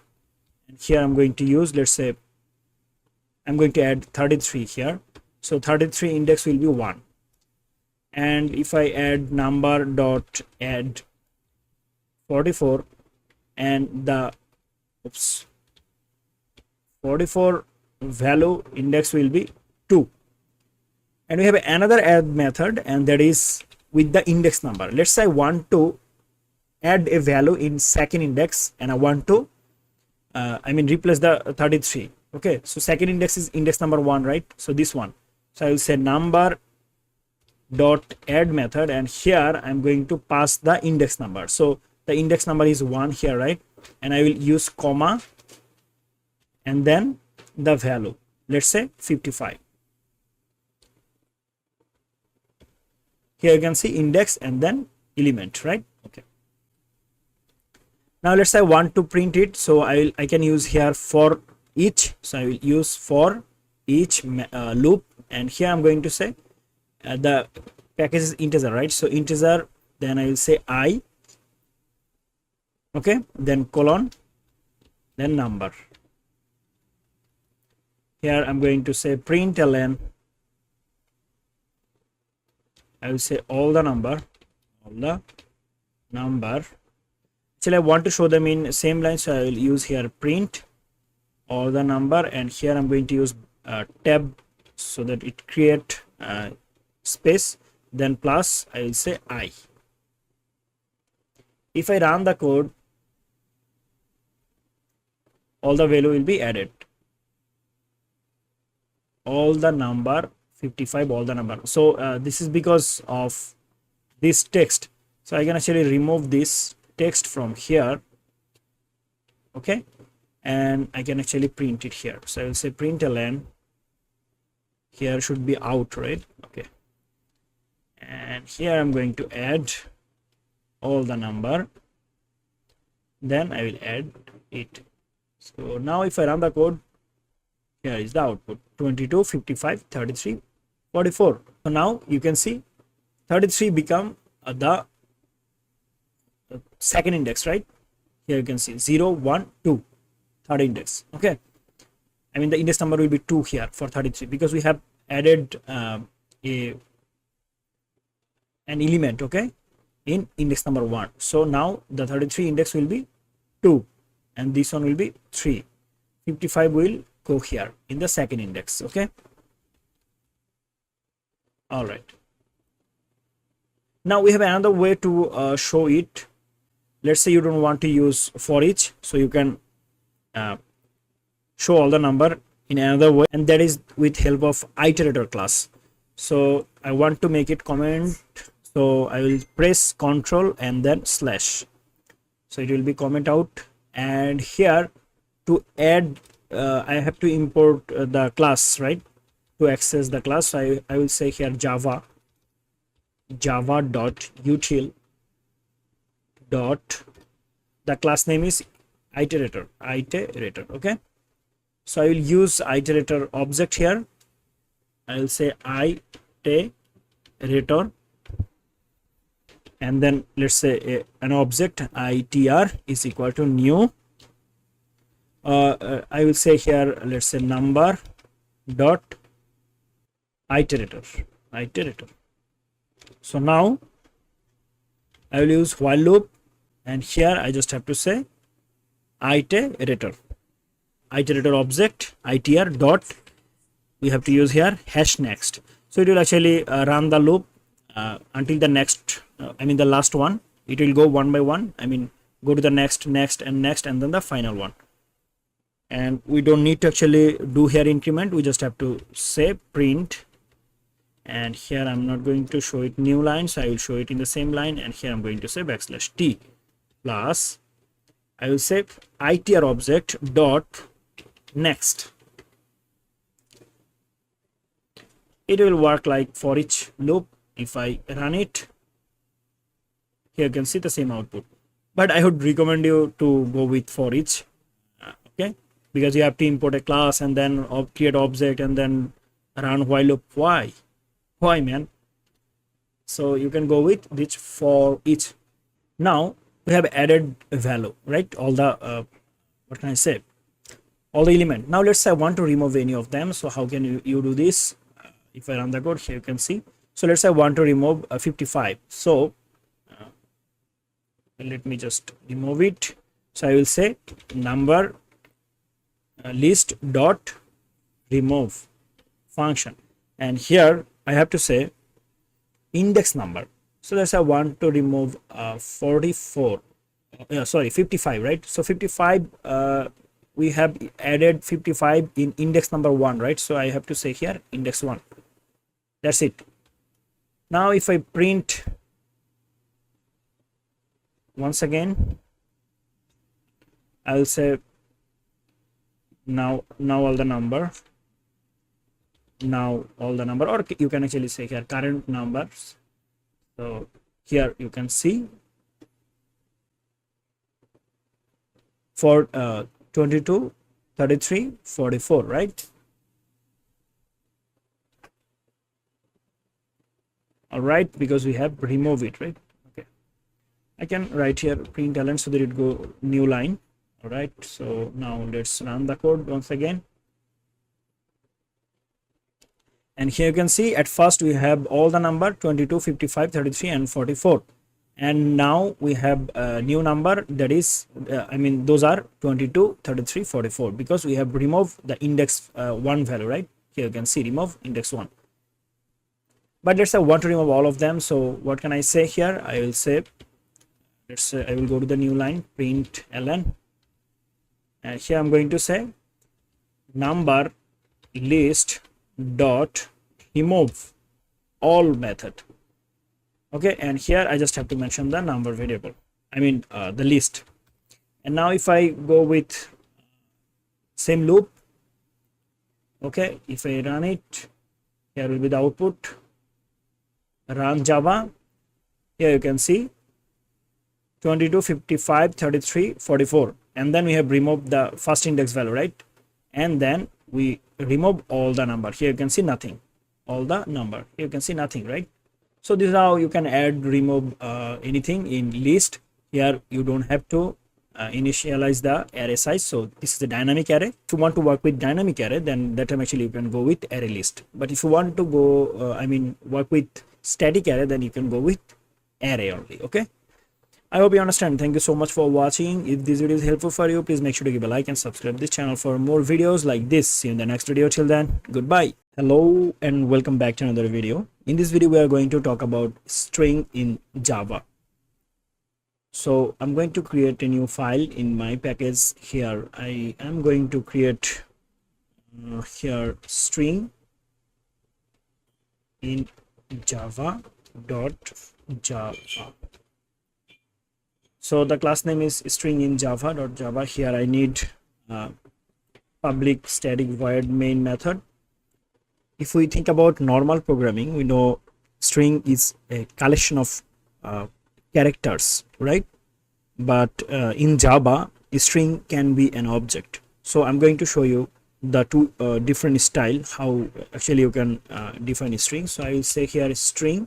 and here I'm going to use, let's say I'm going to add 33 here, so 33 index will be 1. And if I add number dot add 44, and the 44 value index will be 2. And we have another add method, and that is with the index number. Let's say I want to add a value in second index, and I want to replace the 33. Okay, so second index is index number 1, right? So this one, so I will say number dot add method, and here I'm going to pass the index number. So the index number is 1 here, right? And I will use comma and then the value, let's say 55. Here you can see index and then element, right? Okay, now let's say I want to print it, so I can use here for each, so I will use for each loop, and here I'm going to say the package is integer, right? So integer, then I will say I, okay, then colon, then number. Here I'm going to say println, I will say all the number. Actually I want to show them in same line, so I will use here print all the number, and here I'm going to use tab so that it create space, then plus I will say I. If I run the code, all the value will be added, all the number 55, all the number. So this is because of this text, so I can actually remove this text from here, okay, and I can actually print it here. So I will say println, here should be out, right? Okay, and here I'm going to add all the number, then I will add it. So now if I run the code, here is the output, 22, 55, 33, 44. So now you can see 33 become the second index, right? Here you can see 0, 1, 2, third index. Okay, I mean the index number will be 2 here for 33 because we have added an element, okay, in index number 1. So now the 33 index will be 2 and this one will be 3. 55 will go here in the second index. Okay, all right, now we have another way to show it. Let's say you don't want to use for each, so you can show all the number in another way, and that is with help of iterator class. So I want to make it comment, so I will press Ctrl and then slash, so it will be comment out. And here to add I have to import the class, right, to access the class. So I will say here java dot util dot, the class name is iterator. Okay, so I will use iterator object here. I will say iterator, and then let's say an object itr is equal to new. I will say here, let's say number dot iterator. So now I will use while loop, and here I just have to say iterator object itr dot, we have to use here hash next. So it will actually run the loop until the next, the last one. It will go one by one, go to the next and then the final one. and we don't need to actually do here increment. We just have to say print, and here I'm not going to show it new line, so I will show it in the same line, and here I'm going to say \t plus I will say itr object dot next. It will work like for each loop. If I run it, here you can see the same output, but I would recommend you to go with for each, okay, because you have to import a class and then create object and then run while loop. Why man? So you can go with this for each. Now we have added a value, right? All the what can I say, all the element. Now let's say I want to remove any of them. So how can you do this? If I run the code, here you can see. So let's say I want to remove 55. So let me just remove it. So I will say number list dot remove function, and here I have to say index number. So let's say I want to remove 55, right? So 55, we have added 55 in index number 1, right? So I have to say here index 1. That's it. Now if I print once again, I will say now all the number, or you can actually say here current numbers. So here you can see for 22, 33, 44, right? All right, because we have removed it, right? Okay, I can write here println so that it go new line. All right, so now let's run the code once again. And here you can see at first we have all the number 22, 55, 33 and 44, and now we have a new number that is those are 22, 33, 44, because we have removed the index 1 value, right? Here you can see remove index 1. But let's say I want to remove all of them. So what can I say here? I will say, let's say I will go to the new line, println, and here I'm going to say number list dot remove all method. Okay, and here I just have to mention the number variable, the list. And now if I go with same loop, okay, if I run it, here will be the output. Run Java, here you can see 22, 55, 33, 44, and then we have removed the first index value, right? And then we remove all the number. Here you can see nothing, all the number, here you can see nothing, right? So this is how you can add, remove anything in list. Here you don't have to initialize the array size. So this is the dynamic array. If you want to work with dynamic array, then that time actually you can go with array list. But if you want to go work with static array, then you can go with array only. Okay, I hope you understand. Thank you so much for watching. If this video is helpful for you, please make sure to give a like and subscribe this channel for more videos like this. See you in the next video. Till then, goodbye. Hello and welcome back to another video. In this video we are going to talk about string in Java. So I'm going to create a new file in my package. Here I am going to create here string in java.java. So the class name is string in java.java. Here I need public static void main method. If we think about normal programming, we know string is a collection of characters, right? But in Java, a string can be an object. So I'm going to show you the two different style how actually you can define a string. So I will say here string,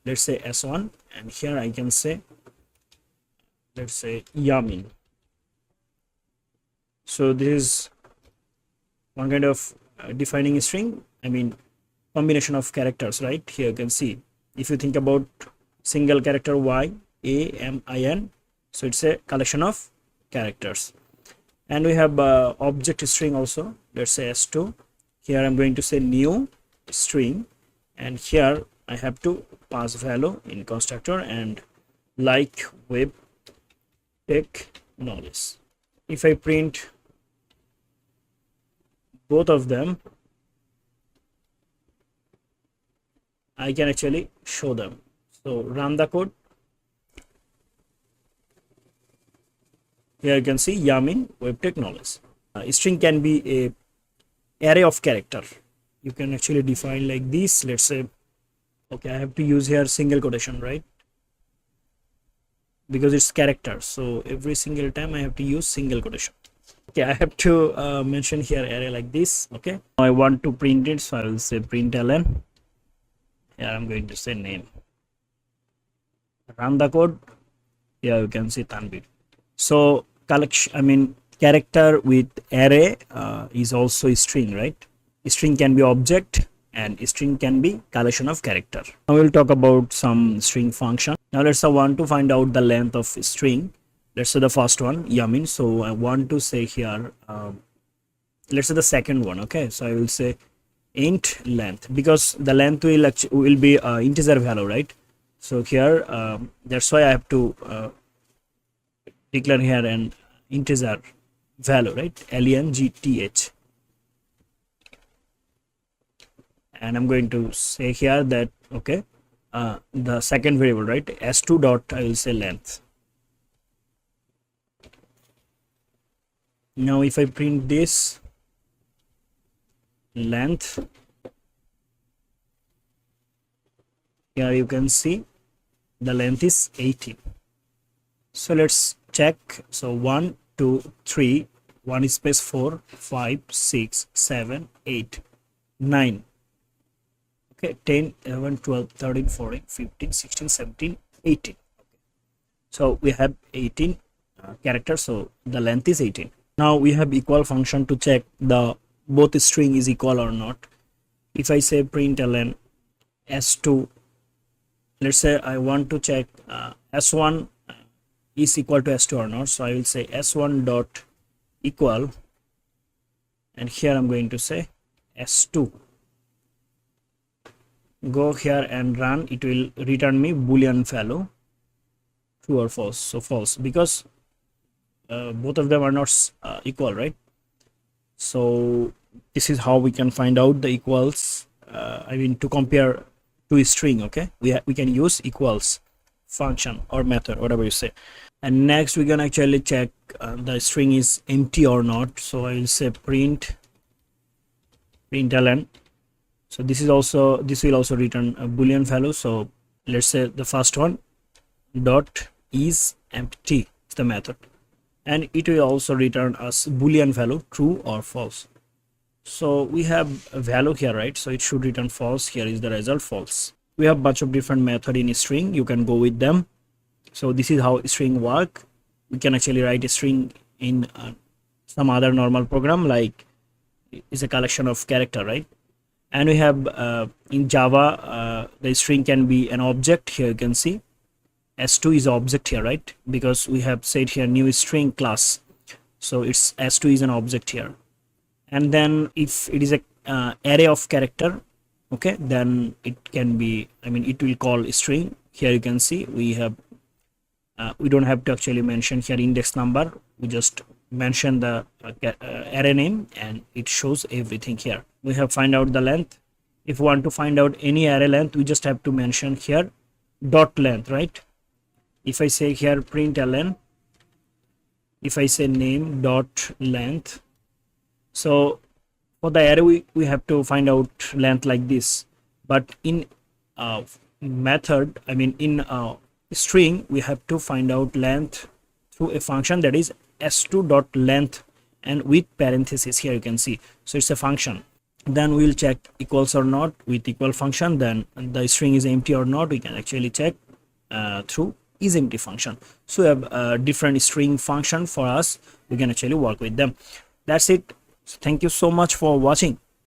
let's say s1, and here I can say, let's say yamin. So this is one kind of defining a string, combination of characters, right? Here you can see, if you think about single character y, a, m, I, n, so it's a collection of characters. And we have object string also, let's say s2. Here I'm going to say new string, and here I have to pass value in constructor and like web technology. If I print both of them, I can actually show them. So run the code. Here you can see Yamin Web Technologies. String can be a array of character. You can actually define like this. Let's say, okay, I have to use here single quotation, right? Because it's character, so every single time I have to use single quotation. Okay, I have to mention here array like this. Okay, I want to print it, so I will say println. Here I'm going to say name. Run the code. Here you can see Tanvir. So collection, character with array is also a string, right? String can be object and string can be collection of character. Now we'll talk about some string function. Now let's say I want to find out the length of string. Let's say the first one, Yamin. So I want to say here, let's say the second one. Okay, so I will say int length, because the length will be integer value, right? So here that's why I have to declare here an integer value, right? length, and I'm going to say here that okay, the second variable, right, s2 dot, I will say length. Now if I print this length, here you can see the length is 18. So let's check. So 1 2 3 1 is space 4 5 6 7 8 9, okay, 10 11 12 13 14 15 16 17 18. So we have 18 characters, so the length is 18. Now we have equal function to check the both string is equal or not. If I say println s2, let's say I want to check s1 is equal to s2 or not, so I will say s1 dot equal, and here I'm going to say s2. Go here and run. It will return me boolean value, true or false. So false, because both of them are not equal, right? So this is how we can find out the equals, to compare to a string. Okay, we can use equals function or method, whatever you say. And next we can actually check the string is empty or not. So I will say println. So this will also return a boolean value. So let's say the first one dot is empty is the method, and it will also return us boolean value, true or false. So we have a value here, right? So it should return false. Here is the result, false. We have bunch of different method in a string. You can go with them. So this is how string work. We can actually write a string in some other normal program, like is a collection of character, right? And we have in Java the string can be an object. Here you can see s2 is object here, right? Because we have said here new string class, so it's s2 is an object here. And then if it is a array of character, okay, then it can be, it will call a string. Here you can see we have we don't have to actually mention here index number. We just mention the array name and it shows everything here. We have find out the length. If we want to find out any array length, we just have to mention here dot length, right? If I say here println, if I say name dot length, so for the array we have to find out length like this. But in method, in string, we have to find out length through a function that is s2 dot length, and with parenthesis here you can see. So it's a function. Then we'll check equals or not with equal function. Then the string is empty or not, we can actually check through is empty function. So we have a different string function for us. We can actually work with them. That's it. So thank you so much for watching.